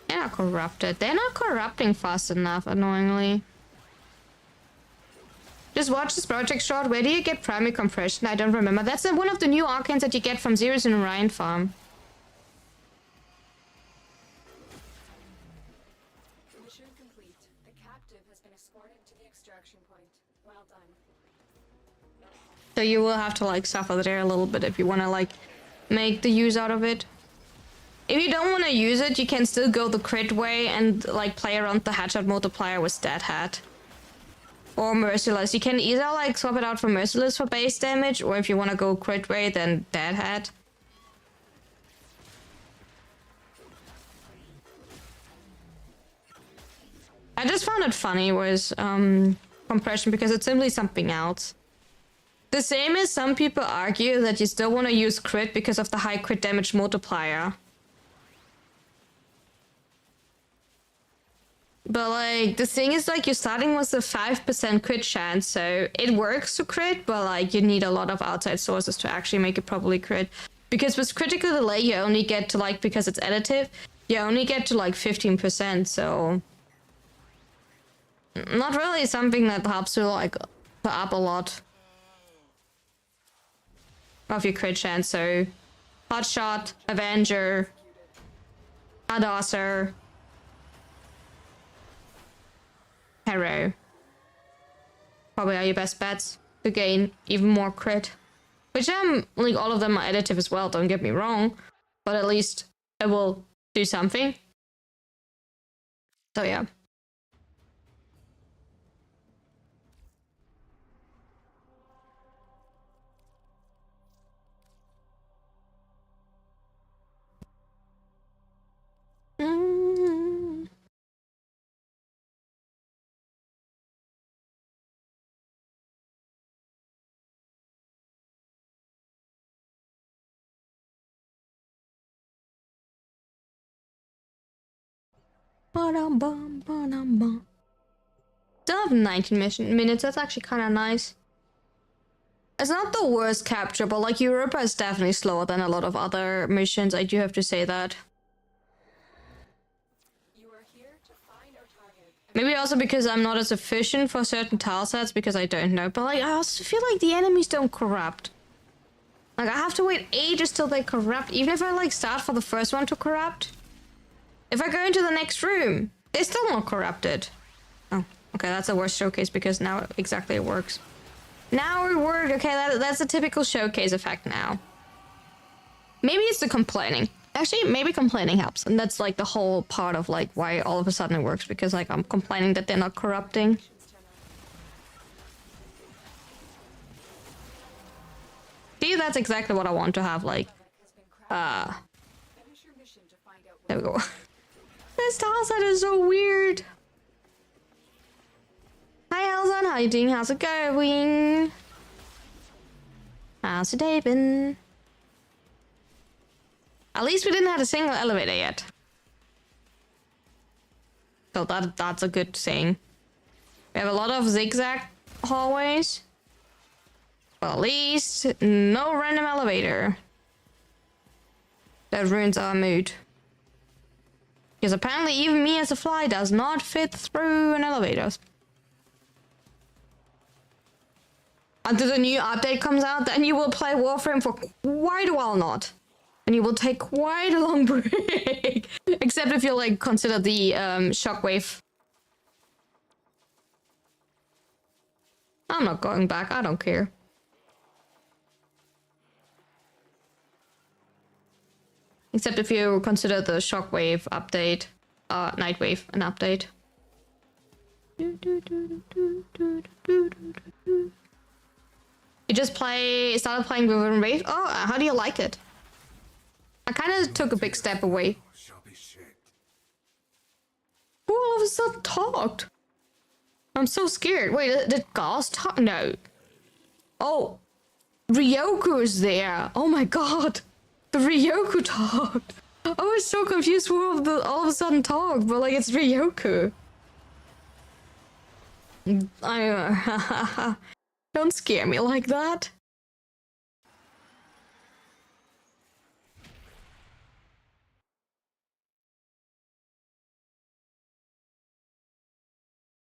They're not corrupted. They're not corrupting fast enough, annoyingly. Just watch this project short. Where do you get primary compression? I don't remember. That's one of the new arcanes that you get from Zeros and Orion farm. Mission complete. The captive has been escorted to the extraction point. Well done. So you will have to like suffer there a little bit if you want to like make the use out of it. If you don't want to use it, you can still go the crit way and like play around the headshot multiplier with Dead Hat. Or Merciless. You can either like swap it out for Merciless for base damage, or if you want to go crit way, then Dead Hat. I just found it funny with compression because it's simply something else. The same as some people argue that you still want to use crit because of the high crit damage multiplier. But like, the thing is like, you're starting with a 5% crit chance, so it works to crit, but like, you need a lot of outside sources to actually make it properly crit. Because with critical delay, you only get to like, because it's additive, you only get to like 15%, so... Not really something that helps you like, put up a lot of your crit chance, so... Hotshot, Avenger, Adasser... Hero probably are your best bets to gain even more crit. Which like all of them are additive as well, don't get me wrong. But at least it will do something. So yeah. Ba-dum-bum, ba-dum-bum. Still have 19 minutes. That's actually kind of nice. It's not the worst capture, but like Europa is definitely slower than a lot of other missions. I do have to say that. You are here to find our target. Maybe also because I'm not as efficient for certain tile sets because I don't know. But like I also feel like the enemies don't corrupt. Like I have to wait ages till they corrupt. Even if I like start for the first one to corrupt. If I go into the next room, they're still not corrupted. Oh, okay, that's the worst showcase because now exactly it works. Now it worked. Okay, that's a typical showcase effect now. Maybe it's the complaining. Actually, maybe complaining helps. And that's like the whole part of like why all of a sudden it works. Because like I'm complaining that they're not corrupting. See, that's exactly what I want to have, like, Finish your mission to find out there we go. This tile set is so weird. Hi, Elzan, how you doing? How's it going? How's your day been? At least we didn't have a single elevator yet. So that's a good thing. We have a lot of zigzag hallways. But at least no random elevator. That ruins our mood. Because apparently even me as a fly does not fit through an elevator. Until the new update comes out, then you will play Warframe for quite a while not. And you will take quite a long break. Except if you like consider the shockwave. I'm not going back, I don't care. Except if you consider the shockwave update, nightwave an update. You just started playing Wyvern Wave? Oh, how do you like it? I kind of took a big step away. Who all of a sudden talked? I'm so scared. Wait, did Gauss talk? No. Oh, Ryoku is there. Oh my god. The Ryoku talked. I was so confused who all of a sudden talked, but like it's Ryoku. Don't scare me like that.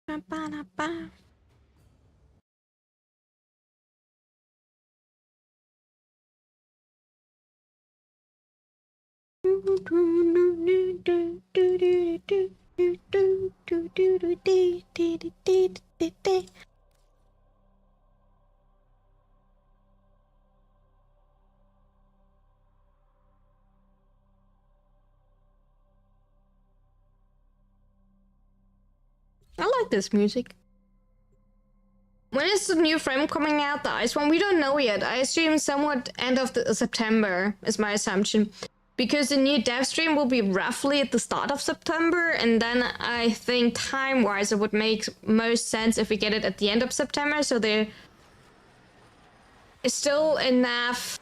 Ba-ba-da-ba. I like this music. When is the new frame coming out? The ice one? We don't know yet. I assume somewhat end of September is my assumption. Because the new dev stream will be roughly at the start of September. And then I think time-wise it would make most sense if we get it at the end of September. So there is still enough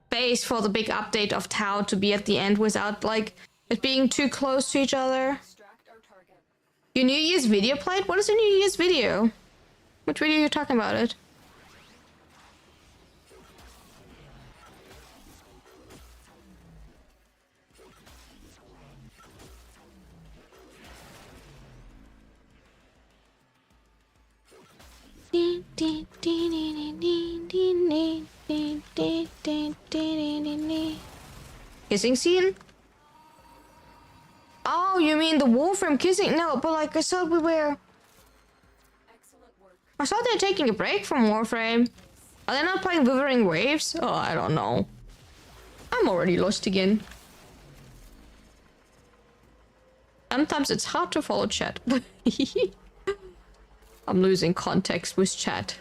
space for the big update of Tau to be at the end without like it being too close to each other. Your New Year's video played? What is a New Year's video? Which video are you talking about it? Kissing scene? Oh, you mean the Warframe kissing? No, but like I thought we were... I thought they're taking a break from Warframe. Are they not playing Withering Waves? Oh, I don't know. I'm already lost again. Sometimes it's hard to follow chat. I'm losing context with chat.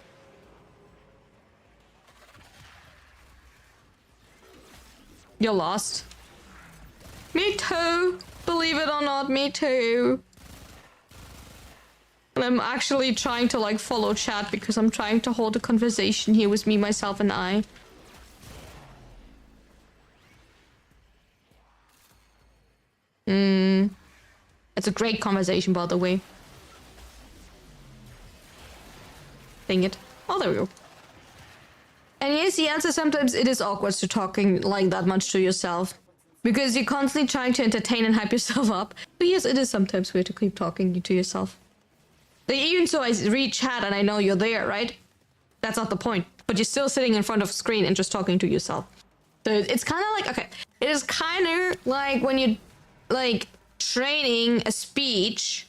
You're lost. Me too. Believe it or not, me too. And I'm actually trying to like follow chat because I'm trying to hold a conversation here with me, myself, and I. It's a great conversation, by the way. Dang it. Oh, there we go. And yes, the answer, sometimes it is awkward to talking like that much to yourself. Because you're constantly trying to entertain and hype yourself up. But yes, it is sometimes weird to keep talking to yourself. Like, even so, I read chat and I know you're there, right? That's not the point. But you're still sitting in front of a screen and just talking to yourself. So it's kind of like, okay, it is kind of like when you're like training a speech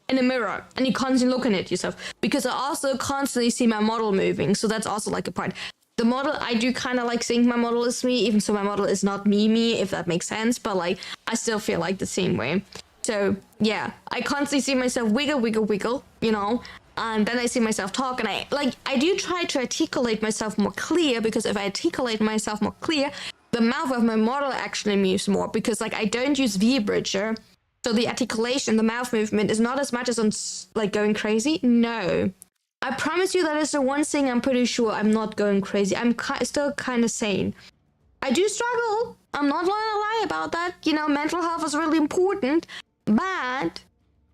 in a mirror and you constantly looking at yourself, because I also constantly see my model moving, so that's also like a part. The model, I do kind of like think my model is me, even so my model is not me, if that makes sense, but like I still feel like the same way. So yeah, I constantly see myself wiggle, you know, and then I see myself talk, and I do try to articulate myself more clear, because if I articulate myself more clear, the mouth of my model actually moves more, because like I don't use V-bridger. So the articulation, the mouth movement is not as much as on like going crazy. No, I promise you that is the one thing I'm pretty sure I'm not going crazy. I'm still kind of sane. I do struggle. I'm not gonna lie about that. You know, mental health is really important, but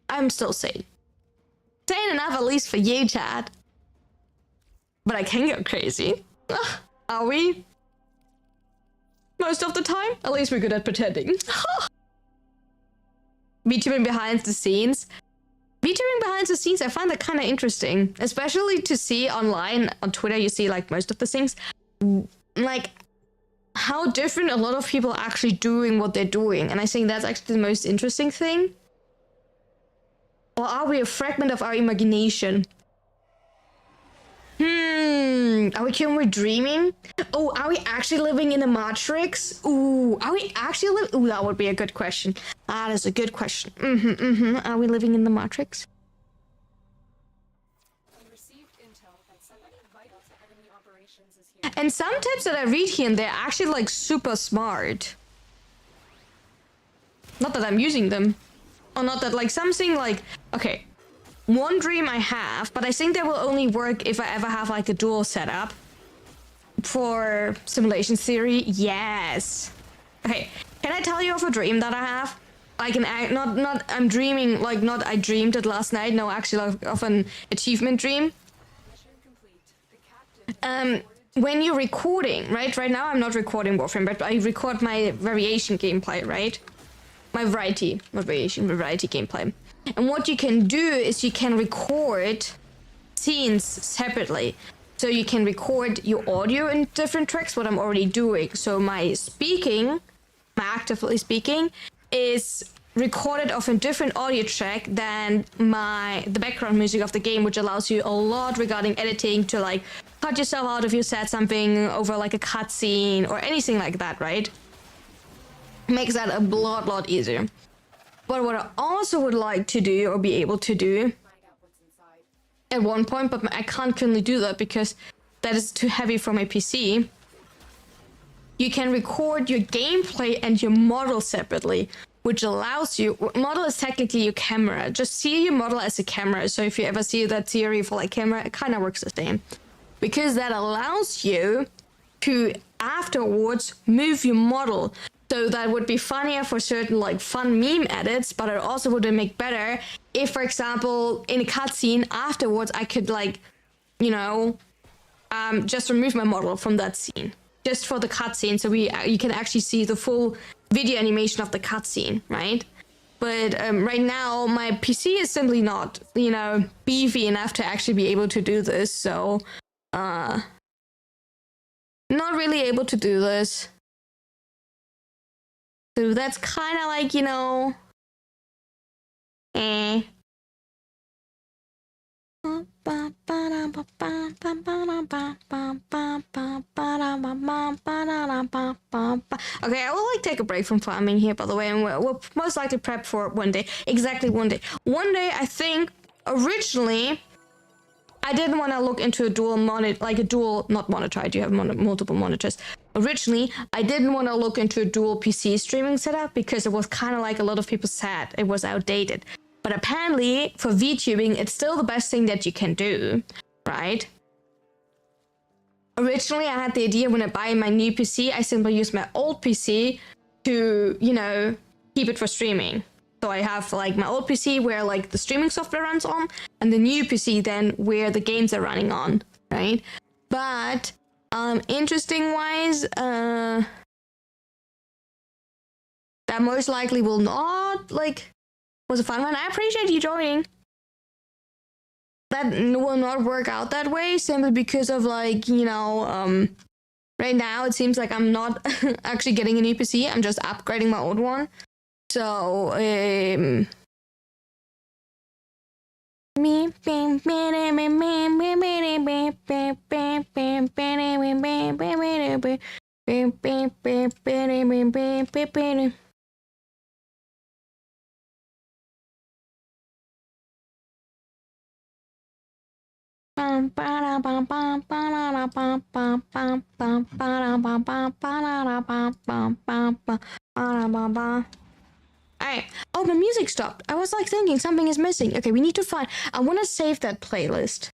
I'm still sane. Sane enough, at least for you, Chad. But I can go crazy. Are we? Most of the time? At least we're good at pretending. VTubing behind the scenes. VTubing behind the scenes, I find that kind of interesting. Especially to see online, on Twitter, you see like most of the things. Like, how different a lot of people are actually doing what they're doing. And I think that's actually the most interesting thing. Or are we a fragment of our imagination? Can we dreaming? Oh, are we actually living in a matrix? Ooh, are we actually living? Ooh, that would be a good question. That is a good question. Are we living in the matrix? We received intel that somebody vital to enemy operations is here. And some tips that I read here and they're actually like super smart. Not that I'm using them. Or not that like something like, okay, one dream I have, but I think that will only work if I ever have like a dual setup for simulation theory. Yes. Okay, can I tell you of a dream that I have? Like not I'm dreaming, like not I dreamed it last night. No, actually like, of an achievement dream. Mission complete. The captive When you're recording, right? Right now I'm not recording Warframe, but I record my variation gameplay, right? My variety, not variation, variety gameplay. And what you can do is you can record scenes separately. So you can record your audio in different tracks, what I'm already doing. So my speaking, my actively speaking, is recorded off a different audio track than the background music of the game, which allows you a lot regarding editing to like cut yourself out if you said something over like a cutscene or anything like that, right? Makes that a lot easier. But what I also would like to do or be able to do find out what's inside. at one point, but I can't currently do that because that is too heavy for my PC. You can record your gameplay and your model separately, which allows you, model is technically your camera. Just see your model as a camera. So if you ever see that theory for like camera, it kind of works the same. Because that allows you to afterwards move your model. So that would be funnier for certain like fun meme edits, but it also would make better if, for example, in a cutscene afterwards, I could like, you know, just remove my model from that scene, just for the cutscene, so you can actually see the full video animation of the cutscene, right? But right now, my PC is simply not, you know, beefy enough to actually be able to do this, so not really able to do this. So that's kind of like, you know, Okay, I will like take a break from farming here, by the way, and we'll most likely prep for one day. Exactly one day. One day, I think, originally, I didn't want to look into a dual monitor, like a dual, not monitor, I do have multiple monitors. Originally, I didn't want to look into a dual PC streaming setup because it was kind of like a lot of people said it was outdated. But apparently, for VTubing, it's still the best thing that you can do, right? Originally, I had the idea when I buy my new PC, I simply use my old PC to, you know, keep it for streaming. So I have like my old PC where like the streaming software runs on, and the new PC then where the games are running on, right? But interesting wise, that most likely will not like was a fun one. I appreciate you joining. That will not work out that way simply because of like, you know, right now it seems like I'm not actually getting a new PC. I'm just upgrading my old one. So, Alright. Oh, the music stopped. I was like thinking something is missing. Okay, we need to find. I want to save that playlist.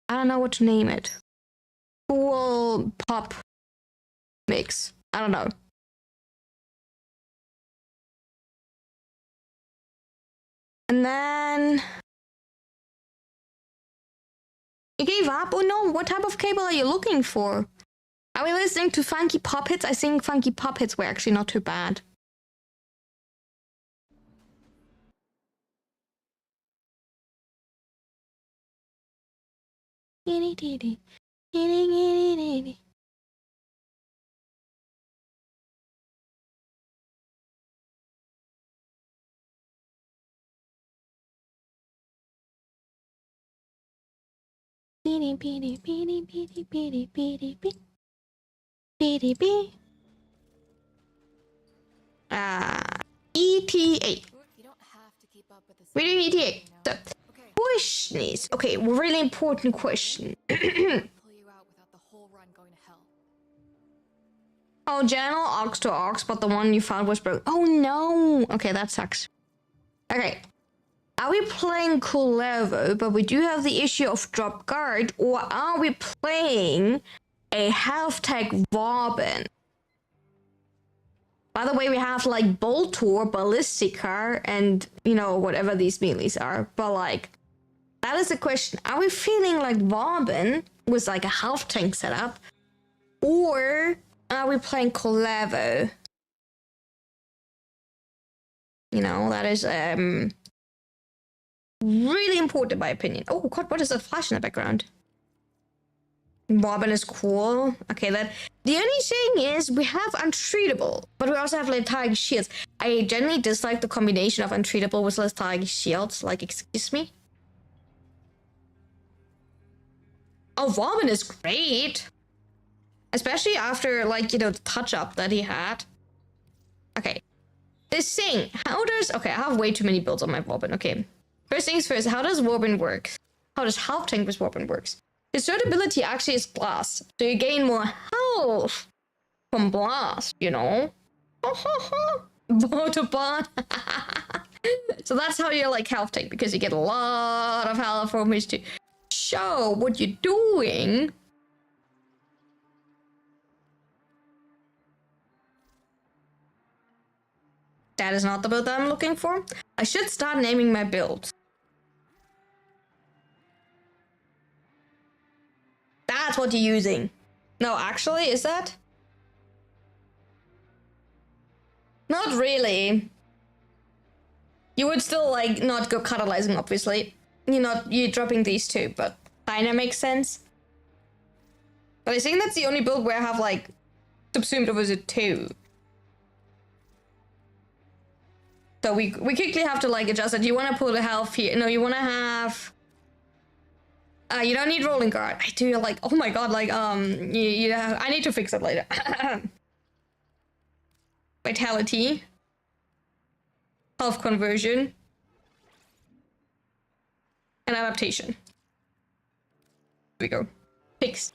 I don't know what to name it. Cool pop mix. I don't know. And then you gave up? Oh no, what type of cable are you looking for? Are we listening to funky pop hits? I think funky pop hits were actually not too bad. ETA. You don't have to keep up with the We're doing ETA. you know? So, question is, okay, really important question. Pull you out without the whole run going to hell. Oh, channel aux to aux, but the one you found was broken. Oh no! Okay, that sucks. Okay. Are we playing Kulevo, but we do have the issue of drop guard, or are we playing a half tech Vauban? By the way, we have like Boltor, Ballistica, and you know, whatever these melees are. But like, that is the question. Are we feeling like Vauban with like a half tank setup? Or are we playing Kulevo? You know, that is really important in my opinion. Oh god, what is that flash in the background? Robin is cool. Okay, that the only thing is we have untreatable, but we also have lethargic shields. I generally dislike the combination of untreatable with lethargic shields. Like, excuse me. Oh, Robin is great, especially after like, you know, the touch up that he had. Okay, this thing. How does okay? I have way too many builds on my Robin. Okay, first things first. How does Robin work? How does half tank with Robin works? His durability actually is blast, so you gain more health from blast, you know? Autobahn. So that's how you like health tank, because you get a lot of health from his to show what you're doing. That is not the build that I'm looking for. I should start naming my builds. That's what you're using. No, actually, is that? Not really. You would still, like, not go catalyzing, obviously. You're dropping these two, but kinda makes sense. But I think that's the only build where I have, like, subsumed over the two. So we quickly have to, like, adjust it. You want to pull the health here. No, you want to have... you don't need rolling guard. I do like, oh my god, like, I need to fix it later. Vitality. Health conversion. And adaptation. Here we go. Fix.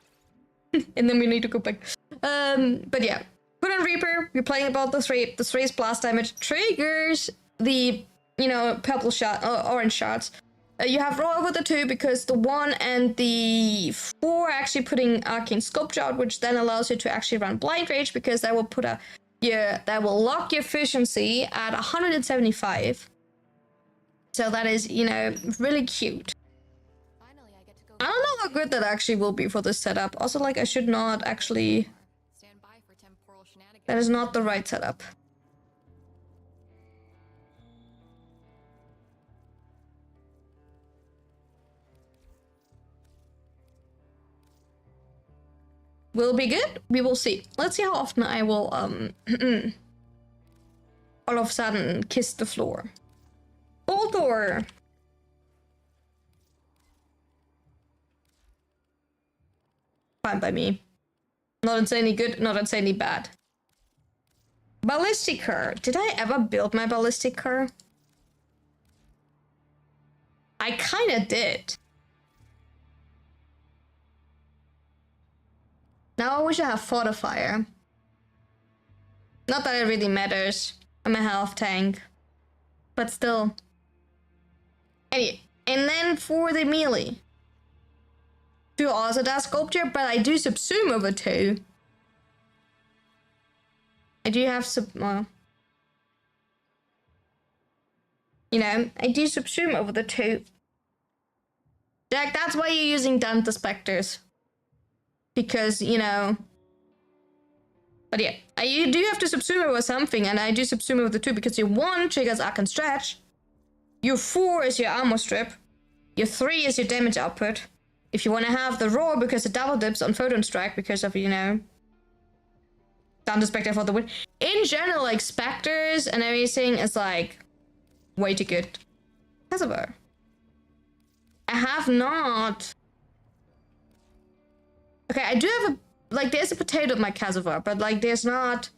And then we need to go back. But yeah. Put on Reaper, you're playing about the three's blast damage triggers the, you know, purple shot, orange shots. You have raw over the 2 because the 1 and the 4 are actually putting arcane sculpture out, which then allows you to actually run blind rage because that will put that will lock your efficiency at 175. So that is, you know, really cute. Finally, I get to go. I don't know how good that actually will be for this setup. Also, like, I should not actually... Stand by for temporal shenanigans. That is not the right setup. Will be good? We will see. Let's see how often I will, all of a sudden kiss the floor. Baldur! Fine by me. Not insanely good, not insanely bad. Ballistic car. Did I ever build my ballistic car? I kinda did. Now I wish I have fortifier. Not that it really matters. I'm a health tank. But still. Anyway, and then for the melee. 2 also does sculpture, but I do subsume over 2. I do have you know, I do subsume over the 2. Jack, that's why you're using Dante Spectres. Because, you know... But yeah, you do have to subsume over something, and I do subsume over the 2 because your 1 triggers Arc and Stretch. Your 4 is your armor strip. Your 3 is your damage output. If you want to have the roar because it double dips on Photon Strike because of, you know... Dante Spectre for the win. In general, like, Spectres and everything is, like, way too good. Casabar. I have not... Okay, I do have a... Like, there's a potato in my Casavar, but, like, there's not...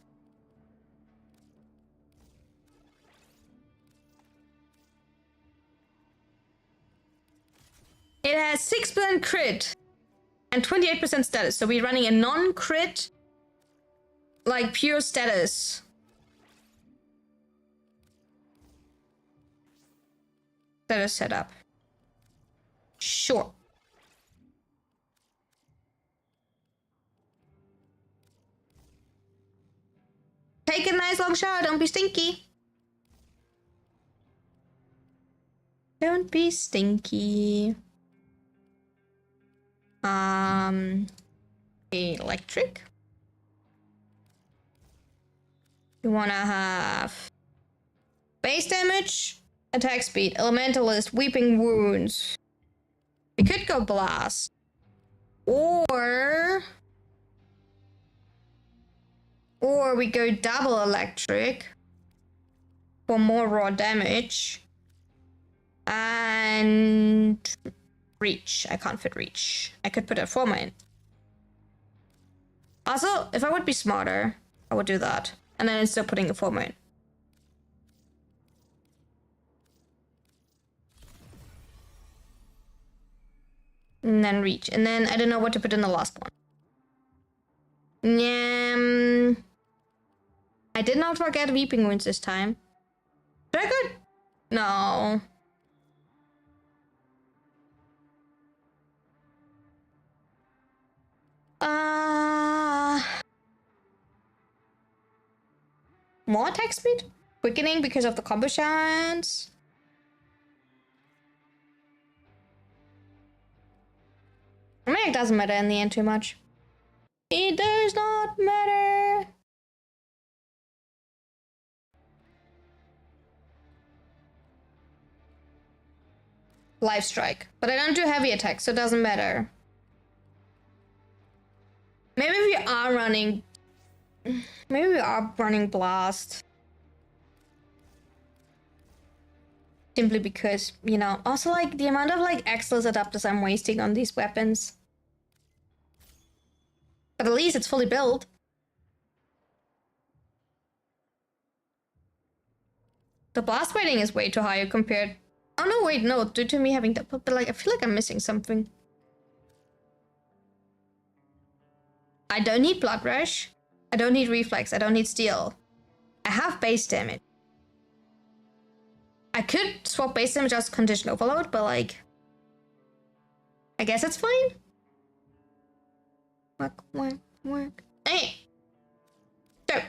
It has 6% crit and 28% status, so we're running a non-crit, like, pure status. Status setup. Sure. Take a nice long shower, don't be stinky. Don't be stinky. Electric. You wanna have base damage, attack speed, elementalist, weeping wounds. We could go blast. Or we go double electric for more raw damage. And reach. I can't fit reach. I could put a 4 in. Also, if I would be smarter, I would do that. And then instead of putting a 4 in. And then reach. And then I don't know what to put in the last one. I did not forget weeping wounds this time. Did I go? No. More attack speed? Quickening because of the combo chance? I mean, it doesn't matter in the end too much. It does not matter. Life strike. But I don't do heavy attacks, so it doesn't matter. Maybe we are running... Maybe we are running blast. Simply because, you know, also like the amount of like Xless adapters I'm wasting on these weapons. But at least it's fully built. The blast rating is way too high compared... Oh no, wait, no, due to me having that, but like I feel like I'm missing something. I don't need Blood Rush. I don't need Reflex. I don't need Steel. I have base damage. I could swap base and just condition overload, but like, I guess it's fine. Work. Hey! So,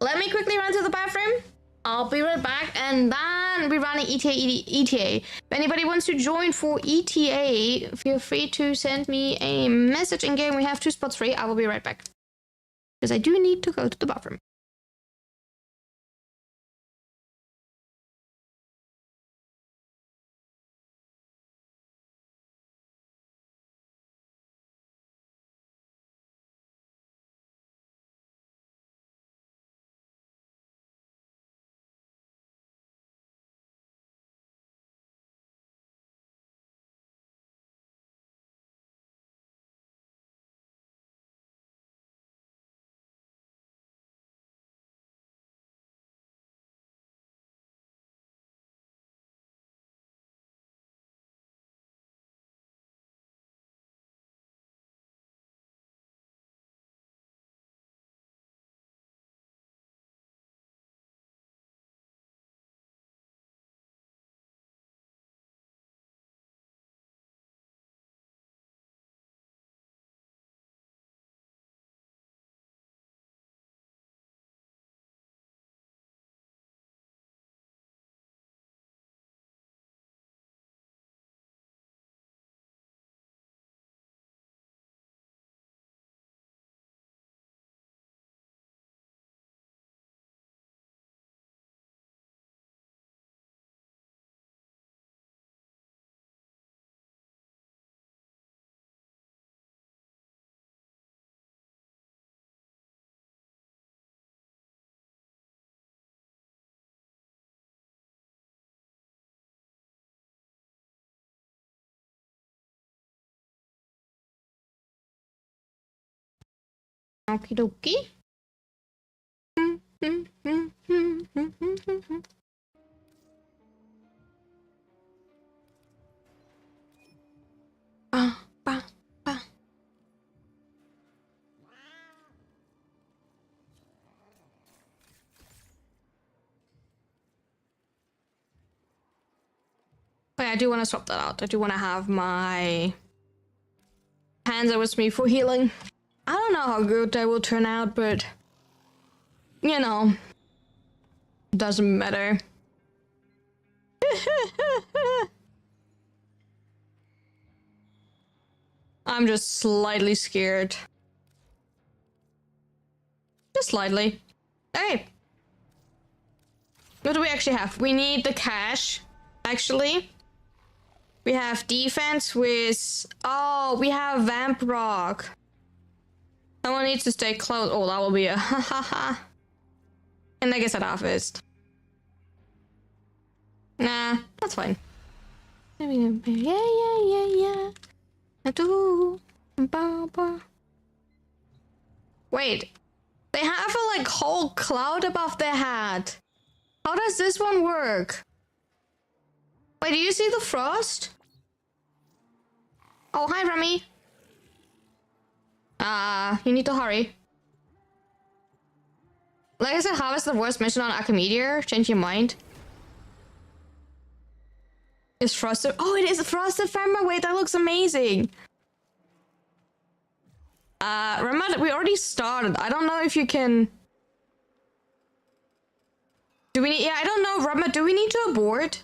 let me quickly run to the bathroom. I'll be right back, and then we're running ETA. If anybody wants to join for ETA, feel free to send me a message in game. We have 2 spots free. I will be right back. Because I do need to go to the bathroom. Okie dokie. Ba. But I do want to swap that out. I do want to have my hands with me for healing. I don't know how good they will turn out, but you know, doesn't matter. I'm just slightly scared. Just slightly. Hey! What do we actually have? We need the cash, actually. We have defense with... Oh, we have Vamp Rock. Someone needs to stay close. Oh, that will be a ha. And I guess at harvest. Nah, that's fine. Yeah. I do. Wait. They have a like whole cloud above their head. How does this one work? Wait, do you see the frost? Oh, hi, Remy. You need to hurry. Like I said, harvest the worst mission on Archimedia. Change your mind. Is frosted? Oh, it is a frosted farmer. Wait, that looks amazing. Remember that we already started. I don't know if you can. Do we need? Yeah, I don't know. Remember, do we need to abort?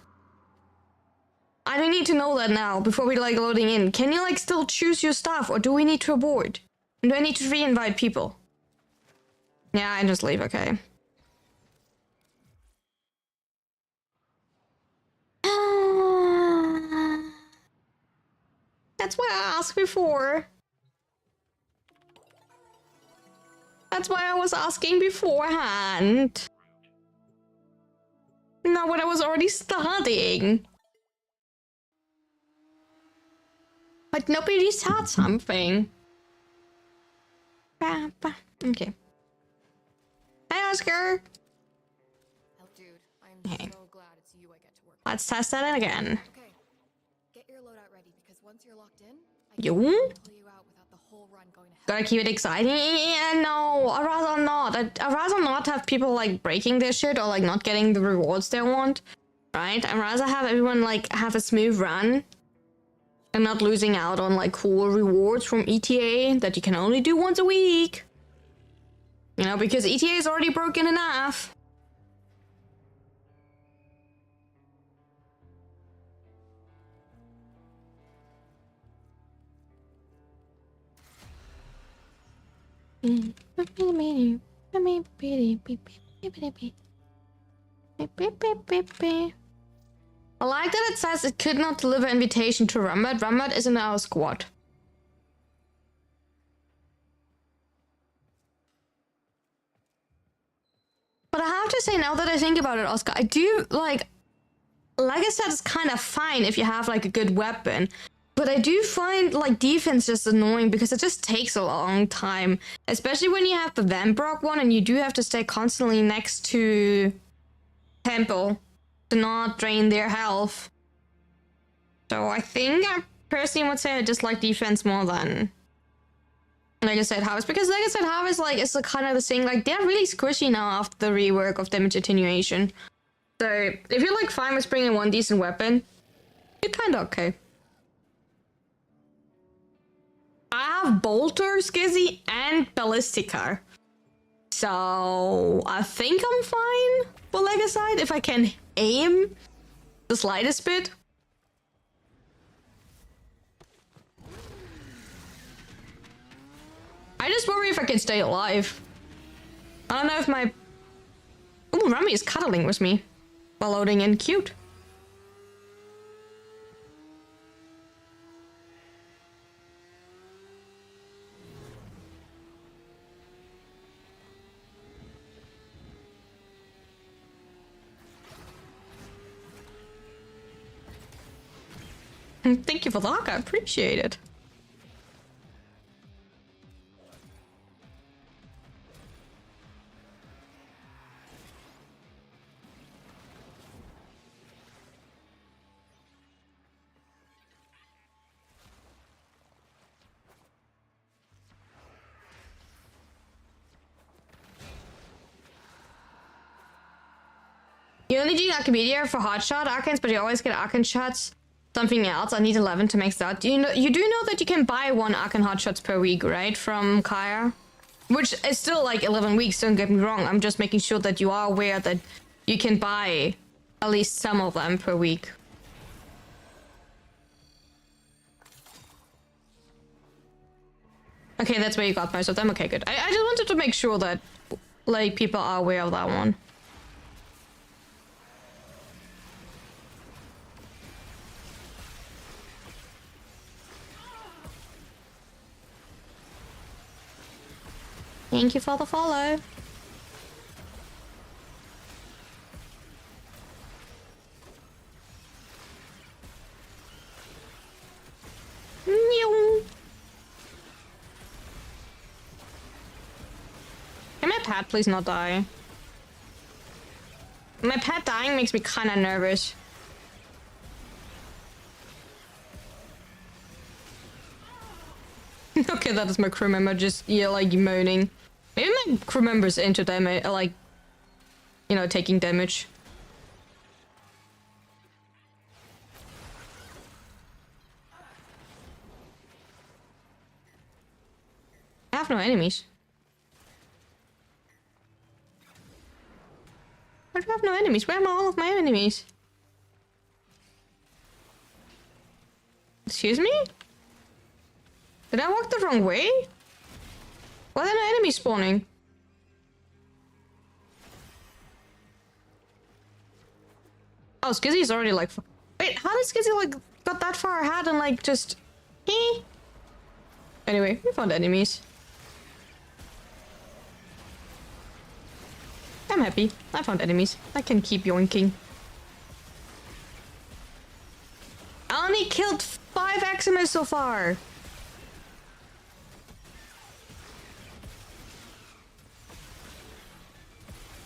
I don't need to know that now before we like loading in. Can you like still choose your stuff, or do we need to abort? And do I need to re-invite people? Yeah, I just leave. Okay. That's why I asked before. That's why I was asking beforehand. Not when I was already studying. But nobody said something. Okay. Hi, Oscar. Oh, dude, I'm Hey. so glad it's you I get to work with. Let's test that again. Okay, get your loadout ready because once you're locked in, I You? can't pull you out without the whole run going to hell. Gotta keep it exciting. Yeah, no, I'd rather not. I'd rather not have people like breaking their shit or like not getting the rewards they want. right? I'd rather have everyone like have a smooth run and not losing out on like cool rewards from ETA that you can only do once a week. You know, because ETA is already broken enough. I like that it says it could not deliver invitation to Rumbat. Rumbat is in our squad. But I have to say, now that I think about it, Oscar, I do like I said, it's kind of fine if you have like a good weapon. But I do find like defense just annoying because it just takes a long time. Especially when you have the Vambrock one and you do have to stay constantly next to Temple to not drain their health. So I think I personally would say I just like defense more than, like I said, Harvest. Because like I said, Harvest like is kind of the thing, like they're really squishy now after the rework of damage attenuation. So if you're like fine with bringing one decent weapon, you're kind of okay. I have Bolter, Skizzy, and Ballistica. So I think I'm fine for Legicide if I can aim the slightest bit. I just worry if I can stay alive. I don't know if my... Ooh, Rami is cuddling with me while loading in. Cute. Thank you for the hug, I appreciate it. You only do Archimedia for hotshot Arcans, but you always get Arcan shots. Something else. I need 11 to max out. You do know that you can buy 1 Arcan hotshots per week, right? From Kaya? Which is still like 11 weeks, don't get me wrong. I'm just making sure that you are aware that you can buy at least some of them per week. Okay, that's where you got most of them. Okay, good. I just wanted to make sure that like people are aware of that one. Thank you for the follow. Can my pet please not die? My pet dying makes me kind of nervous. Okay, that is my crew member just, yeah, like moaning. Maybe my crew member's into damage, like, you know, taking damage. I have no enemies. Why do I have no enemies? Where are all of my enemies? Excuse me? Did I walk the wrong way? Why are there no enemies spawning? Oh, Skizzy's already like... Wait, how did Skizzy like got that far ahead and like just... Anyway, we found enemies. I'm happy. I found enemies. I can keep yoinking. I only killed 5 Eximus so far.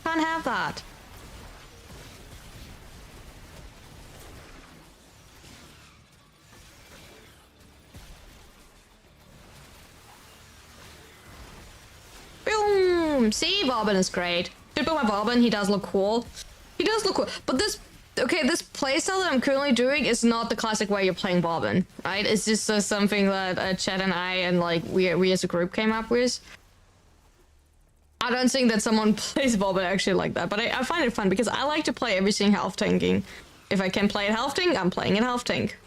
Can't have that. Boom! See, Bobbin is great. Should put my Bobbin, he does look cool. He does look cool. But this okay, this playstyle that I'm currently doing is not the classic way you're playing Bobbin, right? It's just something that Chad and I and like we as a group came up with. I don't think that someone plays Bobbin actually like that, but I find it fun because I like to play everything half tanking. If I can play it half tank, I'm playing it half tank.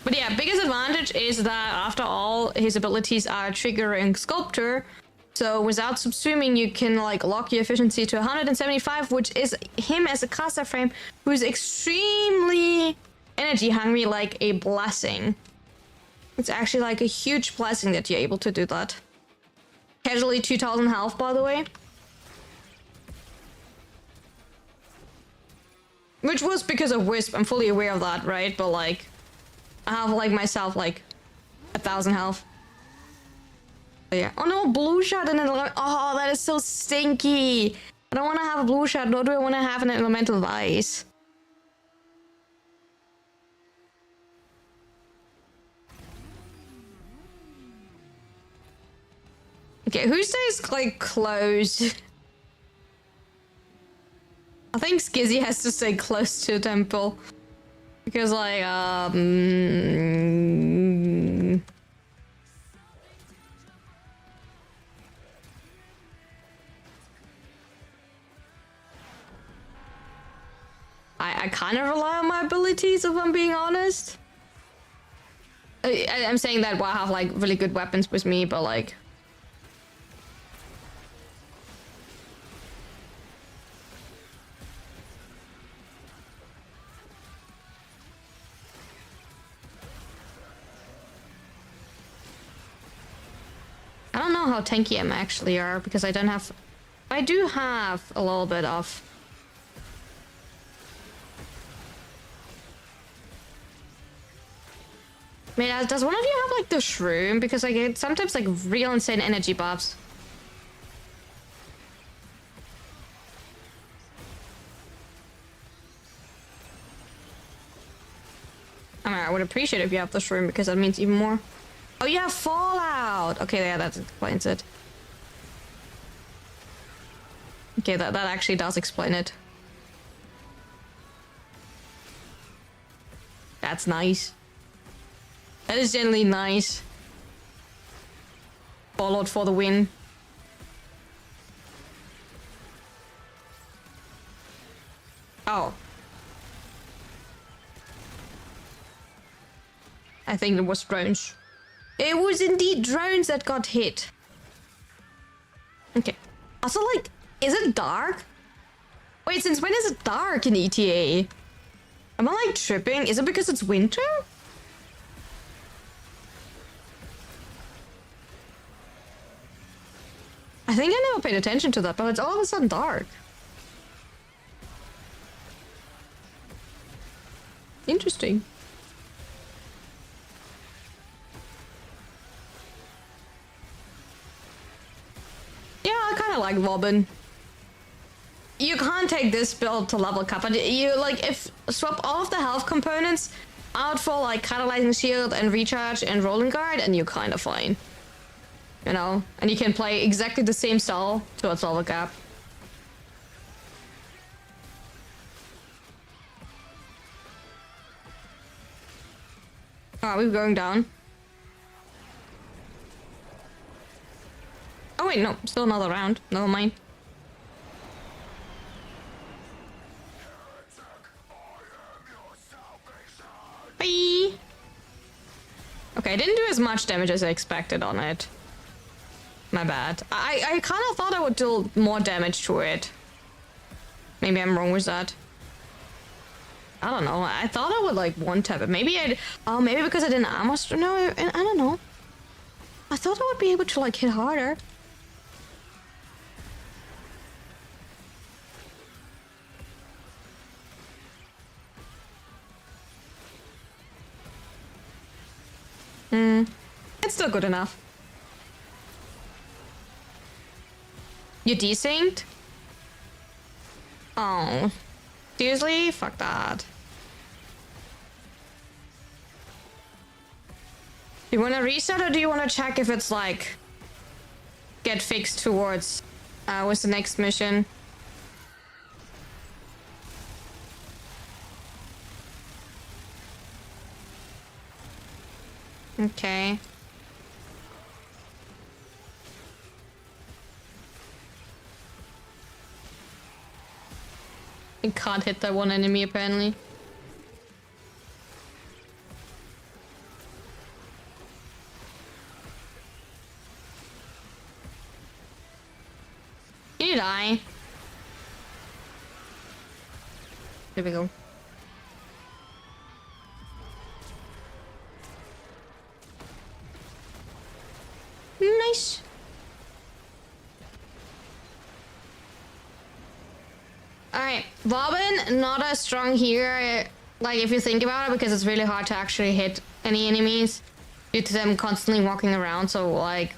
But yeah, biggest advantage is that after all, his abilities are triggering Sculptor. So without subsuming, you can like lock your efficiency to 175, which is him as a caster frame who's extremely energy hungry, like a blessing. It's actually like a huge blessing that you're able to do that. Casually 2000 health, by the way. Which was because of Wisp, I'm fully aware of that, right? But like, I have like myself like 1000 health. But yeah. Oh no, blue shot and an oh, that is so stinky. I don't want to have a blue shot, nor do I want to have an elemental vice. Okay, who stays like close? I think Skizzy has to stay close to Temple. Because like, I kind of rely on my abilities if I'm being honest. I'm saying that while I have like really good weapons with me, but like... I don't know how tanky I'm actually are because I don't have... I do have a little bit of... I mean, does one of you have like the shroom? Because I get sometimes like real insane energy buffs. I mean, I would appreciate if you have the shroom because that means even more. Oh, you have Fallout! Okay, yeah, that explains it. Okay, that actually does explain it. That's nice. That is generally nice. Fallout for the win. Oh. I think it was drones. It was indeed drones that got hit. Okay. Also, like, is it dark? Wait, since when is it dark in ETA? Am I, like, tripping? Is it because it's winter? I think I never paid attention to that, but it's all of a sudden dark. Interesting. Yeah, I kind of like Robin. You can't take this build to level cap, but you like if swap all of the health components out for like catalyzing shield and recharge and rolling guard, and you're kind of fine. You know, and you can play exactly the same style towards level cap. Oh, we're going down. Oh wait, no, still another round. Never mind. Bye. Okay, I didn't do as much damage as I expected on it. My bad. I kind of thought I would do more damage to it. Maybe I'm wrong with that. I don't know. I thought I would like one tap it. Maybe I'd... Oh, maybe because I didn't armor... No, I don't know. I thought I would be able to like hit harder. It's still good enough. You desynced? Oh. Seriously? Fuck that. Do you want to reset or do you want to check if it's like get fixed towards what's the next mission. Okay. You can't hit that one enemy apparently. You die. There we go. Nice. Alright, Robin, not as strong here, like if you think about it, because it's really hard to actually hit any enemies due to them constantly walking around, so like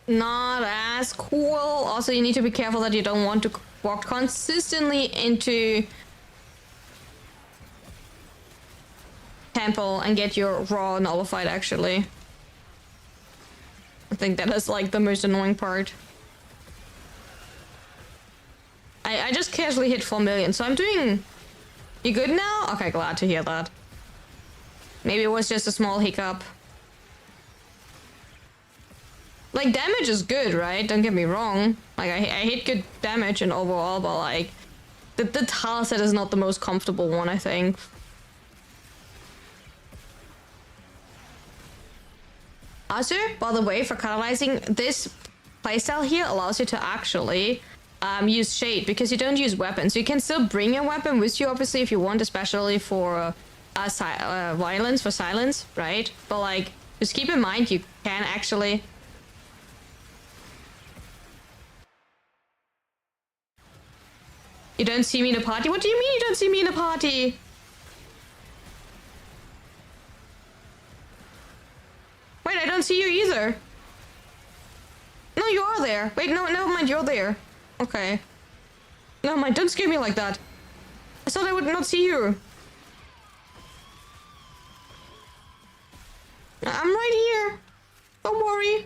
not as cool. Also, you need to be careful that you don't want to walk consistently into temple and get your raw nullified actually. I think that is like the most annoying part. I just casually hit 4 million, so I'm doing... You good now? Okay, glad to hear that. Maybe it was just a small hiccup. Like, damage is good, right? Don't get me wrong. Like, I hit good damage and overall, but like... The tile set is not the most comfortable one, I think. Also, by the way, for catalyzing, this playstyle here allows you to actually use shade because you don't use weapons. You can still bring your weapon with you, obviously, if you want, especially for violence, for silence, right? But like, just keep in mind you can actually... You don't see me in a party? What do you mean you don't see me in a party? Wait, I don't see you either. No, you are there. Wait, no, never mind, you're there. Okay. Never mind, don't scare me like that. I thought I would not see you. I'm right here. Don't worry.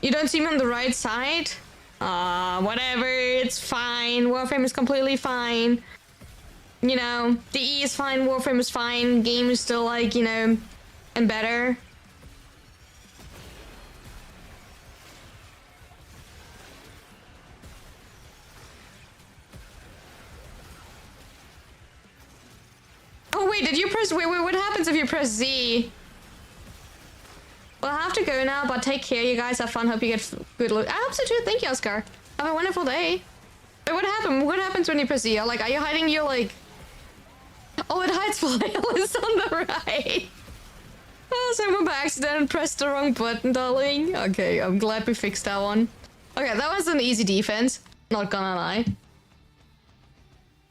You don't see me on the right side? Whatever, it's fine. Warframe is completely fine. You know, DE is fine, Warframe is fine, game is still like, you know, and better. Oh wait, did you press, wait, what happens if you press Z? Well, I have to go now, but take care, you guys. Have fun. Hope you get good loot. I hope so too. Thank you, Oscar. Have a wonderful day. Wait, what happened? What happens when you press Z? Like, are you hiding your, like... Oh, it hides violence on the right. Oh, someone by accident pressed the wrong button, darling. Okay, I'm glad we fixed that one. Okay, that was an easy defense. Not gonna lie.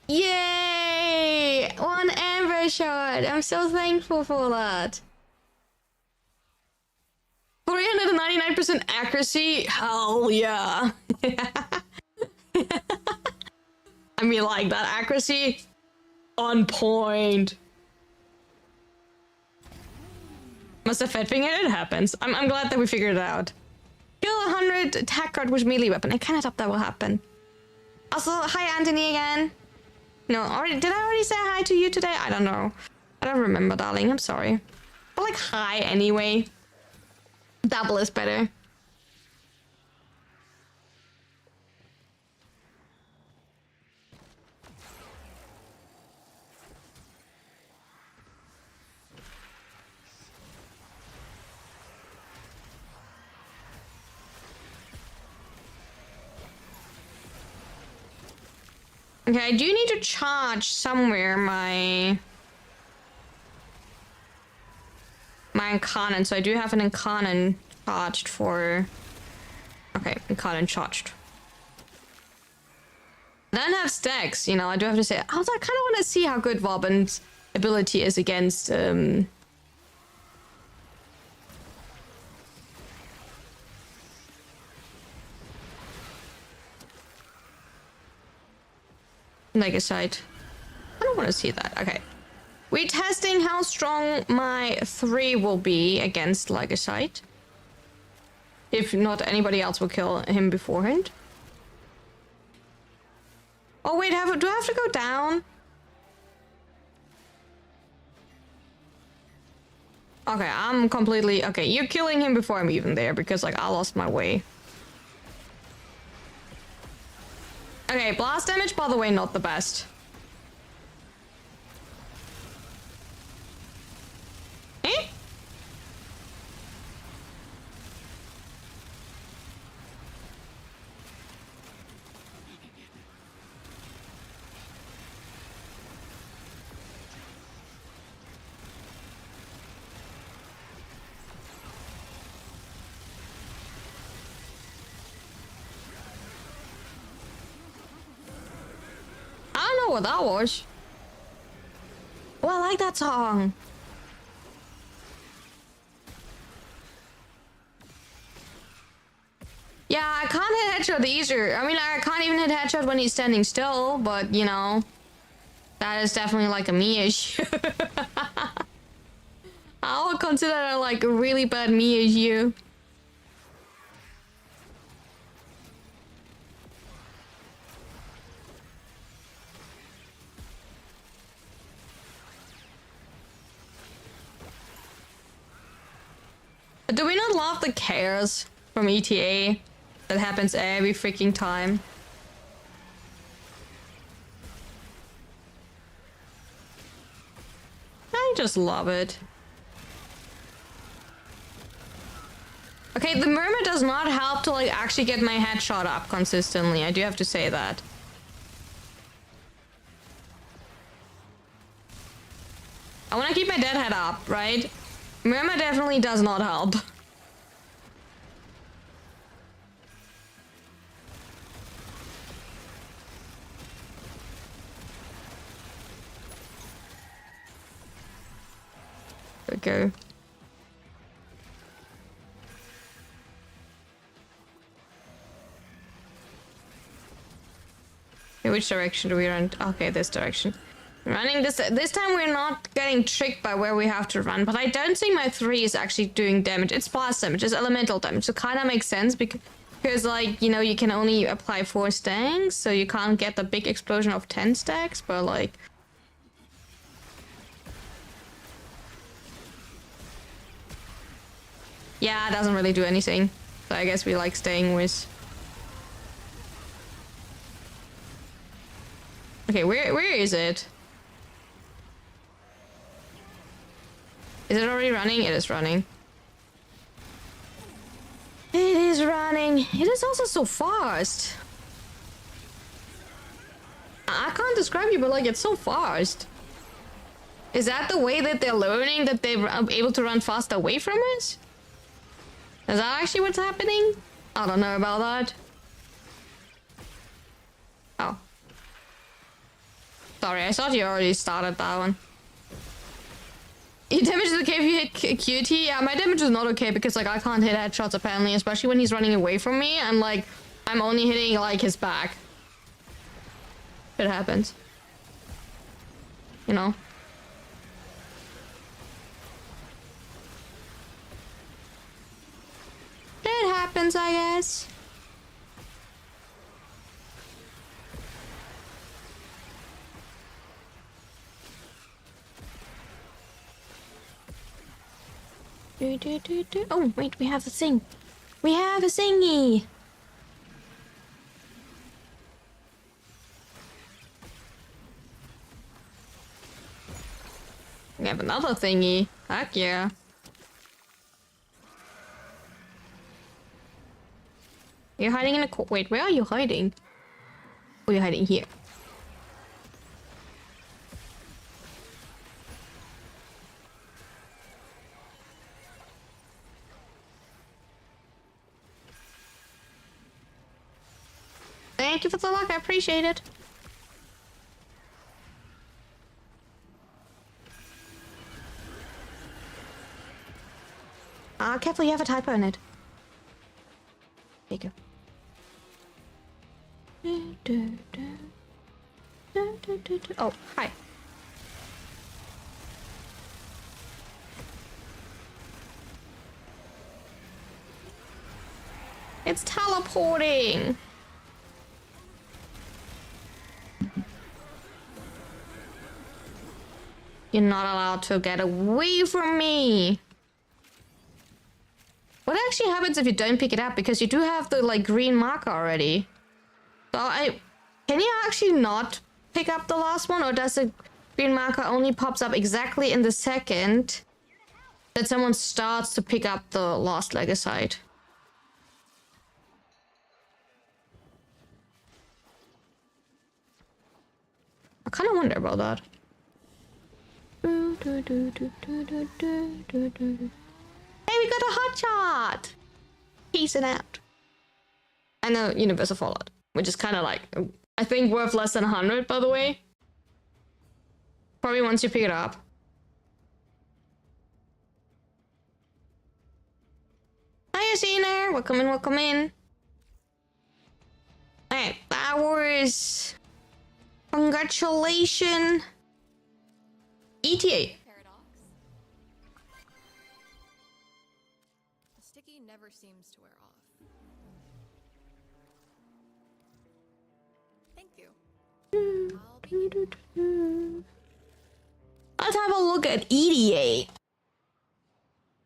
Yay! One amber shot. I'm so thankful for that. 399% accuracy? Hell yeah. I mean, like, that accuracy on point. Must have fed fingered, it happens. I'm glad that we figured it out. Kill 100 attack card with melee weapon. I kind of thought that will happen. Also, hi Anthony again. No, already did I already say hi to you today? I don't know. I don't remember, darling. I'm sorry. But like, hi anyway. Double is better. Okay, I do need to charge somewhere my Incarnate, so I do have an Incarnate charged for... Okay, Incarnate charged. I don't have stacks, you know, I do have to say. Also, I kind of want to see how good Robin's ability is against... Like a side. I don't want to see that. Okay. We're testing how strong my 3 will be against like a sight. If not, anybody else will kill him beforehand. Oh wait, do I have to go down? Okay, I'm completely... Okay, you're killing him before I'm even there because like I lost my way. Okay, blast damage, by the way, not the best. Eh? I don't know what that was. Oh, I like that song. Yeah, I can't hit headshot either. I mean, I can't even hit headshot when he's standing still, but you know, that is definitely like a me issue. I would consider that like a really bad me issue. Do we not love the chaos from ETA that happens every freaking time? I just love it. Okay, the murmur does not help to like actually get my headshot up consistently. I do have to say that. I want to keep my dead head up, right? Murmur definitely does not help. Okay. Okay, which direction do we run? Okay, this direction. Running this time we're not getting tricked by where we have to run, but I don't think my 3 is actually doing damage. It's blast damage, it's elemental damage. So kind of makes sense because like, you know, you can only apply 4 stacks, so you can't get the big explosion of 10 stacks, but like... Yeah, it doesn't really do anything. So I guess we like staying with... Okay, where is it? Is it already running? It is running. It is running. It is also so fast. I can't describe you, but like it's so fast. Is that the way that they're learning that they're able to run fast away from us? Is that actually what's happening? I don't know about that. Oh. Sorry, I thought you already started that one. Your damage is okay if you hit QT? Yeah, my damage is not okay because like I can't hit headshots apparently, especially when he's running away from me and like I'm only hitting like his back. It happens. You know? It happens, I guess. Oh, wait, we have a thing. We have a thingy. We have another thingy. Heck yeah. You're hiding in a wait, where are you hiding? Oh, you're hiding here. Thank you for the luck, I appreciate it. Careful, you have a typo in it. There you go. Oh, hi. It's teleporting. You're not allowed to get away from me. What actually happens if you don't pick it up? Because you do have the like green marker already. So can you actually not pick up the last one, or does the green marker only pops up exactly in the second that someone starts to pick up the last Legicide? I kind of wonder about that. Hey, we got a hotshot! Peacing out. I know Universal Fallout, which is kind of like, I think worth less than 100, by the way. Probably once you pick it up. Hiya, Cena! Welcome in, welcome in. Alright, flowers. Congratulations. ETA. Paradox. The sticky never seems to wear off. Thank you. Let's have a look at EDA.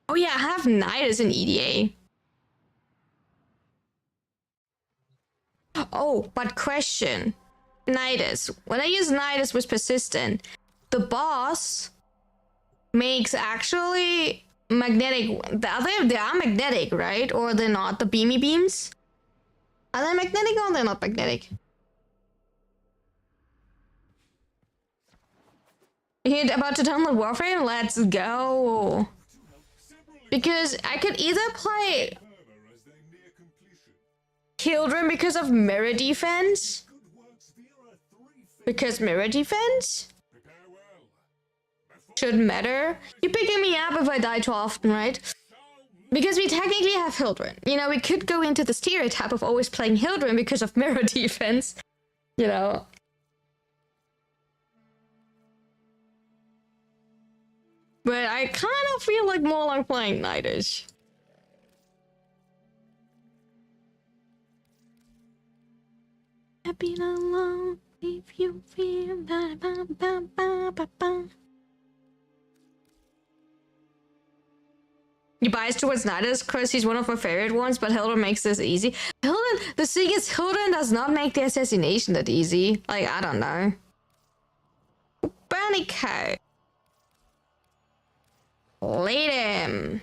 Oh yeah, I have Nidus in EDA. Oh, but question. Nidus. When I use Nidus with Persistent, the boss makes actually magnetic. They are magnetic, right? Or they're not? The beamy beams? Are they magnetic or they're not magnetic? You're about to download Warframe? Let's go. Because I could either play Children because of mirror defense. Because mirror defense shouldn't matter. You're picking me up if I die too often, right? Because we technically have Hildren. You know, we could go into the stereotype of always playing Hildren because of mirror defense. You know. But I kind of feel like more like playing Nidus. I've been alone if you feel ba ba ba ba ba ba. You bias towards Nidus because he's one of my favorite ones, but Hildren makes this easy. Hildren, the thing is, Hildren does not make the assassination that easy. Like, I don't know. Bernie Coat. Lead him.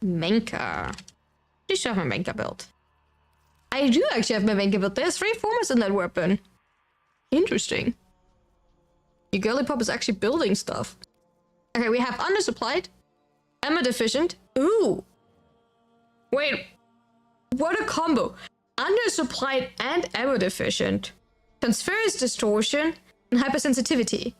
Menka. You should have my Menka build. I do actually have my Menka build. There's 3 formers in that weapon. Interesting. Your girly pop is actually building stuff. Okay, we have undersupplied. Ammo deficient. Ooh. Wait. What a combo. Undersupplied and ammo deficient. Transference distortion and hypersensitivity.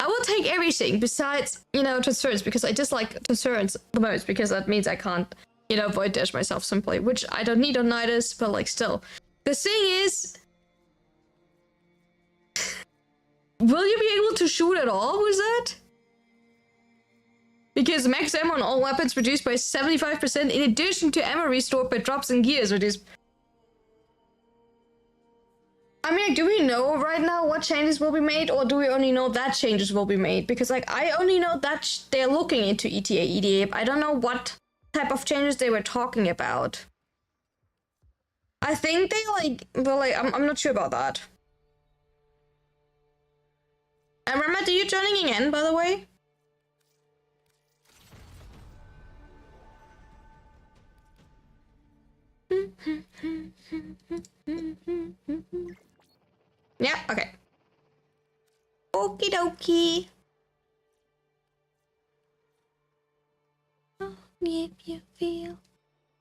I will take everything besides, you know, transference, because I dislike transference the most, because that means I can't, you know, void dash myself simply, which I don't need on Nidus, but like still. The thing is, will you be able to shoot at all with that? Because max ammo on all weapons reduced by 75% in addition to ammo restored by drops and gears, which is... I mean, do we know right now what changes will be made, or do we only know that changes will be made? Because, like, I only know that they're looking into ETA, EDA. I don't know what type of changes they were talking about. I think they, like, well, like, I'm not sure about that. And remember, you joining in, by the way? Yeah, okay. Okie dokie. Oh, if you feel.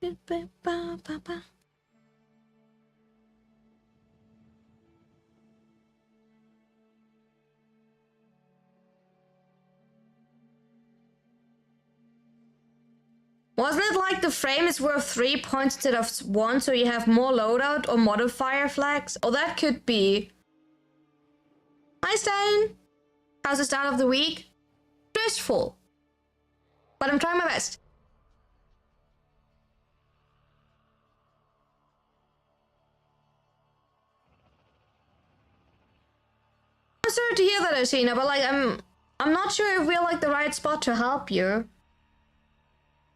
Ba, ba, ba, ba. Wasn't it like the frame is worth 3 points instead of 1, so you have more loadout or modifier flags? Oh, that could be. Hi, Stein. How's the start of the week? Stressful. But I'm trying my best. I'm sorry to hear that, Asina, but like I'm not sure if we're like the right spot to help you.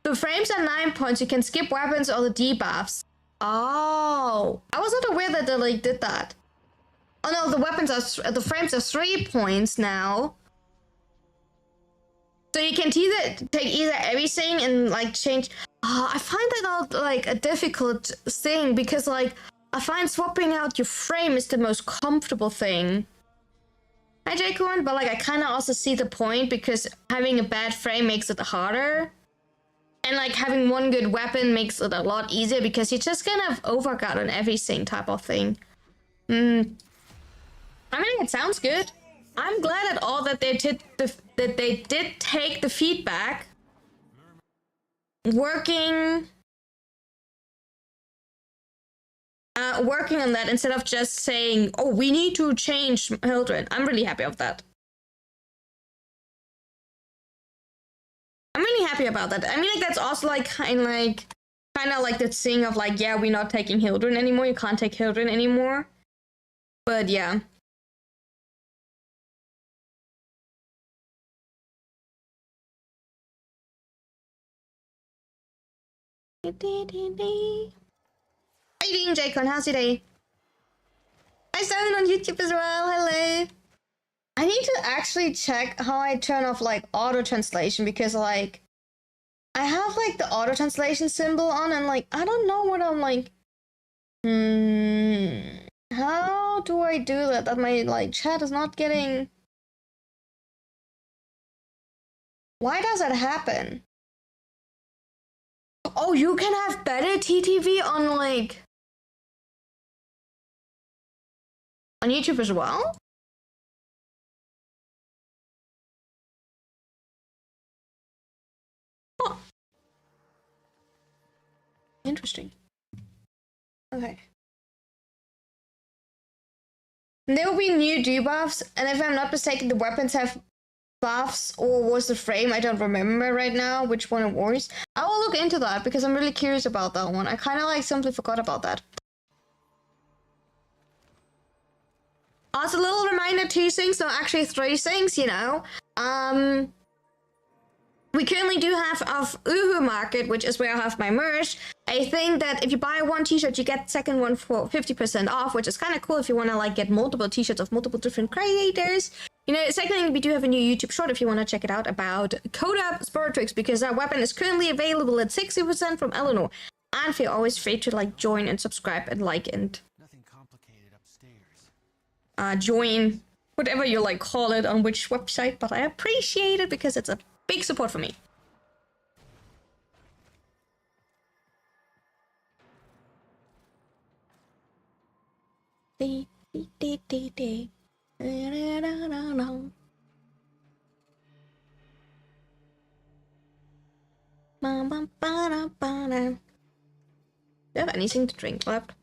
The frames are 9 points. You can skip weapons or the debuffs. Oh, I wasn't aware that they like did that. Oh no, the frames are 3 points now. So you can take either everything and like change. I find that out like a difficult thing because like I find swapping out your frame is the most comfortable thing. Hi Jacob, but like I kind of also see the point because having a bad frame makes it harder. And like having one good weapon makes it a lot easier because you just kind of overgut on everything type of thing. I mean, it sounds good. I'm glad at all that they did take the feedback, working on that instead of just saying, "Oh, we need to change Hildred." I'm really happy of that. I'm really happy about that. I mean, like that's also like kind of like the thing of like, yeah, we're not taking Hildred anymore. You can't take Hildred anymore. But yeah. How you doing, Jacon? How's your day? I started on YouTube as well. Hello. I need to actually check how I turn off like auto translation because like I have like the auto translation symbol on and like I don't know what I'm like. How do I do that? That my like chat is not getting. Why does that happen? Oh, you can have better TTV on like on YouTube as well? Oh. Interesting. Okay. There will be new debuffs, and if I'm not mistaken, the weapons have buffs, or was the frame? I don't remember right now which one it was. I will look into that because I'm really curious about that one. I kind of like simply forgot about that. Also, a little reminder, 2 things, no, actually 3 things, you know. We currently do have our Uhu market, which is where I have my merch. I think that if you buy 1 t-shirt, you get the second one for 50% off, which is kind of cool if you want to like get multiple t-shirts of multiple different creators. You know, secondly, we do have a new YouTube short if you want to check it out about Coda Sportrix, because that weapon is currently available at 60% from Eleanor. And feel always free to like join and subscribe and like and Nothing complicated upstairs. Join whatever you like call it on which website, but I appreciate it because it's a big support for me. Do you have anything to drink left?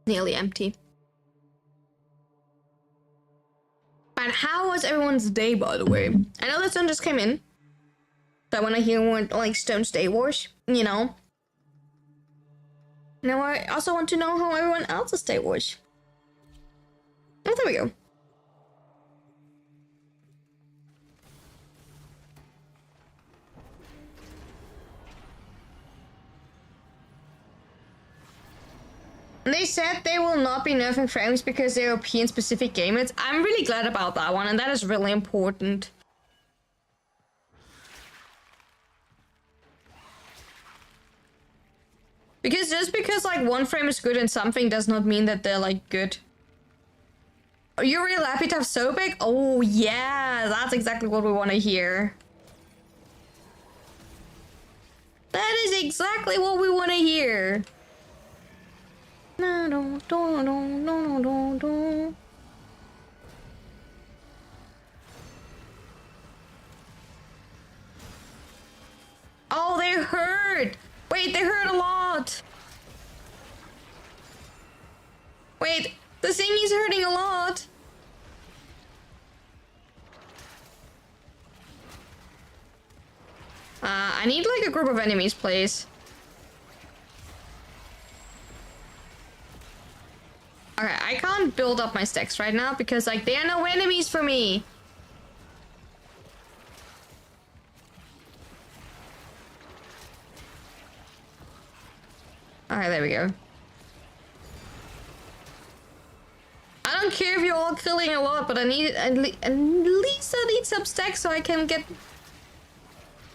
Nearly empty. But how was everyone's day, by the way? I know the sun just came in. So I want to hear what, like, Stone's day was, you know? Now I also want to know how everyone else's day was. Oh, there we go. They said they will not be nerfing frames because they're European-specific game modes. I'm really glad about that one, and that is really important. Because just because, like, one frame is good in something does not mean that they're, like, good. Are you really happy to have so big? Oh, yeah, that's exactly what we want to hear. That is exactly what we want to hear. No. Oh, they hurt! Wait, they hurt a lot! Wait, the thingy's hurting a lot! I need like a group of enemies, please. Okay, I can't build up my stacks right now because like there are no enemies for me. Alright, there we go. I don't care if you're all killing a lot, but I need at least I need some stacks so I can get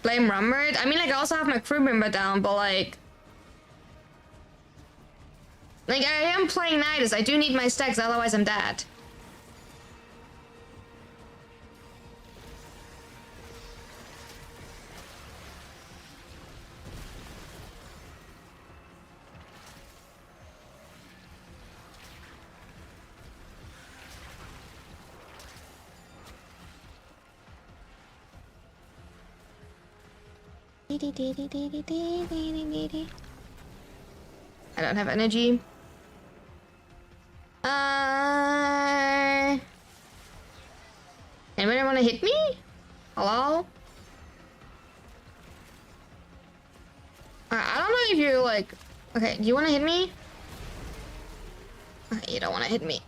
blame rummered. I mean, like I also have my crew member down, but like I am playing Nidus. I do need my stacks, otherwise I'm dead. I don't have energy. Anybody want to hit me? Hello? I don't know if you're like... Okay, do you want to hit me? Okay, you don't want to hit me.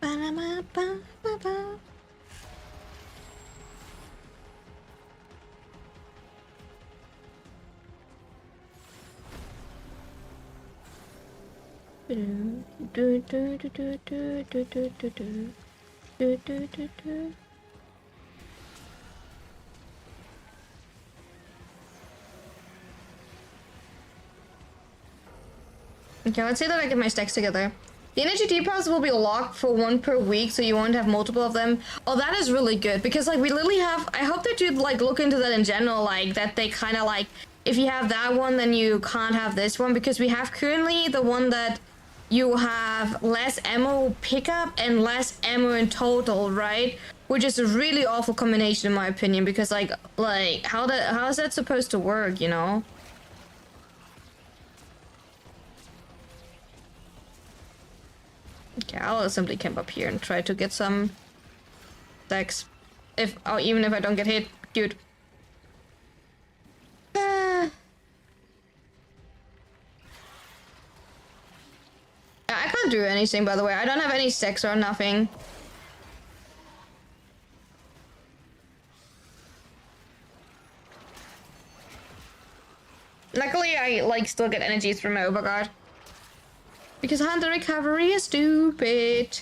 Ba-da-ba-ba-ba-ba. Okay, let's say that I get my stacks together. The energy depots will be locked for 1 per week, so you won't have multiple of them. Oh, that is really good, because like we literally have... I hope that you'd like look into that in general, like that they kind of like... If you have that one, then you can't have this one, because we have currently the one that you have less ammo pickup and less ammo in total, right? Which is a really awful combination in my opinion, because like how is that supposed to work, you know? Okay, I'll simply camp up here and try to get some stacks. Even if I don't get hit, good. I can't do anything, by the way. I don't have any stacks or nothing. Luckily, I like still get energies from my overguard. Because hunter recovery is stupid.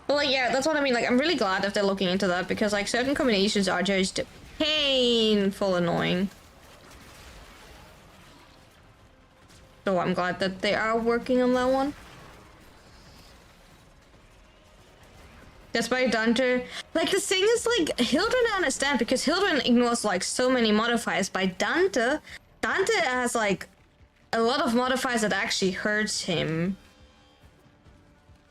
Well, like, yeah, that's what I mean. Like, I'm really glad that they're looking into that, because like certain combinations are just painful annoying. So I'm glad that they are working on that one. That's why Dante... Like, the thing is, like, Hildren I understand, because Hildren ignores, like, so many modifiers. By Dante has, like, a lot of modifiers that actually hurts him.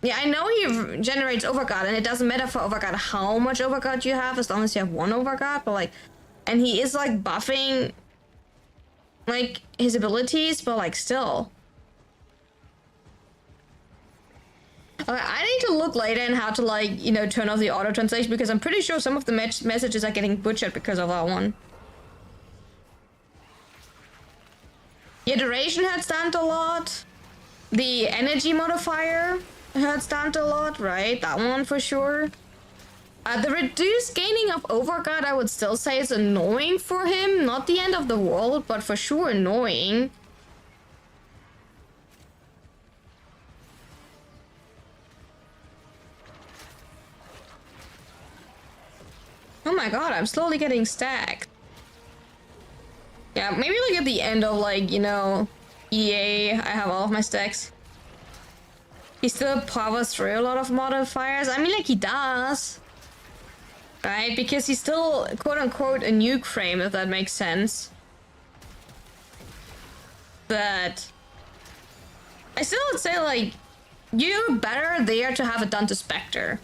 Yeah, I know he generates overguard, and it doesn't matter for overguard how much overguard you have, as long as you have 1 overguard, but, like... And he is, like, buffing, like, his abilities, but, like, still... Okay, I need to look later in how to, like, you know, turn off the auto translation, because I'm pretty sure some of the messages are getting butchered because of that one. Yeah, duration hurts Dante a lot. The energy modifier hurts Dante a lot, right? That one for sure. The reduced gaining of overguard, I would still say is annoying for him. Not the end of the world, but for sure annoying. Oh my god, I'm slowly getting stacked. Yeah, maybe like at the end of, like, you know, EA, I have all of my stacks. He still powers through a lot of modifiers. I mean, like, he does. right? Because he's still quote-unquote a nuke frame, if that makes sense. But I still would say, like, you're better there to have a Dante Spectre.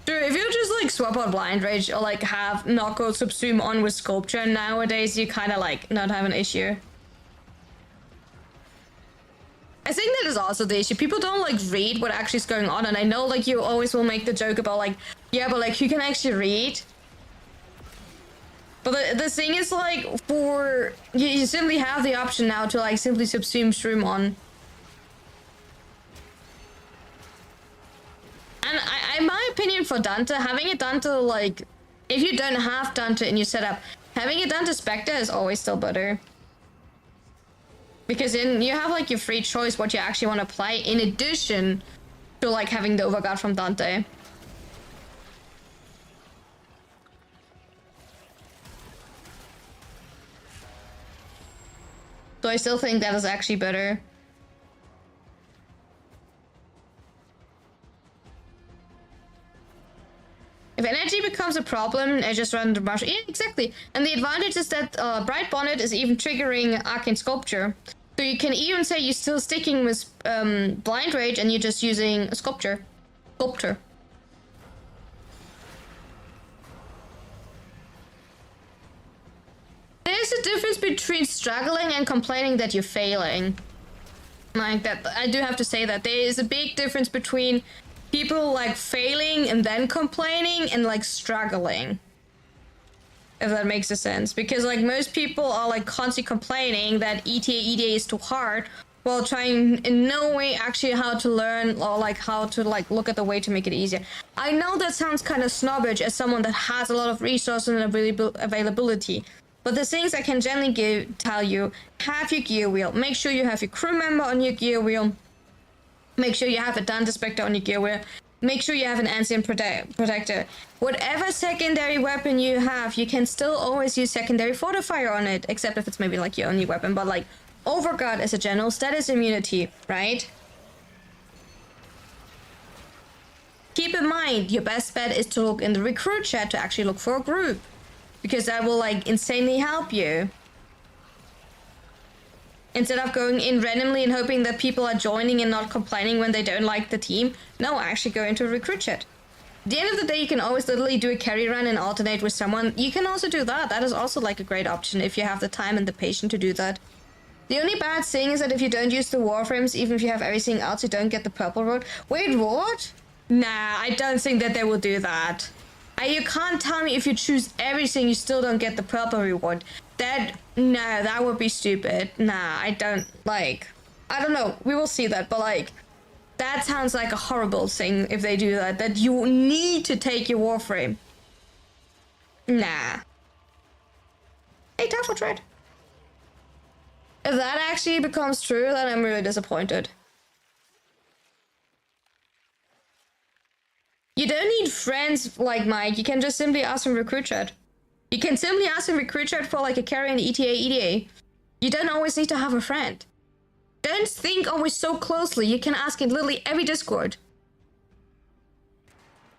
Sure, if you just like swap out Blind Rage or like have knockout subsume on with Sculpture nowadays, you kind of like not have an issue. I think that is also the issue. People don't like read what actually is going on, and I know like you always will make the joke about like, yeah, but like who can actually read? But the thing is like, for you simply have the option now to like simply subsume Shroom on. And in my opinion, for Dante, having a Dante, like, if you don't have Dante in your setup, having a Dante Spectre is always still better. Because then you have, like, your free choice what you actually want to play, in addition to, like, having the Overguard from Dante. So I still think that is actually better. If energy becomes a problem, I just run the brush. Yeah, exactly. And the advantage is that Bright Bonnet is even triggering Arcane Sculpture. So you can even say you're still sticking with Blind Rage and you're just using a Sculptor. There's a difference between struggling and complaining that you're failing. Like that, I do have to say that there is a big difference between people like failing and then complaining and like struggling, if that makes a sense. Because like most people are like constantly complaining that ETA is too hard, while trying in no way actually how to learn or like how to like look at the way to make it easier. I know that sounds kind of snobbish as someone that has a lot of resources and availability, but the things I can generally tell you: have your gear wheel, make sure you have your crew member on your gear wheel, make sure you have a Dante Spectre on your gear wheel, make sure you have an Ancient Protector. Whatever secondary weapon you have, you can still always use secondary Fortifier on it, except if it's maybe like your only weapon, but like Overguard is a general status immunity, right? Keep in mind, your best bet is to look in the recruit chat to actually look for a group, because that will like insanely help you. Instead of going in randomly and hoping that people are joining and not complaining when they don't like the team, no, actually go into a recruit chat. At the end of the day, you can always literally do a carry run and alternate with someone. You can also do that. That is also like a great option if you have the time and the patience to do that. The only bad thing is that if you don't use the Warframes, even if you have everything else, you don't get the purple rod. Wait, what? Nah, I don't think that they will do that. You can't tell me if you choose everything, you still don't get the purple reward. No, that would be stupid. Nah, I don't know. We will see that, but like, that sounds like a horrible thing if they do that. That you need to take your Warframe. Nah. Hey, Tough Tread. If that actually becomes true, then I'm really disappointed. You don't need friends like Mike. You can just simply ask in recruit chat. You can simply ask in recruit chat for like a carry in the ETA. You don't always need to have a friend. Don't think always so closely. You can ask in literally every Discord.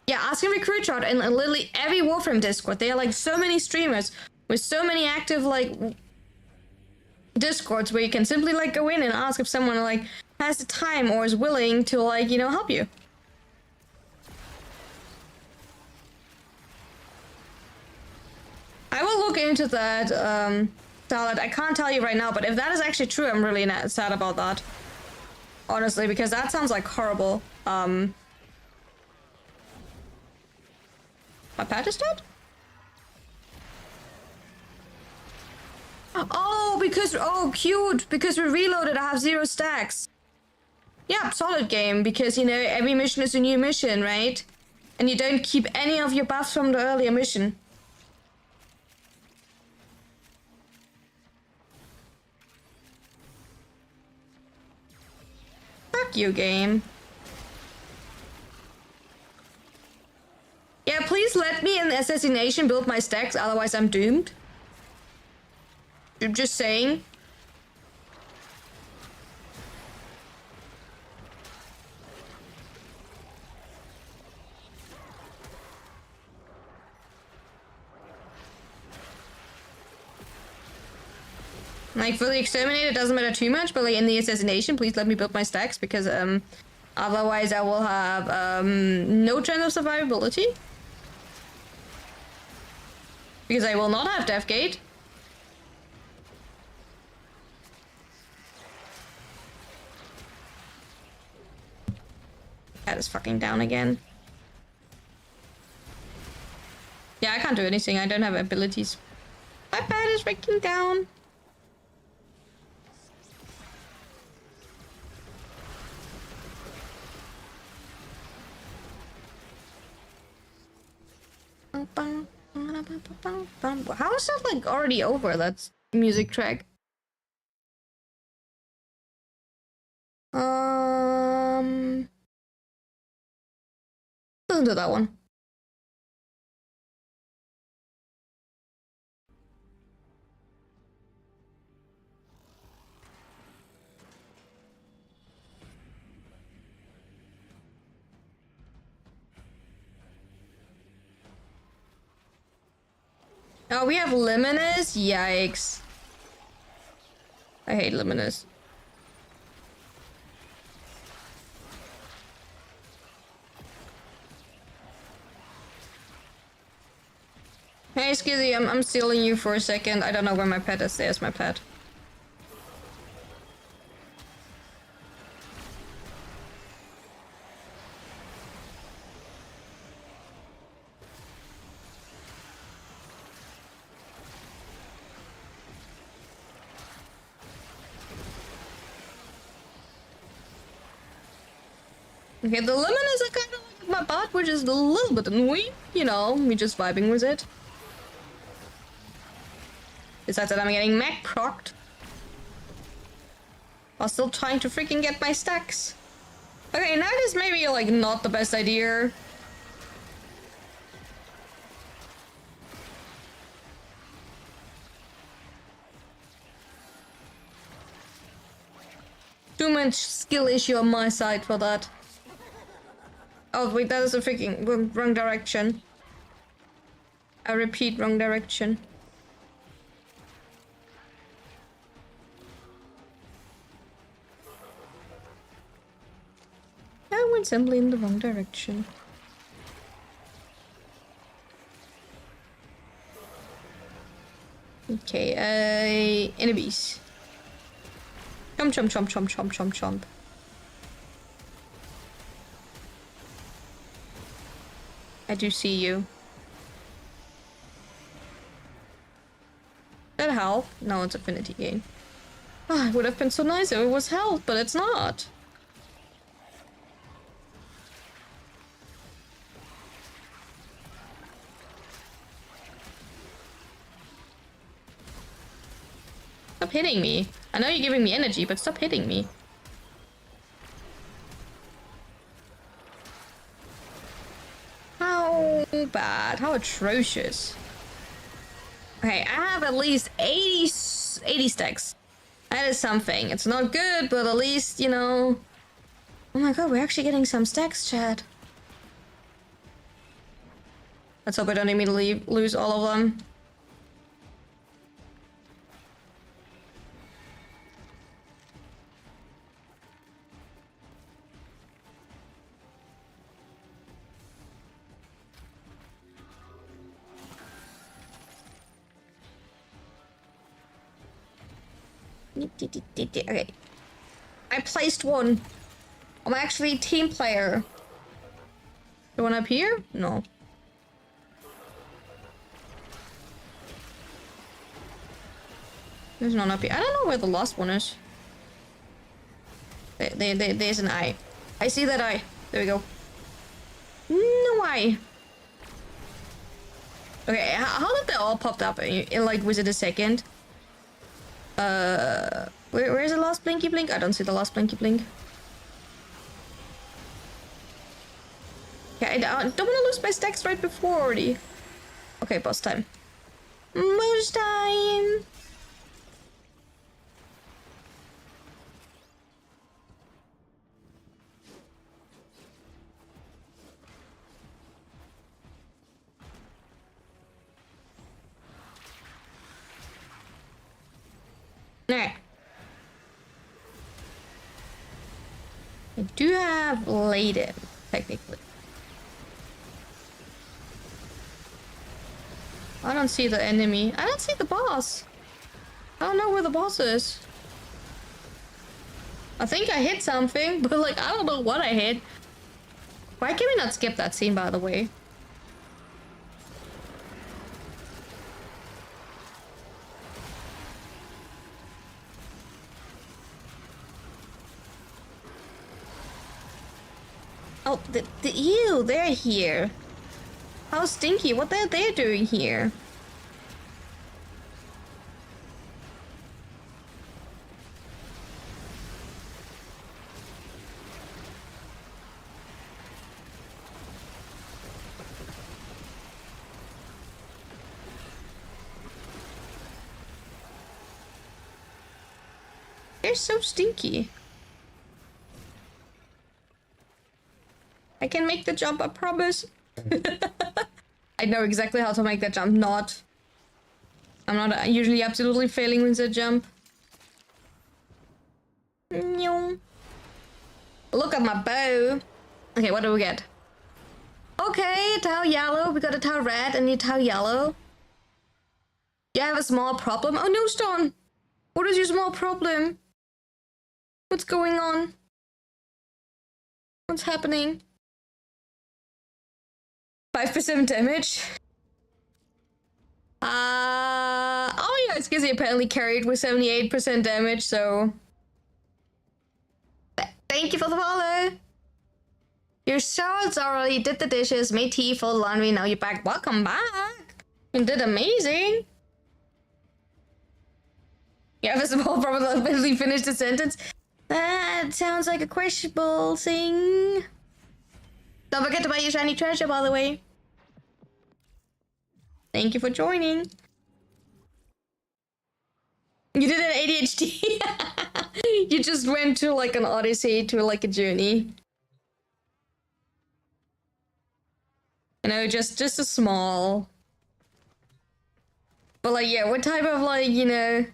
Yeah, ask in recruit chat and literally every Warframe Discord. There are like so many streamers with so many active like Discords where you can simply like go in and ask if someone like has the time or is willing to like, you know, help you. I will look into that, Salad. I can't tell you right now, but if that is actually true, I'm really sad about that. Honestly, because that sounds like horrible. My pet is dead? Oh, cute! Because we reloaded, I have 0 stacks. Yeah, solid game, because, you know, every mission is a new mission, right? And you don't keep any of your buffs from the earlier mission. Fuck you, game. Yeah, please let me in Assassination build my stacks, otherwise I'm doomed. I'm just saying. Like, for the exterminator, it doesn't matter too much, but like in the assassination, please let me build my stacks, because otherwise I will have no chance of survivability. Because I will not have Deathgate. That is fucking down again. Yeah, I can't do anything. I don't have abilities. My pad is freaking down. How is that like already over? That's music track. Listen to that one. Oh, we have Luminous? Yikes. I hate Luminous. Hey, Skizzy, I'm stealing you for a second. I don't know where my pet is. There's my pet. Okay, the lemon is a kind of like my bot, which is a little bit annoying. You know, me just vibing with it. Besides that, I'm getting mech procced. While still trying to freaking get my stacks. Okay, now this may be like not the best idea. Too much skill issue on my side for that. Oh wait, that is a freaking wrong direction. I repeat, wrong direction. I went simply in the wrong direction. Okay, enemies. Chomp, chomp, chomp, chomp, chomp, chomp, chomp. I do see you. That health? No, it's affinity gain. Ah, it would have been so nice if it was health, but it's not. Stop hitting me. I know you're giving me energy, but stop hitting me. How bad? How atrocious. Okay, I have at least 80 stacks. That is something. It's not good, but at least, you know... Oh my god, we're actually getting some stacks, chat. Let's hope I don't immediately lose all of them. Okay. I placed one. I'm actually a team player. The one up here? No. There's none up here. I don't know where the last one is. There's an eye. I see that eye. There we go. No eye. Okay, how did they all popped up in like, was it a second? Where's the last blinky blink? I don't see the last blinky blink. Okay, I don't want to lose my stacks right before already. Okay, boss time. Boss time! Alright. I do have laden, technically. I don't see the enemy. I don't see the boss. I don't know where the boss is. I think I hit something, but like, I don't know what I hit. Why can we not skip that scene, by the way? Oh, the ew, they're here. How stinky, what are they doing here? They're so stinky. I can make the jump, I promise. I know exactly how to make that jump. I'm not usually absolutely failing with the jump. Look at my bow. Okay, what do we get? Okay, tau yellow. We got a tau red and a tau yellow. You have a small problem. Oh no, Stone. What is your small problem? What's going on? What's happening? 5% damage. Oh yeah, it's because he apparently carried with 78% damage, so... Thank you for the follow! You're so thoroughly did the dishes, made tea, folded laundry, now you're back. Welcome back! You did amazing! You have a small problem that literally finished the sentence. That sounds like a questionable thing. Don't forget to buy your shiny treasure, by the way. Thank you for joining. You did an ADHD. You just went to like an odyssey, to like a journey. You know, just a small. But like, yeah, what type of like, you know,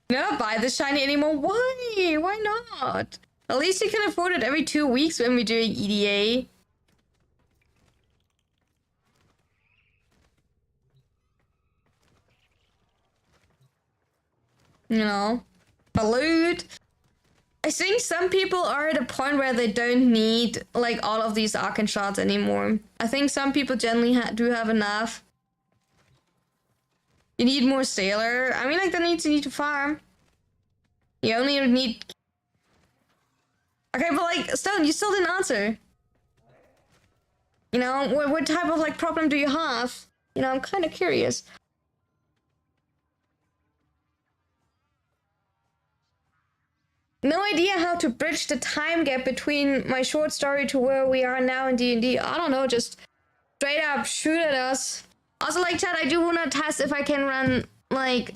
not buy the shiny anymore? Why? Why not? At least you can afford it every 2 weeks when we're doing EDA. You know, loot. I think some people are at a point where they don't need like all of these Arcane shots anymore. I think some people generally do have enough. You need more Sailor. I mean, like, that means you need to farm. You only need... Okay, but like, Stone, you still didn't answer. You know, what type of like problem do you have? You know, I'm kind of curious. No idea how to bridge the time gap between my short story to where we are now in D&D. I don't know, just straight up shoot at us. Also, like, chat, I do want to test if I can run, like,